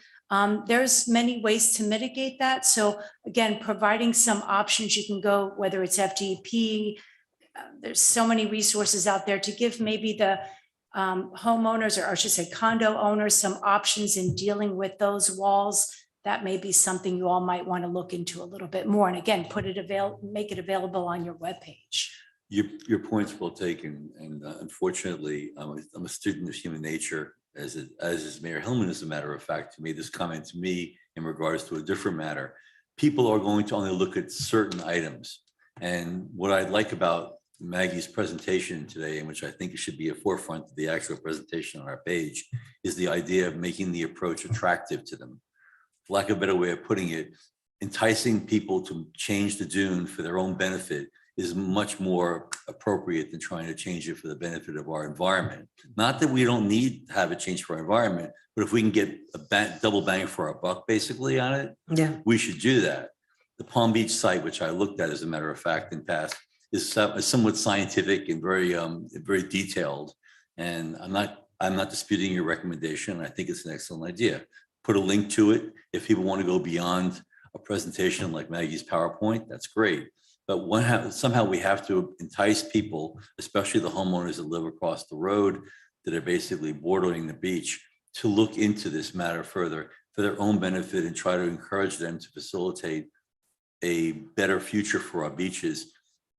There's many ways to mitigate that. So again, providing some options, you can go, whether it's FDP, there's so many resources out there to give maybe the homeowners, or I should say condo owners, some options in dealing with those walls. That may be something you all might want to look into a little bit more. And again, make it available on your webpage. Your point's well taken, and unfortunately, I'm a student of human nature, as is Mayor Hillman, as a matter of fact, who made this comment to me in regards to a different matter. People are going to only look at certain items. And what I like about Maggie's presentation today, and which I think it should be a forefront of the actual presentation on our page, is the idea of making the approach attractive to them. For lack of a better way of putting it, enticing people to change the dune for their own benefit is much more appropriate than trying to change it for the benefit of our environment. Not that we don't need to have a change for our environment, but if we can get a double bang for our buck basically on it, we should do that. The Palm Beach site, which I looked at as a matter of fact in past, is somewhat scientific and very detailed. And I'm not disputing your recommendation. I think it's an excellent idea. Put a link to it. If people want to go beyond a presentation like Maggie's PowerPoint, that's great. But somehow we have to entice people, especially the homeowners that live across the road, that are basically bordering the beach, to look into this matter further for their own benefit and try to encourage them to facilitate a better future for our beaches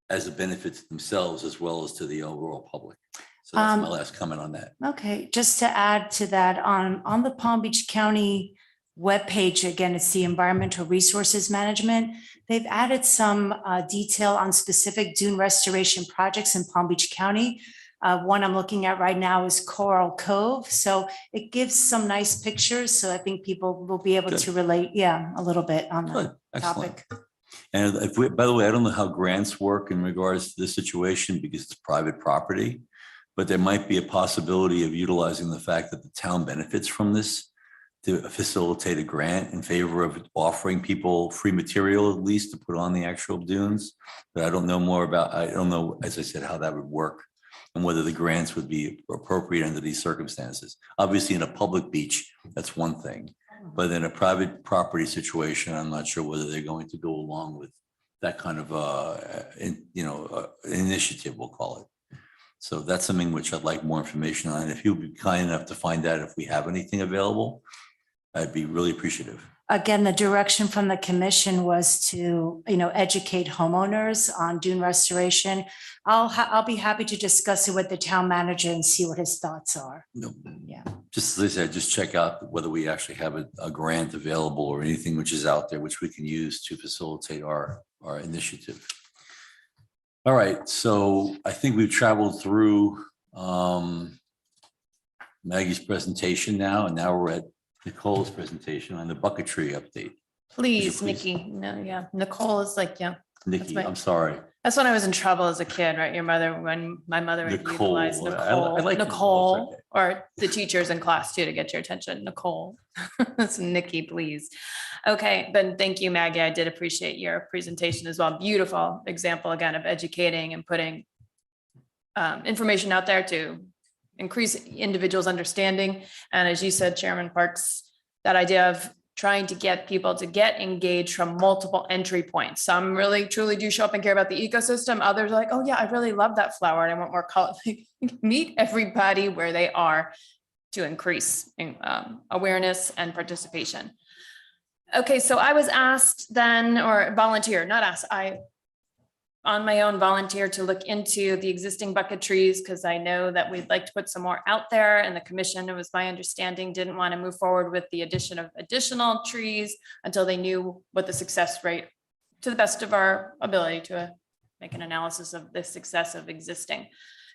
as a benefit to themselves as well as to the overall public. So that's my last comment on that. Okay, just to add to that, on the Palm Beach County webpage, again, it's the Environmental Resources Management. They've added some detail on specific dune restoration projects in Palm Beach County. One I'm looking at right now is Coral Cove. So it gives some nice pictures. So I think people will be able to relate, a little bit on the topic. And by the way, I don't know how grants work in regards to this situation because it's private property, but there might be a possibility of utilizing the fact that the town benefits from this to facilitate a grant in favor of offering people free material, at least to put on the actual dunes. But I don't know, as I said, how that would work and whether the grants would be appropriate under these circumstances. Obviously, in a public beach, that's one thing. But in a private property situation, I'm not sure whether they're going to go along with that kind of, initiative, we'll call it. So that's something which I'd like more information on. If you'd be kind enough to find out if we have anything available, I'd be really appreciative. Again, the direction from the commission was to, educate homeowners on dune restoration. I'll be happy to discuss it with the town manager and see what his thoughts are. No. Yeah. Just as I said, just check out whether we actually have a grant available or anything which is out there which we can use to facilitate our initiative. All right, so I think we've traveled through Maggie's presentation now, and now we're at Nicole's presentation on the bucketry update. Please, Nikki. No, yeah. Nicole is like, Nikki, right. I'm sorry. That's when I was in trouble as a kid, right? When my mother would Nicole. utilize I like Nicole, or the teachers in class too, to get your attention. Nicole. That's Nikki, please. Okay, then thank you, Maggie. I did appreciate your presentation as well. Beautiful example again of educating and putting information out there to increase individuals' understanding. And as you said, Chairman Parks, that idea of trying to get people to get engaged from multiple entry points. Some really truly do show up and care about the ecosystem. Others are like, oh yeah, I really love that flower and I want more color. Meet everybody where they are to increase awareness and participation. Okay, so I was asked then, or volunteer, not asked, I on my own volunteer to look into the existing bucket trees because I know that we'd like to put some more out there, and the commission, it was my understanding, didn't want to move forward with the addition of additional trees until they knew what the success rate, to the best of our ability, to make an analysis of the success of existing.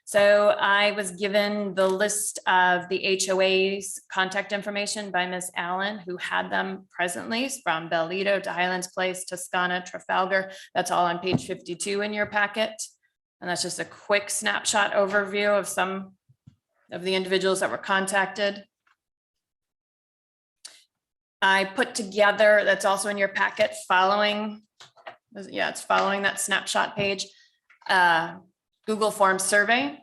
So I was given the list of the HOA's contact information by Ms. Allen, who had them presently from Bellito to Highlands Place, Toscana, Trafalgar. That's all on page 52 in your packet. And that's just a quick snapshot overview of some of the individuals that were contacted. I put together, that's also in your packet following, it's following that snapshot page, Google Form survey.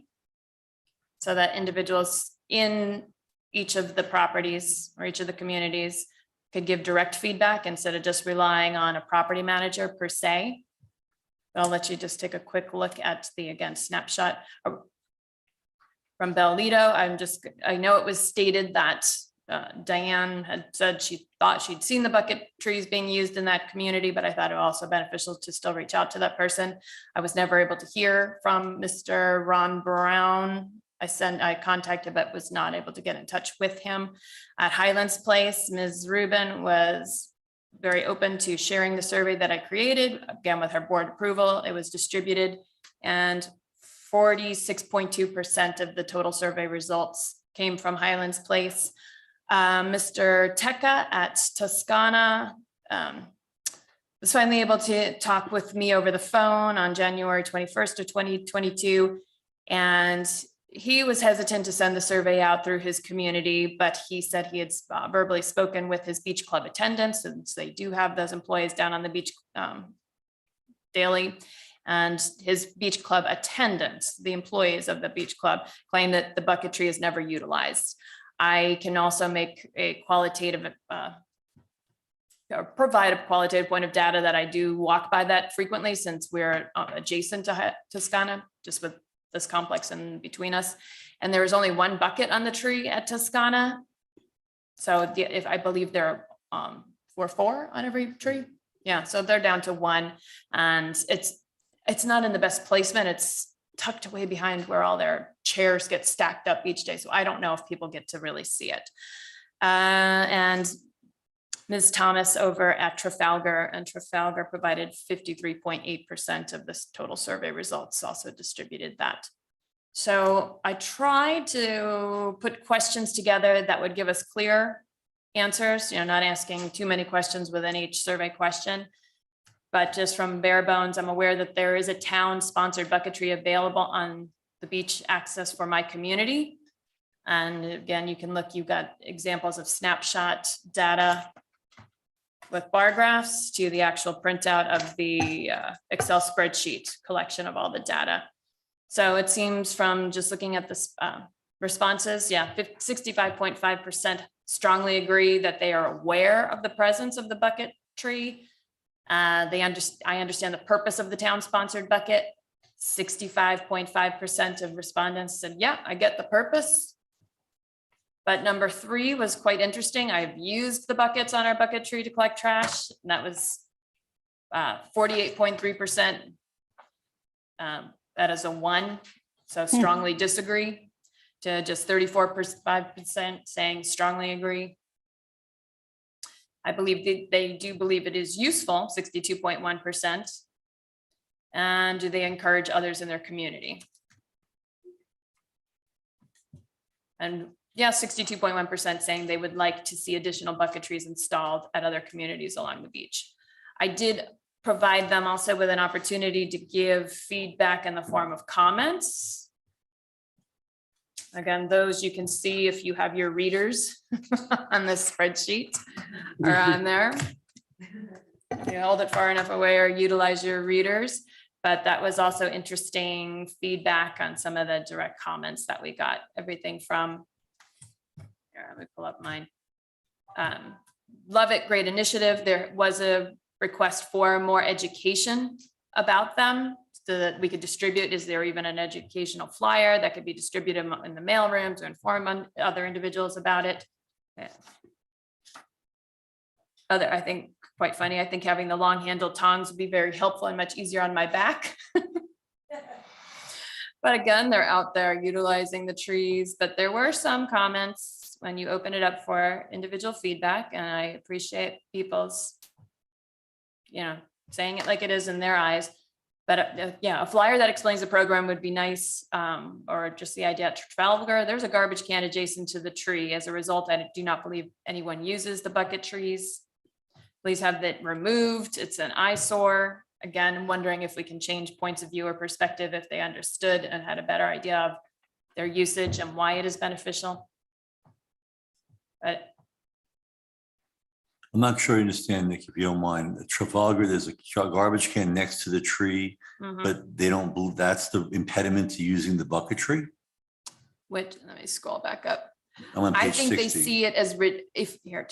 so that individuals in each of the properties or each of the communities could give direct feedback instead of just relying on a property manager per se. I'll let you just take a quick look at the, again, snapshot from Bellito. I know it was stated that Diane had said she thought she'd seen the bucket trees being used in that community, but I thought it also beneficial to still reach out to that person. I was never able to hear from Mr. Ron Brown. I contacted, but was not able to get in touch with him. At Highlands Place, Ms. Rubin was very open to sharing the survey that I created, again, with her board approval. It was distributed, and 46.2% of the total survey results came from Highlands Place. Mr. Tecca at Toscana was finally able to talk with me over the phone on January 21st of 2022. And he was hesitant to send the survey out through his community, but he said he had verbally spoken with his beach club attendants, since they do have those employees down on the beach daily. And his beach club attendants, the employees of the beach club, claim that the bucket tree is never utilized. I can also make a qualitative, or provide a qualitative point of data that I do walk by that frequently, since we're adjacent to Toscana, just with this complex in between us. And there was only one bucket on the tree at Toscana. So if I believe there were 4 on every tree. Yeah, so they're down to 1, and it's not in the best placement. It's tucked away behind where all their chairs get stacked up each day. So I don't know if people get to really see it. And Ms. Thomas over at Trafalgar, and Trafalgar provided 53.8% of this total survey results, also distributed that. So I tried to put questions together that would give us clear answers, not asking too many questions within each survey question. But just from bare bones, I'm aware that there is a town-sponsored bucketry available on the beach access for my community. And again, you can look, you've got examples of snapshot data with bar graphs to the actual printout of the Excel spreadsheet collection of all the data. So it seems from just looking at the responses, 65.5% strongly agree that they are aware of the presence of the bucket tree. I understand the purpose of the town-sponsored bucket. 65.5% of respondents said, yeah, I get the purpose. But number 3 was quite interesting. I've used the buckets on our bucket tree to collect trash. And that was 48.3%. That is a 1. So strongly disagree, to just 34.5% saying strongly agree. I believe they do believe it is useful, 62.1%. And do they encourage others in their community? And 62.1% saying they would like to see additional bucket trees installed at other communities along the beach. I did provide them also with an opportunity to give feedback in the form of comments. Again, those you can see if you have your readers on this spreadsheet or on there. You hold it far enough away or utilize your readers. But that was also interesting feedback on some of the direct comments that we got. Everything from, here, let me pull up mine. Love it, great initiative. There was a request for more education about them so that we could distribute. Is there even an educational flyer that could be distributed in the mailroom to inform other individuals about it? I think quite funny. I think having the long handled tongs would be very helpful and much easier on my back. But again, they're out there utilizing the trees, but there were some comments when you open it up for individual feedback, and I appreciate people's, saying it like it is in their eyes. But a flyer that explains the program would be nice, or just the idea at Trafalgar. There's a garbage can adjacent to the tree. As a result, I do not believe anyone uses the bucket trees. Please have that removed. It's an eyesore. Again, I'm wondering if we can change points of view or perspective if they understood and had a better idea of their usage and why it is beneficial. But I'm not sure I understand, Nick, if you don't mind. At Trafalgar, there's a garbage can next to the tree, but they don't believe that's the impediment to using the bucket tree? which, let me scroll back up. I'm on I page think they 60. see it as, if here,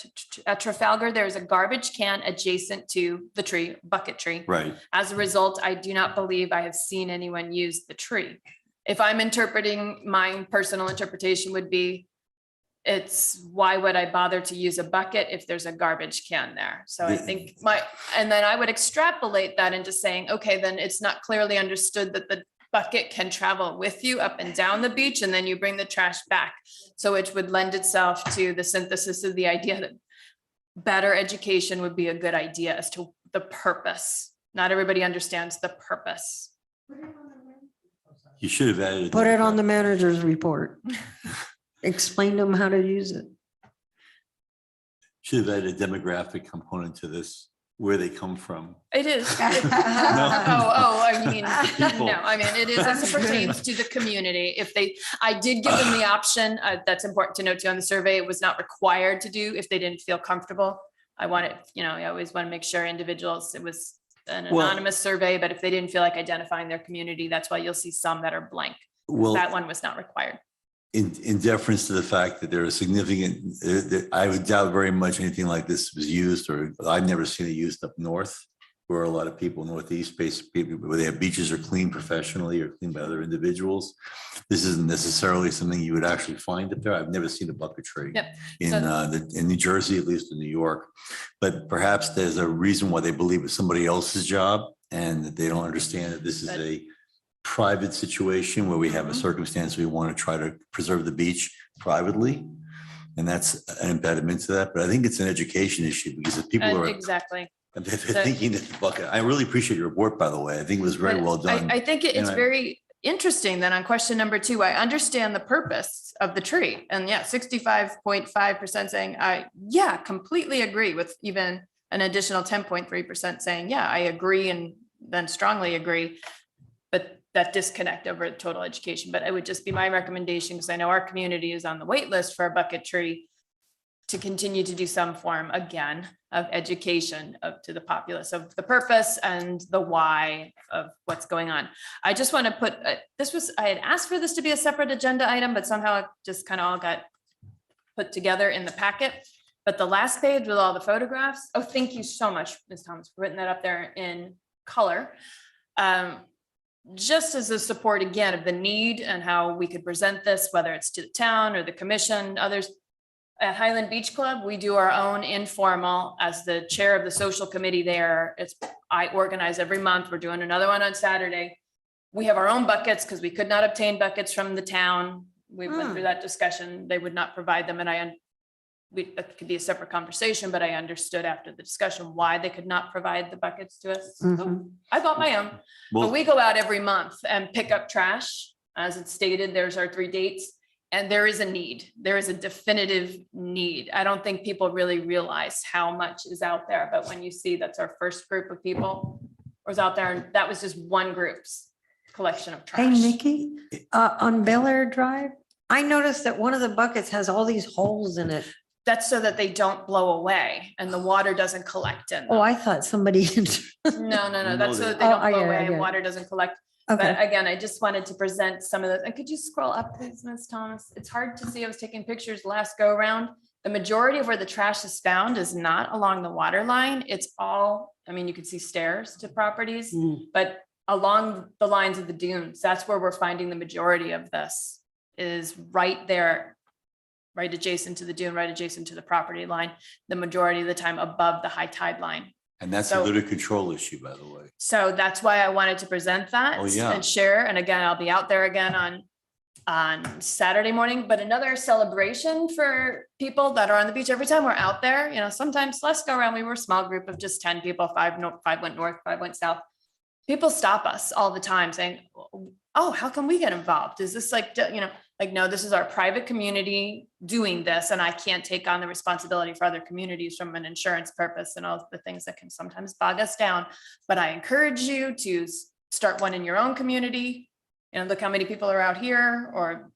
at Trafalgar, there's a garbage can adjacent to the tree, bucket tree. Right. As a result, I do not believe I have seen anyone use the tree. If I'm interpreting, my personal interpretation would be, it's why would I bother to use a bucket if there's a garbage can there? So I think and then I would extrapolate that into saying, okay, then it's not clearly understood that the bucket can travel with you up and down the beach, and then you bring the trash back. So it would lend itself to the synthesis of the idea that better education would be a good idea as to the purpose. Not everybody understands the purpose. You should have added. Put it on the manager's report. Explain to them how to use it. Should have added a demographic component to this, where they come from. It is. No. I mean, People. no, I mean, it is as it pertains to the community. If they, I did give them the option, that's important to note too on the survey, it was not required to do if they didn't feel comfortable. I wanted, I always want to make sure individuals, it was an Well- anonymous survey, but if they didn't feel like identifying their community, that's why you'll see some that are blank. Well, That one was not required. in deference to the fact that there are significant, I would doubt very much anything like this was used, or I've never seen it used up north, where a lot of people, northeast based people, where they have beaches are cleaned professionally or cleaned by other individuals. This isn't necessarily something you would actually find up there. I've never seen a bucket tree Yep. in New Jersey, at least in New York. But perhaps there's a reason why they believe it's somebody else's job, and that they don't understand that this is But- a private situation where we have a circumstance we want to try to preserve the beach privately. And that's an impediment to that. But I think it's an education issue, because if people are Exactly. they're thinking that the bucket, I really appreciate your report, by the way. I think it was very But well done. I think And it's I- very interesting that on question number 2, I understand the purpose of the tree. And yeah, 65.5% saying, completely agree, with even an additional 10.3% saying, yeah, I agree, and then strongly agree. But that disconnect over total education. But it would just be my recommendation, because I know our community is on the wait list for a bucket tree, to continue to do some form again of education to the populace of the purpose and the why of what's going on. I just want to put, I had asked for this to be a separate agenda item, but somehow it just kind of all got put together in the packet. But the last page with all the photographs, oh, thank you so much, Ms. Thomas, for putting that up there in color. Just as a support again of the need and how we could present this, whether it's to the town or the commission, others. At Highland Beach Club, we do our own informal. As the chair of the social committee there, I organize every month. We're doing another one on Saturday. We have our own buckets because we could not obtain buckets from the town. We went through that discussion. They would not provide them, and that could be a separate conversation, but I understood after the discussion why they could not provide the buckets to us. So Mhm. I bought my own, but Well, we go out every month and pick up trash. As it's stated, there's our 3 dates, and there is a need. There is a definitive need. I don't think people really realize how much is out there, but when you see that's our first group of people was out there, and that was just one group's collection of Hey, trash. Nikki, on Bel Air Drive, I noticed that one of the buckets has all these holes in it. That's so that they don't blow away and the water doesn't collect in them. Oh, I thought somebody. No, No, that's so they- that they Oh, don't I blow get it, I away get and it. water doesn't collect. But Okay, again, I just wanted to present some of those. And could you scroll up, please, Ms. Thomas? It's hard to see. I was taking pictures last go around. The majority of where the trash is found is not along the water line. It's all, you can see stairs to properties, but along the lines of the dunes, that's where we're finding the majority of this, is right there, right adjacent to the dune, right adjacent to the property line, the majority of the time above the high tide line. and that's so- a litter control issue, by the way. So that's why I wanted to present that Oh, yeah. and share. And again, I'll be out there again on Saturday morning, but another celebration for people that are on the beach. Every time we're out there, sometimes last go around, we were a small group of just 10 people, 5 went north, 5 went south. People stop us all the time saying, oh, how can we get involved? Is this no, this is our private community doing this, and I can't take on the responsibility for other communities from an insurance purpose and all the things that can sometimes bog us down. But I encourage you to start one in your own community. Look how many people are out here, or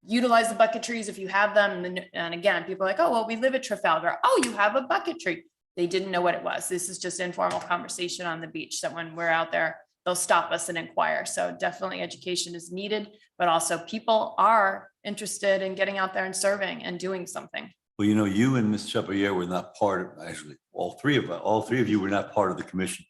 utilize the bucket trees if you have them. And again, people are like, oh, well, we live at Trafalgar. Oh, you have a bucket tree. They didn't know what it was. This is just informal conversation on the beach, that when we're out there, they'll stop us and inquire. So definitely education is needed, but also people are interested in getting out there and serving and doing something. Well, you know, you and Ms. Chapelier were not part of, actually, all three of you were not part of the commission,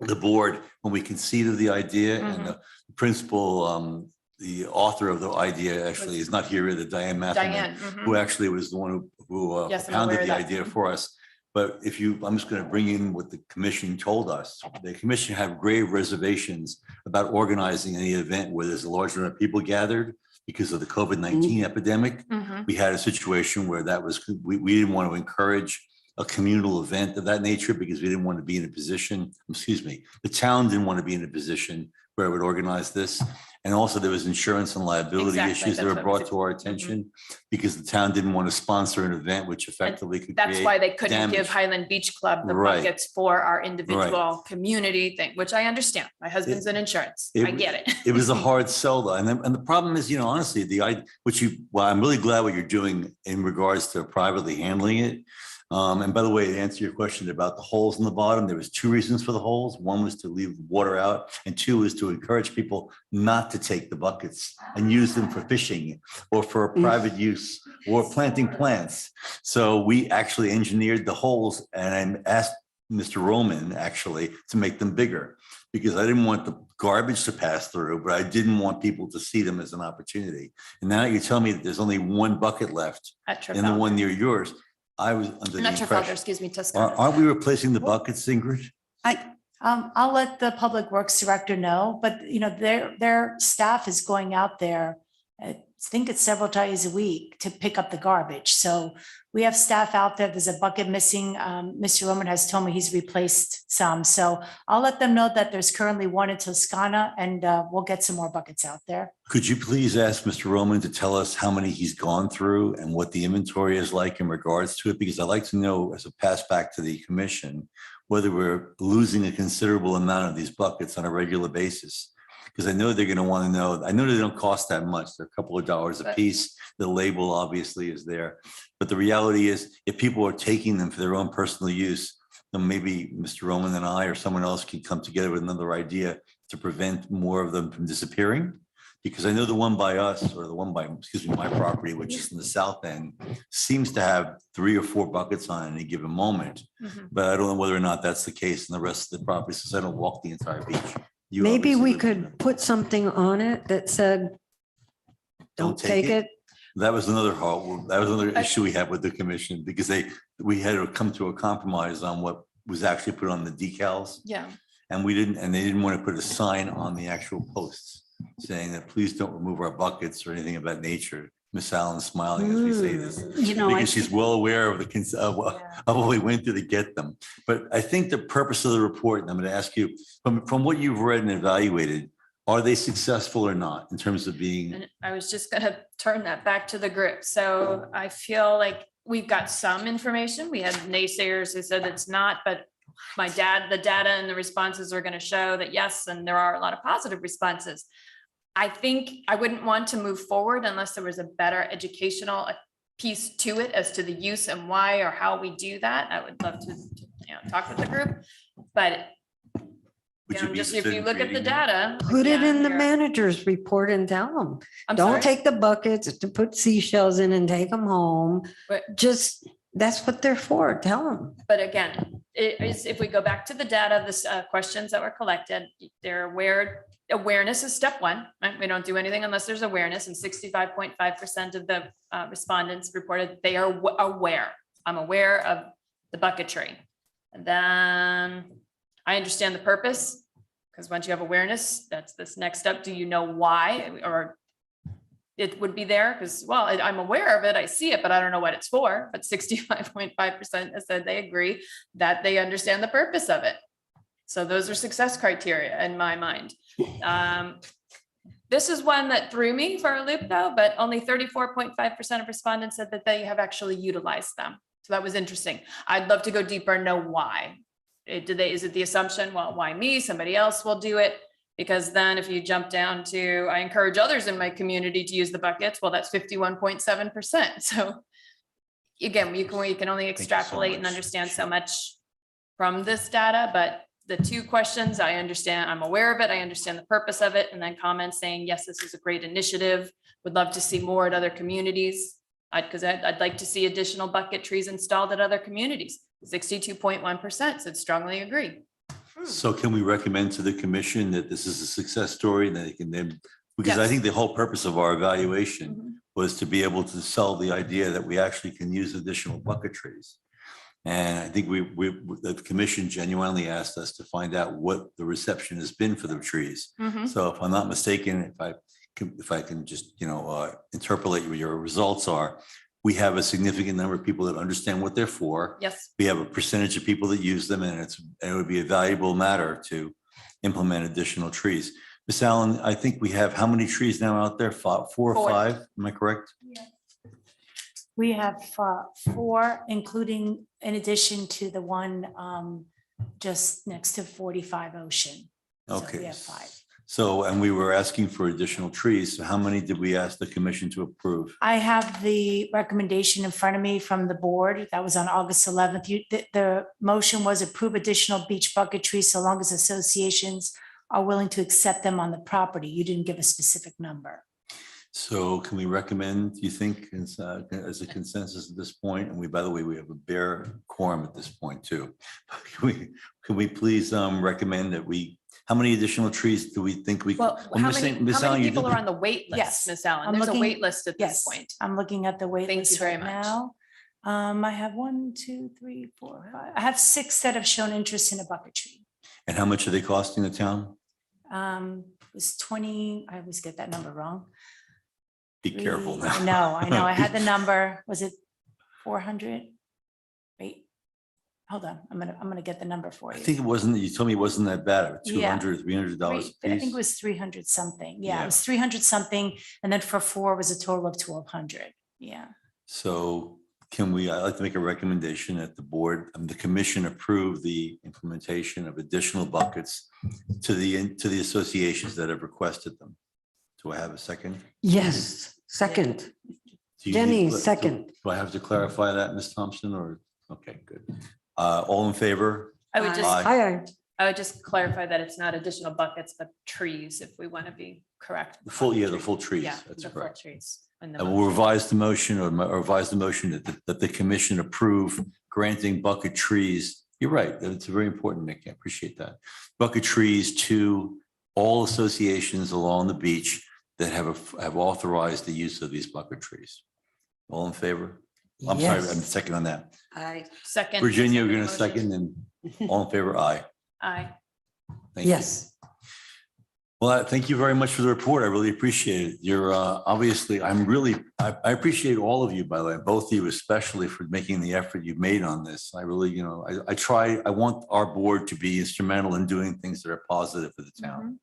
the board, when we conceived the idea and the principal, the author of the idea actually is not here, the Diane Matthew, Diane. who actually was the one who Yes, I'm aware founded of the that. idea for us. But if you, I'm just going to bring in what the commission told us. The commission had grave reservations about organizing any event where there's a large number of people gathered because of the COVID-19 epidemic. Mhm. We had a situation where that was, we didn't want to encourage a communal event of that nature because we didn't want to be in a position, excuse me, the town didn't want to be in a position where it would organize this. And also there was insurance and liability Exactly, issues that that's were what brought was- to our attention because the town didn't want to sponsor an event which effectively could That's create why they couldn't give damage. Highland Beach Club the Right. buckets for our individual community thing, which I understand. My husband's in insurance. it- I get it. It was a hard sell though. And the problem is, you know, honestly, well, I'm really glad what you're doing in regards to privately handling it. And by the way, to answer your question about the holes in the bottom, there was two reasons for the holes. One was to leave water out, and two was to encourage people not to take the buckets and use them for fishing or for private use or planting plants. So we actually engineered the holes, and I asked Mr. Roman actually to make them bigger because I didn't want the garbage to pass through, but I didn't want people to see them as an opportunity. And now you tell me that there's only one bucket left At and the Trafalgar. one near yours. I was under the Not Trafalgar, impression, excuse me, Tuscany. aren't we replacing the buckets, Ingrid? I'll let the Public Works Director know, but you know, their staff is going out there. I think it's several times a week to pick up the garbage. So we have staff out there. There's a bucket missing. Mr. Roman has told me he's replaced some. So I'll let them know that there's currently one in Toscana and we'll get some more buckets out there. Could you please ask Mr. Roman to tell us how many he's gone through and what the inventory is like in regards to it? Because I'd like to know, as a pass back to the commission, whether we're losing a considerable amount of these buckets on a regular basis. Because I know they're going to want to know, I know they don't cost that much. They're a couple of dollars a But- piece. The label obviously is there. But the reality is, if people are taking them for their own personal use, then maybe Mr. Roman and I or someone else can come together with another idea to prevent more of them from disappearing. Because I know the one by us, or the one by, excuse me, my property, which is in the south end, seems to have 3 or 4 buckets on any given moment. Mhm. But I don't know whether or not that's the case in the rest of the property, since I don't walk the entire beach. You Maybe obviously we live could there. put something on it that said, don't take it. That was another issue we had with the commission, because we had to come to a compromise on what was actually put on the decals. Yeah. And they didn't want to put a sign on the actual posts saying that please don't remove our buckets or anything of that nature. Miss Allen's smiling as we say this, You know, because she's well aware of of what we went through to get them. But I think the purpose of the report, and I'm going to ask you, from what you've read and evaluated, are they successful or not in terms of being? And I was just gonna turn that back to the group. So I feel like we've got some information. We had naysayers who said it's not, but the data and the responses are gonna show that yes, and there are a lot of positive responses. I think I wouldn't want to move forward unless there was a better educational piece to it as to the use and why or how we do that. I would love to talk with the group, but Would you be just if interested you in look at the creating one? data. Put it again, in the you're- manager's report and tell them, I'm don't sorry? take the buckets to put seashells in and take them home. But- Just, that's what they're for. Tell them. But again, if we go back to the data, the questions that were collected, they're aware, awareness is step one, right? We don't do anything unless there's awareness, and 65.5% of the respondents reported they are aware. I'm aware of the bucketry. And then I understand the purpose, because once you have awareness, that's this next step. Do you know why? Or it would be there because, well, I'm aware of it, I see it, but I don't know what it's for. But 65.5% has said they agree that they understand the purpose of it. So those are success criteria in my mind. This is one that threw me for a loop though, but only 34.5% of respondents said that they have actually utilized them. So that was interesting. I'd love to go deeper and know why. Is it the assumption, well, why me? Somebody else will do it. Because then if you jump down to, I encourage others in my community to use the buckets, well, that's 51.7%. So again, we can only you so extrapolate and much. understand so much from this data, but the two questions, I understand, I'm aware of it, I understand the purpose of it, and then comments saying, yes, this is a great initiative. Would love to see more at other communities. I'd like to see additional bucket trees installed at other communities. 62.1% said strongly agree. So can we recommend to the commission that this is a success story and that they can then, because I Yes. think the whole purpose of our evaluation Mhm. was to be able to sell the idea that we actually can use additional bucket trees. And I think the commission genuinely asked us to find out what the reception has been for the trees. Mhm. So if I'm not mistaken, if I can just, interpolate what your results are, we have a significant number of people that understand what they're for. Yes, We have a percentage of people that use them, and it would be a valuable matter to implement additional trees. Ms. Allen, I think we have how many trees now out there? Four or Four. five? Am I correct? We have 4, including in addition to the one just next to 45 Ocean. So we Okay. have 5. So, and we were asking for additional trees. So how many did we ask the commission to approve? I have the recommendation in front of me from the board. That was on August 11th. The motion was approve additional beach bucket trees so long as associations are willing to accept them on the property. You didn't give a specific number. So can we recommend, you think, as a consensus at this point? And by the way, we have a bare quorum at this point too. Can we please recommend that how many additional trees do we think we? well, how Ms. many, Ms. how Allen, many you people did- are on the wait list, Yes. Ms. Allen? I'm There's a looking- wait list at this Yes, point. I'm looking at the wait Thank you list very right much. now. I have 1, 2, 3, 4, 5. I have 6 that have shown interest in a bucket tree. And how much are they costing the town? It was 20, I always get that number wrong. Be careful now. I know. I had the number. Was it 400? Wait, hold on. I'm gonna get the number for I you. think it wasn't, you told me it wasn't that bad, Yeah. $200, $300 I think it piece. was 300 something. Yeah, Yeah. it was 300 something. And then for 4 was a total of 1,200. Yeah. So I'd like to make a recommendation that the board, the commission approve the implementation of additional buckets to the associations that have requested them. Do I have a second? Yes, second. Do you Jenny, need- second. Do I have to clarify that, Ms. Thompson, or, okay, good. All in favor? I would Aye. just, Aye. I would just clarify that it's not additional buckets, but trees, if we want to be correct. The full, yeah, the Tree. full trees, Yeah, that's the full correct. trees. in the I will motion. revise the motion or revise the motion that the commission approve granting bucket trees. You're right. That's very important, Nick. I appreciate that. Bucket trees to all associations along the beach that have authorized the use of these bucket trees. All in favor? I'm sorry, I'm Yes. second on that. Second. Virginia, you're going to motion. second and all in favor? Aye. Aye. Thank you. Yes. Well, thank you very much for the report. I really appreciate it. You're obviously, I appreciate all of you, by the way, both of you especially for making the effort you've made on this. I really, I want our board to be instrumental in doing things that are positive for the town.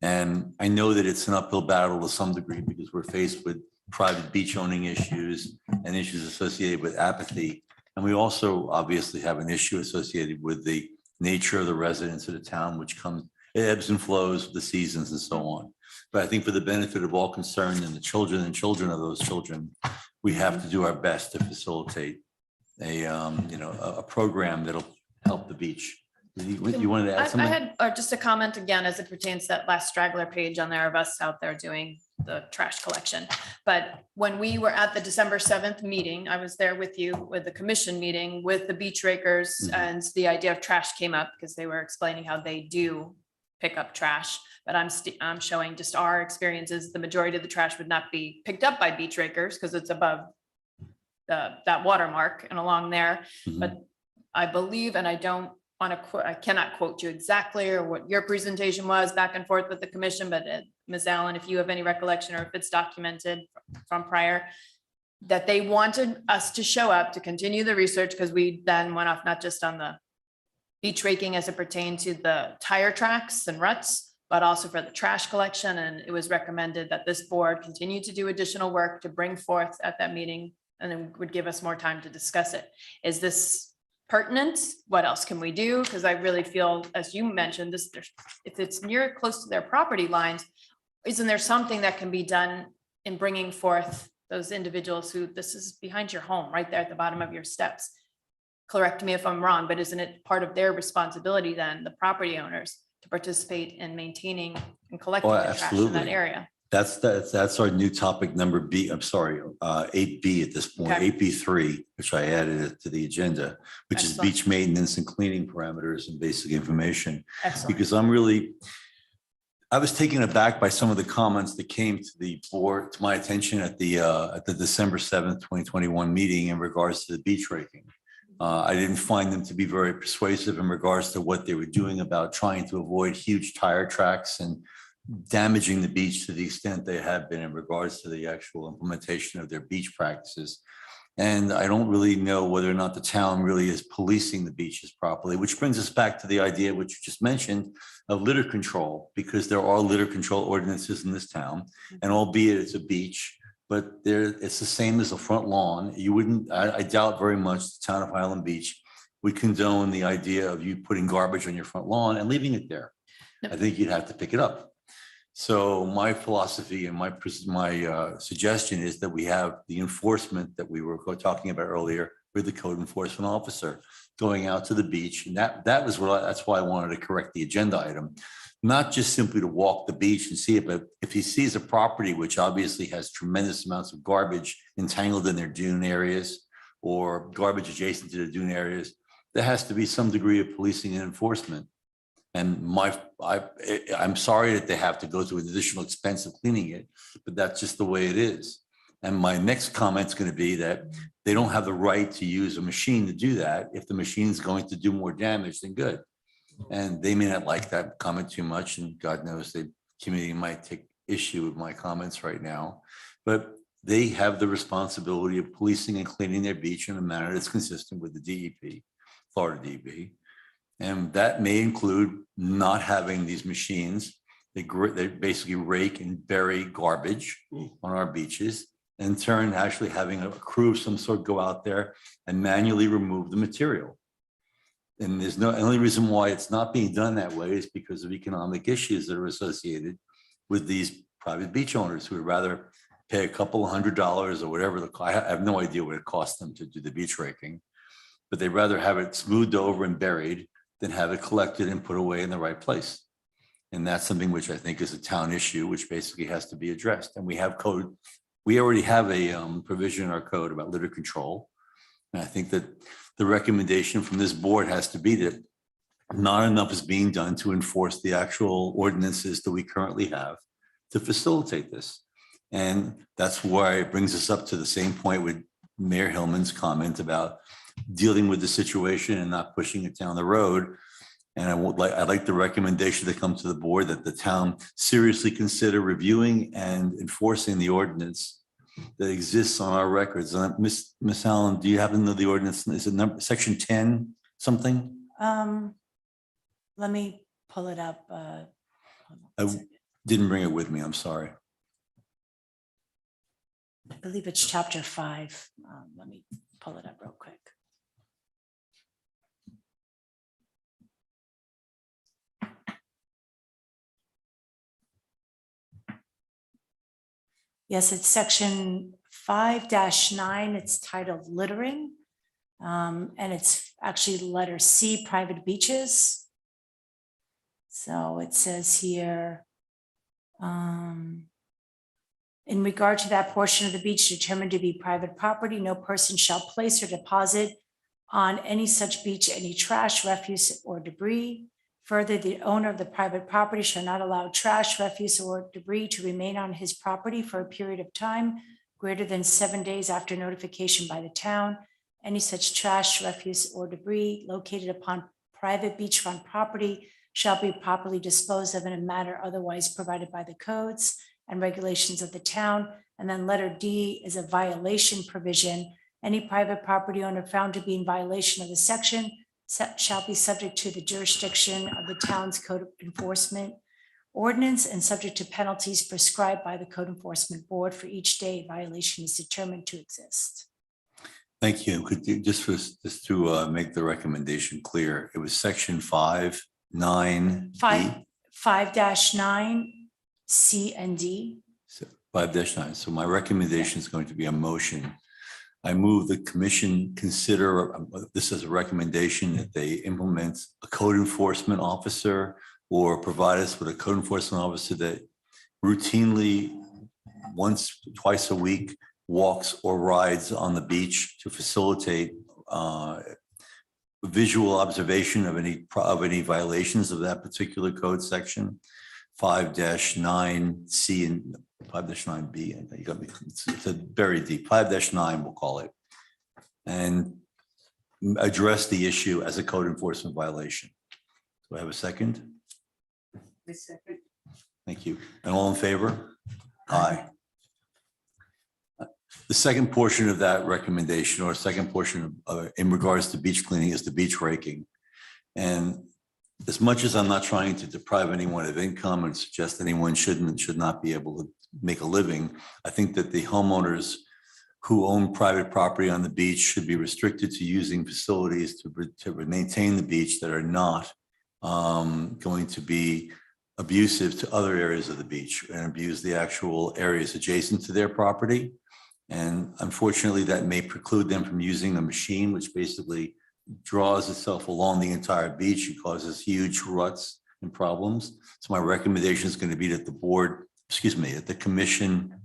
And I know that it's an uphill battle to some degree because we're faced with private beach owning issues and issues associated with apathy. And we also obviously have an issue associated with the nature of the residents of the town, which it ebbs and flows with the seasons and so on. But I think for the benefit of all concerned and the children and children of those children, we have to do our best to facilitate a program that'll help the beach. You wanted to add I something? had just a comment again, as it pertains to that last straggler page on there of us out there doing the trash collection. But when we were at the December 7th meeting, I was there with you with the commission meeting with the beach rakers, Mhm. and the idea of trash came up because they were explaining how they do pick up trash. But I'm showing just our experiences. The majority of the trash would not be picked up by beach rakers because it's above that watermark and along there. Mhm. But I believe, and I don't want to quote, I cannot quote you exactly or what your presentation was back and forth with the commission, but Ms. Allen, if you have any recollection or if it's documented from prior, that they wanted us to show up to continue the research because we then went off not just on the beach raking as it pertained to the tire tracks and ruts, but also for the trash collection. And it was recommended that this board continue to do additional work to bring forth at that meeting and then would give us more time to discuss it. Is this pertinent? What else can we do? Because I really feel, as you mentioned, if it's near close to their property lines, isn't there something that can be done in bringing forth those individuals who, this is behind your home, right there at the bottom of your steps? correct me if I'm wrong, but isn't it part of their responsibility then, the property owners, to participate in maintaining and collecting Oh, the trash in that absolutely. area? That's our new topic number B, I'm sorry, 8B at this point, Okay. 8B3, which I added it to the agenda, which is Excellent. beach maintenance and cleaning parameters and basic information. Excellent. Because I was taken aback by some of the comments that came to the board, to my attention at the December 7th, 2021 meeting in regards to the beach raking. I didn't find them to be very persuasive in regards to what they were doing about trying to avoid huge tire tracks and damaging the beach to the extent they have been in regards to the actual implementation of their beach practices. And I don't really know whether or not the town really is policing the beaches properly, which brings us back to the idea, which you just mentioned, of litter control, because there are litter control ordinances in this town. And albeit it's a beach, but it's the same as a front lawn. You wouldn't, I doubt very much the town of Highland Beach would condone the idea of you putting garbage on your front lawn and leaving it there. I think you'd have to pick it up. So my philosophy and my suggestion is that we have the enforcement that we were talking about earlier with the code enforcement officer going out to the beach. And that's why I wanted to correct the agenda item, not just simply to walk the beach and see it, but if he sees a property which obviously has tremendous amounts of garbage entangled in their dune areas or garbage adjacent to the dune areas, there has to be some degree of policing and enforcement. And I'm sorry that they have to go to an additional expense of cleaning it, but that's just the way it is. And my next comment is going to be that they don't have the right to use a machine to do that. If the machine is going to do more damage, then good. And they may not like that comment too much. And God knows the community might take issue with my comments right now, but they have the responsibility of policing and cleaning their beach in a manner that's consistent with the DEP, Florida DEP. And that may include not having these machines. They basically rake and bury garbage on our beaches, and in turn, actually having a crew of some sort go out there and manually remove the material. And the only reason why it's not being done that way is because of economic issues that are associated with these private beach owners who would rather pay a couple of $100s or whatever. I have no idea what it costs them to do the beach raking, but they'd rather have it smoothed over and buried than have it collected and put away in the right place. And that's something which I think is a town issue, which basically has to be addressed. And we have code, we already have a provision in our code about litter control. And I think that the recommendation from this board has to be that not enough is being done to enforce the actual ordinances that we currently have to facilitate this. And that's why it brings us up to the same point with Mayor Hillman's comment about dealing with the situation and not pushing it down the road. And I'd like the recommendation to come to the board that the town seriously consider reviewing and enforcing the ordinance that exists on our records. Miss Allen, do you happen to know the ordinance? Is it section 10 something? Let me pull it up. I didn't bring it with me. I'm sorry. I believe it's chapter 5. Let me pull it up real quick. Yes, it's section 5-9. It's titled littering. And it's actually letter C, private beaches. So it says here, in regard to that portion of the beach determined to be private property, no person shall place or deposit on any such beach any trash, refuse, or debris. Further, the owner of the private property shall not allow trash, refuse, or debris to remain on his property for a period of time greater than 7 days after notification by the town. Any such trash, refuse, or debris located upon private beachfront property shall be properly disposed of in a manner otherwise provided by the codes and regulations of the town. And then letter D is a violation provision. Any private property owner found to be in violation of the section shall be subject to the jurisdiction of the town's code enforcement ordinance and subject to penalties prescribed by the code enforcement board for each day violation is determined to exist. Thank you. Could you just to make the recommendation clear, it was section 5-9. 5-9 C and D. So 5-9. So my recommendation is going to be a motion I move the commission consider, this is a recommendation, that they implement a code enforcement officer or provide us with a code enforcement officer that routinely, once, twice a week, walks or rides on the beach to facilitate visual observation of any violations of that particular code section. 5-9C and 5-9B. You got me. It's a very deep 5-9, we'll call it, and address the issue as a code enforcement violation. Do I have a second? Thank you. And all in favor? Aye. The second portion of that recommendation, or second portion in regards to beach cleaning, is the beach raking. And as much as I'm not trying to deprive anyone of income and suggest anyone shouldn't and should not be able to make a living, I think that the homeowners who own private property on the beach should be restricted to using facilities to maintain the beach that are not going to be abusive to other areas of the beach and abuse the actual areas adjacent to their property. And unfortunately, that may preclude them from using a machine, which basically draws itself along the entire beach and causes huge ruts and problems. So my recommendation is going to be that that the commission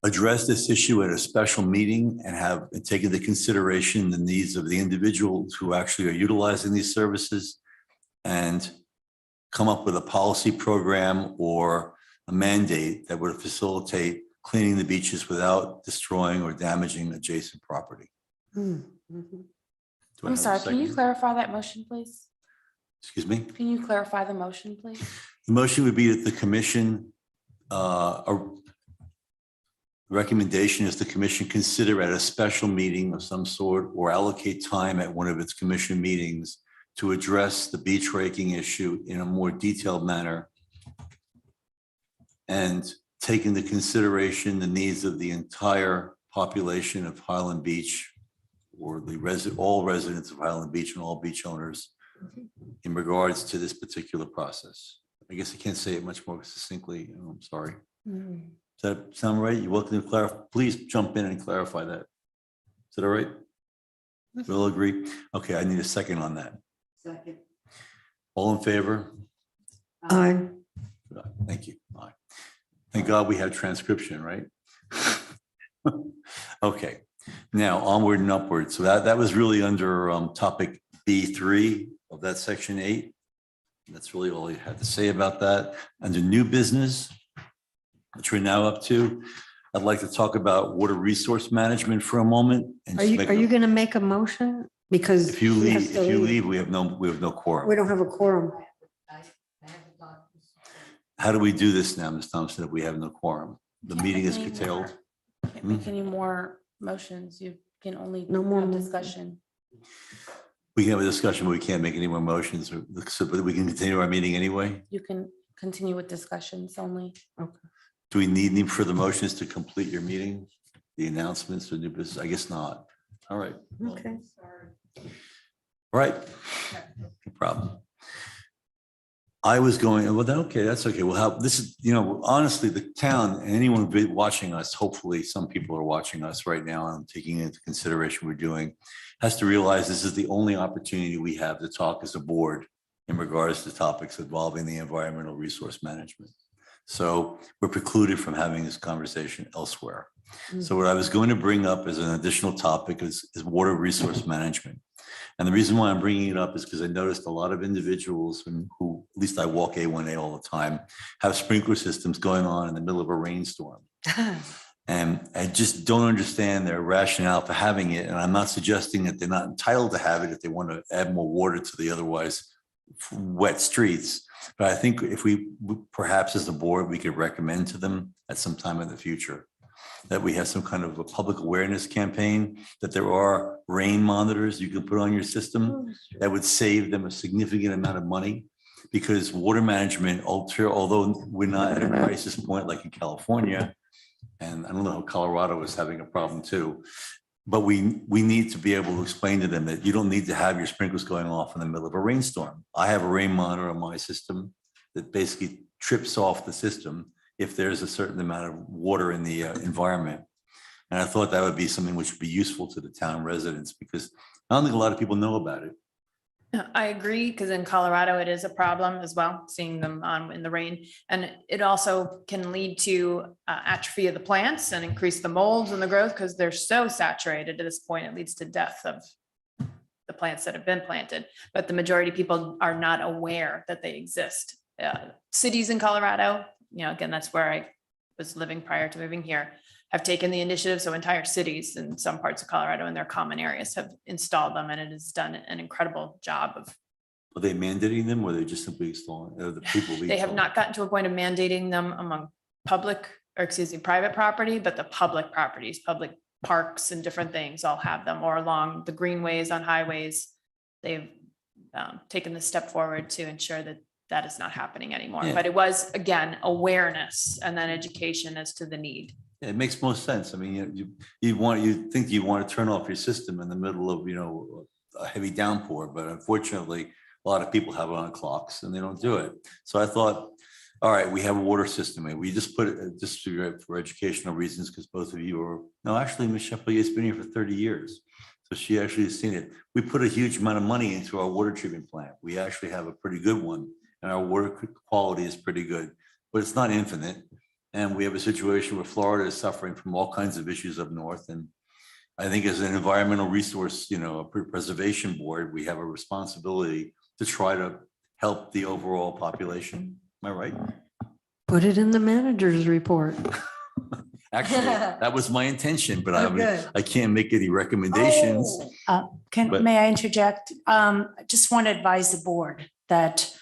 address this issue at a special meeting and take into consideration the needs of the individuals who actually are utilizing these services, and come up with a policy program or a mandate that would facilitate cleaning the beaches without destroying or damaging adjacent property. Do I I'm have a sorry, can you second? clarify that motion, please? Excuse me? Can you clarify the motion, please? The motion would be that the commission, a recommendation is the commission consider at a special meeting of some sort or allocate time at one of its commission meetings to address the beach raking issue in a more detailed manner and take into consideration the needs of the entire population of Highland Beach, or all residents of Highland Beach and all beach owners in regards to this particular process. I guess I can't say it much more succinctly. I'm sorry. Does that sound right? You're welcome to clarify. Please jump in and clarify that. Is that all right? We'll agree. Okay, I need a second on that. Second. All in favor? Aye. Thank you. Aye. Thank God we have transcription, right? Okay, now onward and upward. So that was really under topic B3 of that section 8. That's really all I had to say about that. Under new business, which we're now up to, I'd like to talk about water resource management for a moment. And Are you going to make a motion? Because if you he has leave, to if you leave. leave, we have no quorum. We don't have a quorum. How do we do this now, Ms. Thompson, if we have no quorum? The meeting is Can't make any curtailed. more- Can't make any more motions. You can only No more have motions. discussion. We can have a discussion, but we can't make any more motions, but we can continue our meeting anyway. You can continue with discussions only. Do we need any further motions to complete your meeting? The announcements or new business? I guess not. All right. Okay. All right. No problem. I was going, well, okay, that's okay. Well, how, this is, honestly, the town and anyone watching us, hopefully some people are watching us right now and taking into consideration what we're doing, has to realize this is the only opportunity we have to talk as a board in regards to topics involving the environmental resource management. So we're precluded from having this conversation elsewhere. So what I was going to bring up as an additional topic is water resource management. And the reason why I'm bringing it up is because I noticed a lot of individuals who, at least I walk A1A all the time, have sprinkler systems going on in the middle of a rainstorm. And I just don't understand their rationale for having it. And I'm not suggesting that they're not entitled to have it if they want to add more water to the otherwise wet streets. But I think if we, perhaps as a board, we could recommend to them at some time in the future that we have some kind of a public awareness campaign, that there are rain monitors you can put on your system that would save them a significant amount of money, because water management, although we're not at a crisis point like in California, and I don't know, Colorado is having a problem too, but we need to be able to explain to them that you don't need to have your sprinklers going off in the middle of a rainstorm. I have a rain monitor on my system that basically trips off the system if there's a certain amount of water in the environment. And I thought that would be something which would be useful to the town residents because I don't think a lot of people know about it. Yeah, I agree, because in Colorado, it is a problem as well, seeing them in the rain. And it also can lead to atrophy of the plants and increase the molds and the growth because they're so saturated at this point, it leads to death of the plants that have been planted. But the majority of people are not aware that they exist. Cities in Colorado, again, that's where I was living prior to moving here, have taken the initiative. So entire cities in some parts of Colorado and their common areas have installed them, and it has done an incredible job of. Are they mandating them or are they just simply installing, the people? They have not gotten to a point of mandating them among private property, but the public properties, public parks and different things all have them, or along the greenways on highways. They've taken the step forward to ensure that that is not happening anymore. Yeah. But it was, again, awareness and then education as to the need. It makes most sense. I mean, you think you want to turn off your system in the middle of, a heavy downpour, but unfortunately, a lot of people have it on clocks and they don't do it. So I thought, all right, we have a water system. We just put it just for educational reasons, because both of you are, no, actually, Ms. Chapelier's been here for 30 years. So she actually has seen it. We put a huge amount of money into our water treatment plant. We actually have a pretty good one and our water quality is pretty good, but it's not infinite. And we have a situation where Florida is suffering from all kinds of issues up north. And I think as an environmental resource, preservation board, we have a responsibility to try to help the overall population. Am I right? Put it in the manager's report. Actually, that was my intention, but Oh, good. I can't make any recommendations. But- May I interject? Just want to advise the board that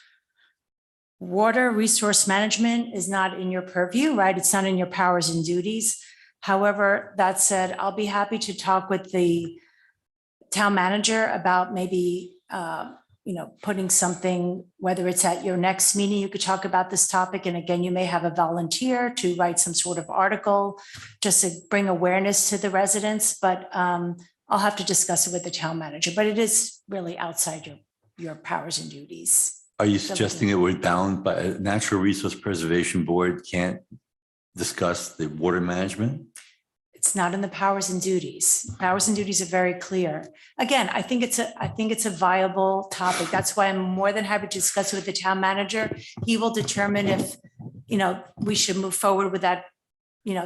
water resource management is not in your purview, right? It's not in your powers and duties. However, that said, I'll be happy to talk with the town manager about maybe, putting something, whether it's at your next meeting, you could talk about this topic. And again, you may have a volunteer to write some sort of article just to bring awareness to the residents, but I'll have to discuss it with the town manager, but it is really outside your powers and duties. Are you suggesting that we're bound by a Natural Resource Preservation Board can't discuss the water management? It's not in the powers and duties. Powers and duties are very clear. Again, I think it's a viable topic. That's why I'm more than happy to discuss it with the town manager. He will determine if, we should move forward with that,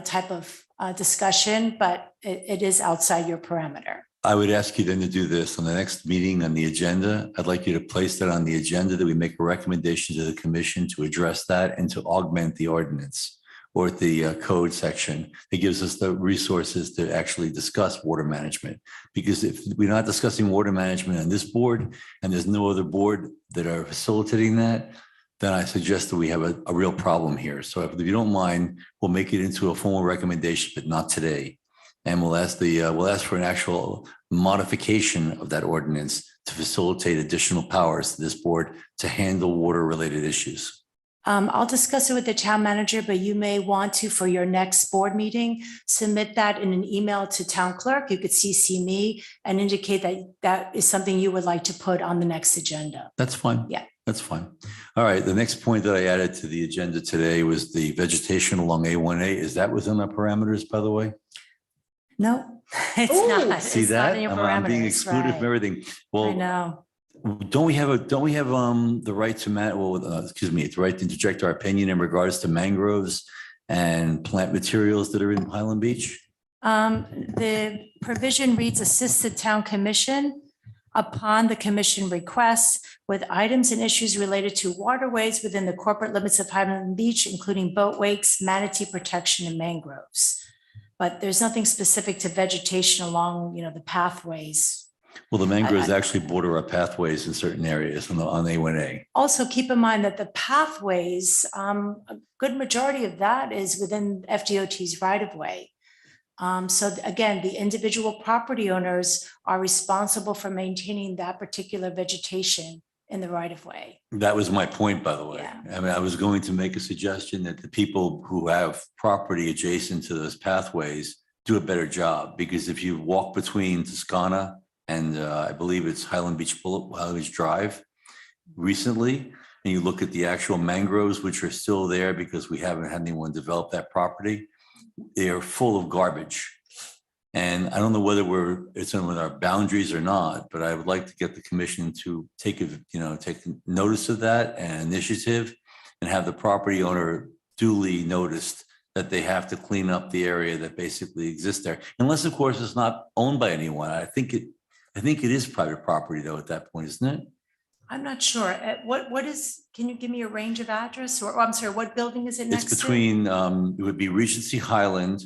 type of discussion, but it is outside your parameter. I would ask you then to do this on the next meeting on the agenda. I'd like you to place that on the agenda, that we make a recommendation to the commission to address that and to augment the ordinance or the code section. It gives us the resources to actually discuss water management. Because if we're not discussing water management on this board and there's no other board that are facilitating that, then I suggest that we have a real problem here. So if you don't mind, we'll make it into a formal recommendation, but not today. And we'll ask for an actual modification of that ordinance to facilitate additional powers to this board to handle water related issues. I'll discuss it with the town manager, but you may want to, for your next board meeting, submit that in an email to town clerk. You could CC me and indicate that that is something you would like to put on the next agenda. That's fine. Yeah. That's fine. All right. The next point that I added to the agenda today was the vegetation along A1A. Is that within our parameters, by the way? No, it's Ooh, not. See It's not that? in your I'm being parameters, excluded right. from everything. I Well, know. don't we have the right to the right to interject our opinion in regards to mangroves and plant materials that are in Highland Beach? The provision reads, assist the town commission upon the commission requests with items and issues related to waterways within the corporate limits of Highland Beach, including boat wakes, manatee protection, and mangroves. But there's nothing specific to vegetation along, the pathways. Well, the mangroves actually border our pathways in certain areas on A1A. Also, keep in mind that the pathways, a good majority of that is within FDOT's right of way. So again, the individual property owners are responsible for maintaining that particular vegetation in the right of way. That was my point, by the way. Yeah. I mean, I was going to make a suggestion that the people who have property adjacent to those pathways do a better job, because if you walk between Toscana and I believe it's Highland Beach Drive recently, and you look at the actual mangroves, which are still there because we haven't had anyone develop that property, they are full of garbage. And I don't know whether it's in with our boundaries or not, but I would like to get the commission to take notice of that and initiative and have the property owner duly noticed that they have to clean up the area that basically exists there. Unless, of course, it's not owned by anyone. I think it is private property though at that point, isn't it? I'm not sure. What is, can you give me a range of address or, I'm sorry, what building is it next It's to? between, it would be Regency Highland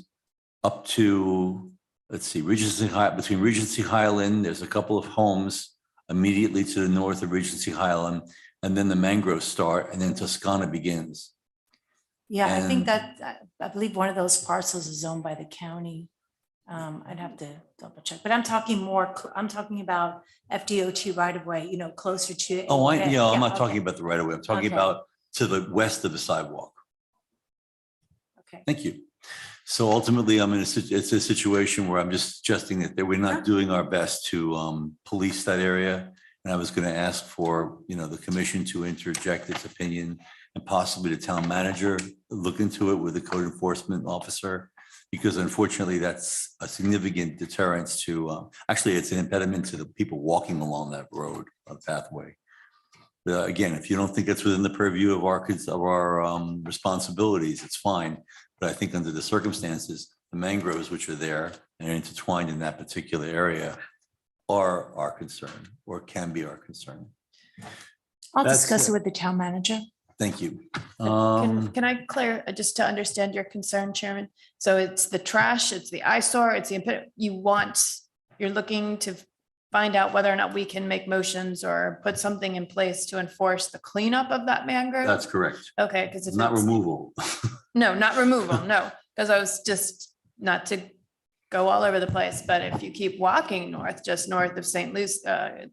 up to, let's see, between Regency Highland, there's a couple of homes immediately to the north of Regency Highland, and then the mangroves start, and then Toscana begins. Yeah, I think and- that, I believe one of those parcels is owned by the county. I'd have to double check, but I'm talking about FDOT right of way, closer to. Oh, I'm not okay, talking about the right of way. I'm talking Okay. about to the west of the sidewalk. Okay. Thank you. So ultimately, it's a situation where I'm just suggesting that we're not doing our best to police that area. And I was going to ask for, the commission to interject its opinion and possibly the town manager look into it with the code enforcement officer. Because unfortunately, that's a significant deterrence to, actually, it's an impediment to the people walking along that road or pathway. Again, if you don't think it's within the purview of our responsibilities, it's fine. But I think under the circumstances, the mangroves which are there and intertwined in that particular area are our concern or can be our concern. I'll That's discuss it. it with the town manager. Thank you. Can I clear, just to understand your concern, Chairman? So it's the trash, it's the eyesore, it's the, you're looking to find out whether or not we can make motions or put something in place to enforce the cleanup of that mangrove? That's correct. Okay, because Not removal. No, not removal, no, because I was just, not to go all over the place, but if you keep walking north, just north of St. Lucie,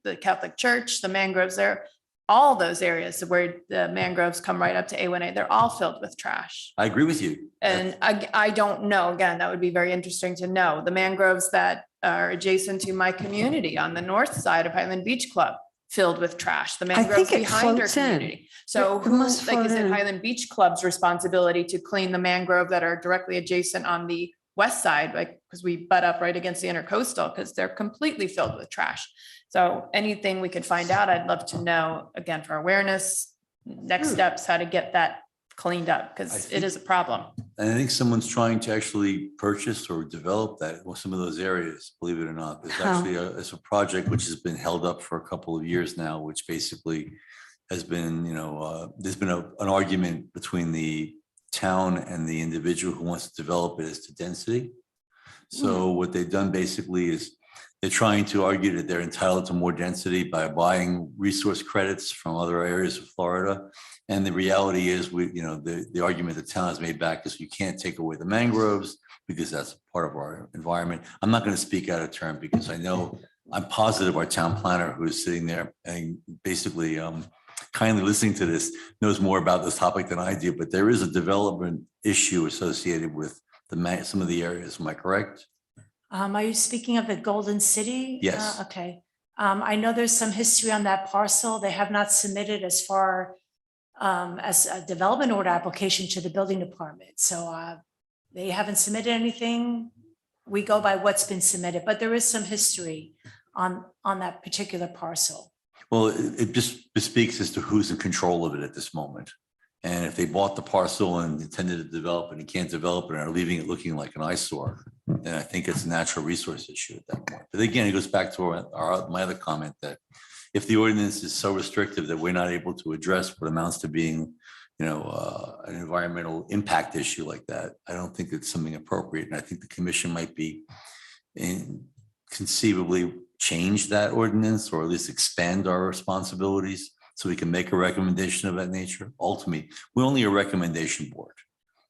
the Catholic Church, the mangroves there, all those areas where the mangroves come right up to A1A, they're all filled with trash. I agree with you. And I don't know, again, that would be very interesting to know, the mangroves that are adjacent to my community on the north side of Highland Beach Club, filled with trash, the think mangroves it behind our floats in. community. So It who, must like, is float it in. Highland Beach Club's responsibility to clean the mangrove that are directly adjacent on the west side, like, because we butt up right against the intercoastal, because they're completely filled with trash. So anything we could find out, I'd love to know, again, for awareness, next steps, how to get that cleaned up, because it is a problem. And I think someone's trying to actually purchase or develop that, well, some of those areas, believe it or not. There's How? actually it's a project which has been held up for a couple of years now, which basically has been, there's been an argument between the town and the individual who wants to develop it as to density. So what they've done basically is they're trying to argue that they're entitled to more density by buying resource credits from other areas of Florida. And the reality is, the argument the town has made back is you can't take away the mangroves because that's part of our environment. I'm not going to speak out of turn because I'm positive our town planner who is sitting there and basically kindly listening to this knows more about this topic than I do, but there is a development issue associated with some of the areas. Am I correct? Are you speaking of the Golden City? Yes. Okay. I know there's some history on that parcel. They have not submitted as far as a development order application to the building department. So they haven't submitted anything. We go by what's been submitted, but there is some history on that particular parcel. Well, it just speaks as to who's in control of it at this moment. And if they bought the parcel and intended to develop it and can't develop it and are leaving it looking like an eyesore, then I think it's a natural resource issue at that point. But again, it goes back to my other comment that if the ordinance is so restrictive that we're not able to address what amounts to being, an environmental impact issue like that, I don't think it's something appropriate. And I think the commission might be conceivably change that ordinance or at least expand our responsibilities so we can make a recommendation of that nature. Ultimately, we're only a recommendation board.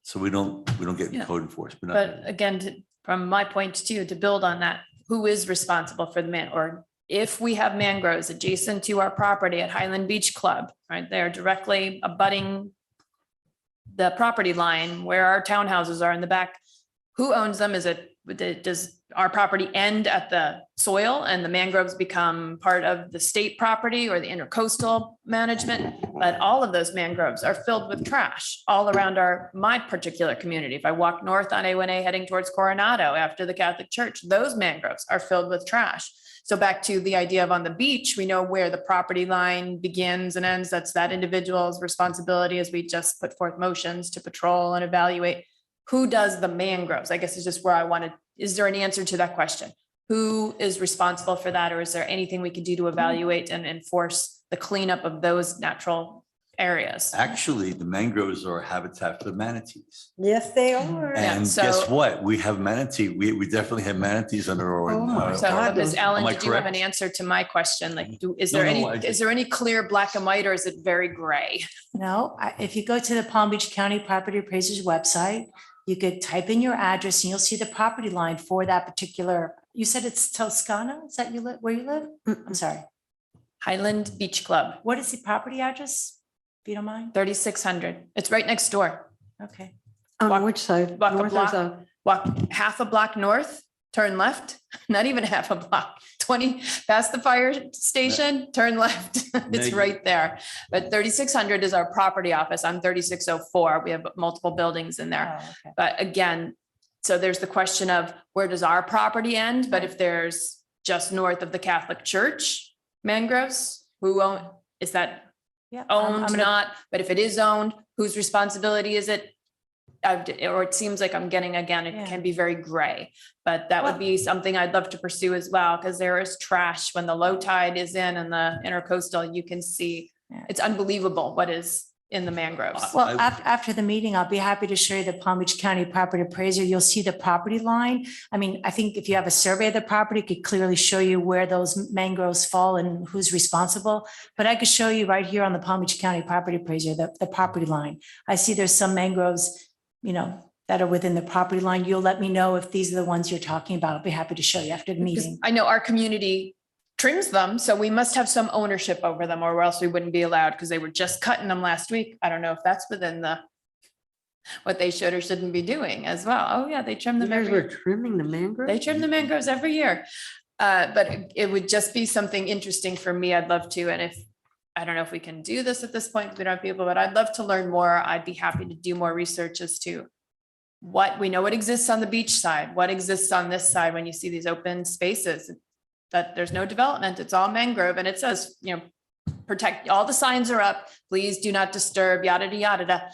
So we don't get Yeah. code enforcement. But again, from my point too, to build on that, who is responsible for or if we have mangroves adjacent to our property at Highland Beach Club, right, they're directly abutting the property line where our townhouses are in the back. Who owns them? Is it does our property end at the soil and the mangroves become part of the state property or the intercoastal management? But all of those mangroves are filled with trash all around my particular community. If I walk north on A1A heading towards Coronado after the Catholic Church, those mangroves are filled with trash. So back to the idea of on the beach, we know where the property line begins and ends. That's that individual's responsibility as we just put forth motions to patrol and evaluate. Who does the mangroves? I guess is just where I wanted. Is there an answer to that question? Who is responsible for that? Or is there anything we can do to evaluate and enforce the cleanup of those natural areas? Actually, the mangroves are a habitat for the manatees. Yes, they are. Yeah, And so- guess what? We have manatee, we definitely have manatees under our. Oh my So God. Ms. Allen, Am I did you have an correct? answer to my question? Like, is No, there no, any, is there any clear black and white or is it very gray? No, if you go to the Palm Beach County Property Appraiser's website, you could type in your address and you'll see the property line for that particular, you said it's Toscana? Is that where you live? I'm sorry. Highland Beach Club, What is the property address? If you don't mind? 3600. It's right next door. Okay. On Walk- which side? walk a North or block. south? Walk half a block north, turn left, not even half a block, 20 past the fire station, turn left. It's Meg- right there. But 3600 is our property office. I'm 3604. We have multiple buildings in there. Oh, okay. But again, so there's the question of where does our property end? But if there's just north of the Catholic Church, mangroves, is that Yeah. I'm owned, gonna- not? But if it is owned, whose responsibility is it? Or it seems like I'm getting, again, it Yeah. can be very gray, but that would Well- be something I'd love to pursue as well, because there is trash when the low tide is in and the intercoastal, you can see, Yeah. it's unbelievable what is in the mangroves. Well, I- after the meeting, I'll be happy to show you the Palm Beach County Property Appraiser. You'll see the property line. I mean, I think if you have a survey of the property, it could clearly show you where those mangroves fall and who's responsible. But I could show you right here on the Palm Beach County Property Appraiser, the property line. I see there's some mangroves, that are within the property line. You'll let me know if these are the ones you're talking about. I'll be happy to show you after the meeting. I know our community trims them, so we must have some ownership over them, or else we wouldn't be allowed, because they were just cutting them last week. I don't know if that's within what they should or shouldn't be doing as well. Oh, yeah, they trim You them guys every were trimming the mangrove? They trim the mangroves every year. But it would just be something interesting for me. I'd love to. And I don't know if we can do this at this point, because we don't have people, but I'd love to learn more. I'd be happy to do more research as to we know what exists on the beach side, what exists on this side when you see these open spaces, that there's no development, it's all mangrove, and it says, protect, all the signs are up, please do not disturb, yada, yada, yada.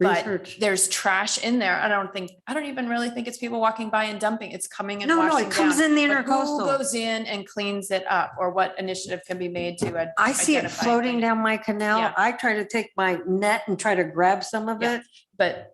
But Research. there's trash in there. I don't even really think it's people walking by and dumping. It's coming and No, washing it comes down. in the But who intercoastal. goes in and cleans it up, or what initiative can be made to? I see it identify floating things? down my canal. Yeah. I try to take my net and try to grab some of Yeah. it. But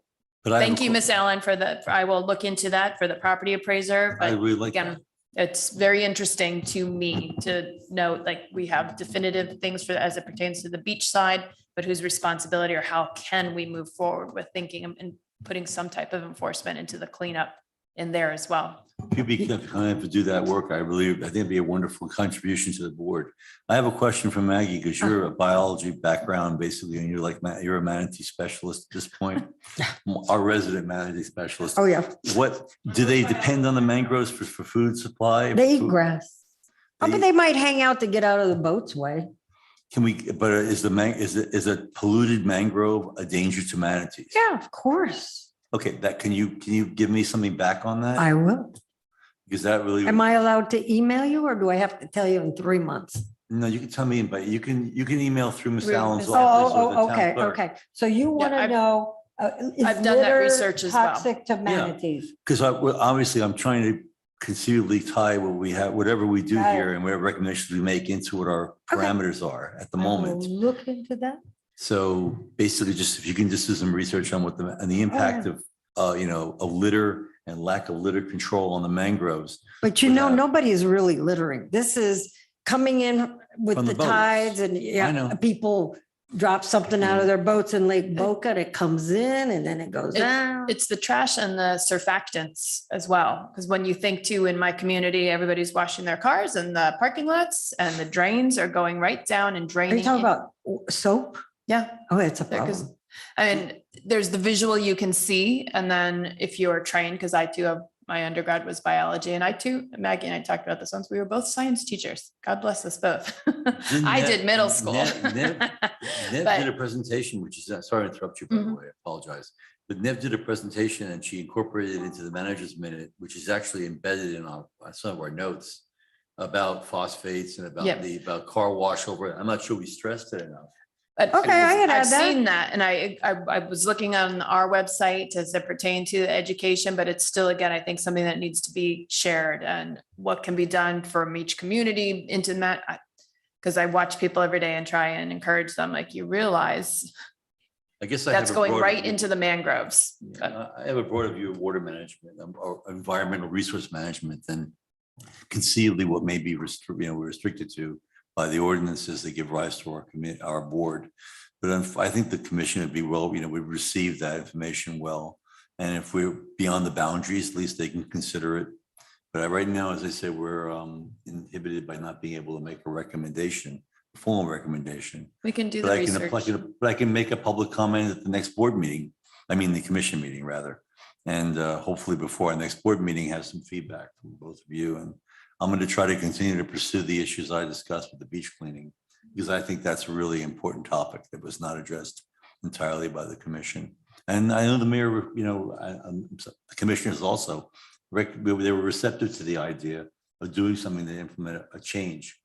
But I have thank a you, que- Miss Allen, I will look into that for the property appraiser. I But really like that. again, it's very interesting to me to note, like, we have definitive things as it pertains to the beach side, but whose responsibility, or how can we move forward with thinking and putting some type of enforcement into the cleanup in there as well. If you'd be kind to do that work, I think it'd be a wonderful contribution to the board. I have a question for Maggie, because you're a biology background basically, and you're a manatee specialist at this point. Our resident manatee specialist. Oh, yeah. What, do they depend on the mangroves for food supply? They eat Food- grass. Oh, They but eat- they might hang out to get out of the boat's way. but is a polluted mangrove a danger to manatees? Yeah, of course. Okay, can you give me something back on that? I will. Because that really. Am I allowed to email you, or do I have to tell you in 3 months? No, you can tell me, but you can email through Miss Through Allen's Miss- office or the Oh, town okay, clerk. okay. So you want to I've- know, is I've done that litter research as well. toxic to manatees? Because obviously I'm trying to conceivably tie what we have, whatever we do Got it. here and whatever recommendations we make into what our Okay. parameters are at the I will moment. Look into that. So basically, just if you can just do some research on and the impact of, of litter and lack of litter control on the mangroves. But you know, without- nobody is really littering. This is coming in with From the the boats. tides and know. people drop something out of their boats in Lake Boca, and it comes in and then it goes out. It's the trash and the surfactants as well. Because when you think too, in my community, everybody's washing their cars in the parking lots, and the drains are going right down and Are draining. you talking in- about soap? Yeah. Oh, it's a Yeah, 'cause- problem. And there's the visual you can see, and then if you're trained, because I too have My undergrad was biology, and I too, Maggie and I talked about this once. We were both science teachers. God bless us both. I did middle school. Nev But- did a presentation, which is, sorry to interrupt you, by the Mhm. way, I apologize. But Nev did a presentation and she incorporated it into the manager's minute, which is actually embedded in some of our notes about phosphates and Yep. about car wash over. I'm not sure we stressed it enough. But Okay, I can I've add that. seen that, and I was looking on our website as it pertain to education, but it's still, again, I think something that needs to be shared and what can be done from each community into that. Because I watch people every day and try and encourage them, like, you realize I guess I that's have a going broader right view. into the mangroves. Yeah, I have a broader view of water management or environmental resource management than conceivably what may be restricted to by the ordinances that give rise to our board. But I think the commission would be we receive that information well. And if we're beyond the boundaries, at least they can consider it. But right now, as I say, we're inhibited by not being able to make a recommendation, a formal recommendation. We can do the But research. I can make a public comment at the next board meeting, the commission meeting rather. And hopefully before our next board meeting, have some feedback from both of you. And I'm going to try to continue to pursue the issues I discussed with the beach cleaning, because I think that's a really important topic that was not addressed entirely by the commission. And I know the mayor, the commissioners also, they were receptive to the idea of doing something to implement a change.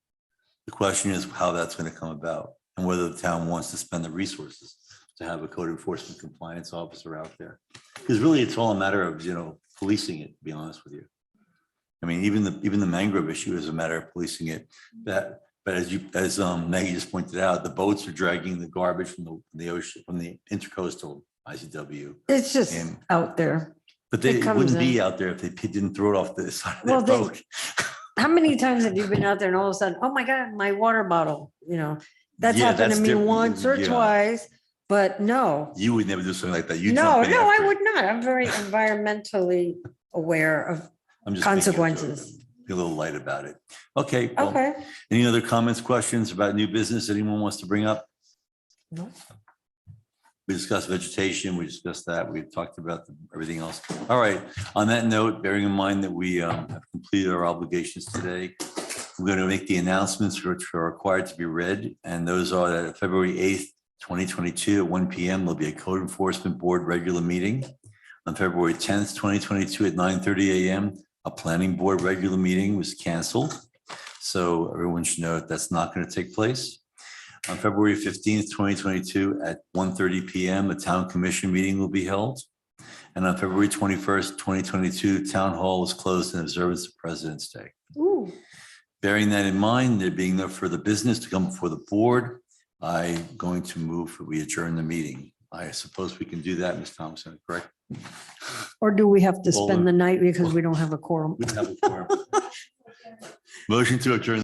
The question is how that's going to come about and whether the town wants to spend the resources to have a code enforcement compliance officer out there. Because really, it's all a matter of, policing it, to be honest with you. I mean, even the mangrove issue is a matter of policing it. But as Maggie just pointed out, the boats are dragging the garbage from the ocean, from the intercoastal ICW. It's just And- out there. But they It comes wouldn't be in. out there if they didn't throw it off the side of Well, their they- boat. How many times have you been out there and all of a sudden, oh my God, my water bottle, that's Yeah, happened that's to me different. once or Yeah. twice, but no. You would never do something like that. You No, jump in I after it. would not. I'm very environmentally aware of I'm just being consequences. a little light about it. Okay. Well, Okay. any other comments, questions about new business anyone wants to bring up? No. We discussed vegetation. We discussed that. We talked about everything else. All right. On that note, bearing in mind that we have completed our obligations today, we're going to make the announcements which are required to be read. And those are that February 8th, 2022 at 1 p.m. There'll be a code enforcement board regular meeting. On February 10th, 2022 at 9:30 a.m., a planning board regular meeting was canceled. So everyone should know that that's not going to take place. On February 15th, 2022 at 1:30 p.m., a town commission meeting will be held. And on February 21st, 2022, town hall is closed in observance of President's Day. Ooh. Bearing that in mind, there being no further business to come before the board, I'm going to move that we adjourn the meeting. I suppose we can do that, Ms. Thompson, correct? Or do we have to Well, spend the night because we don't have a quorum? We have a quorum. Motion to adjourn.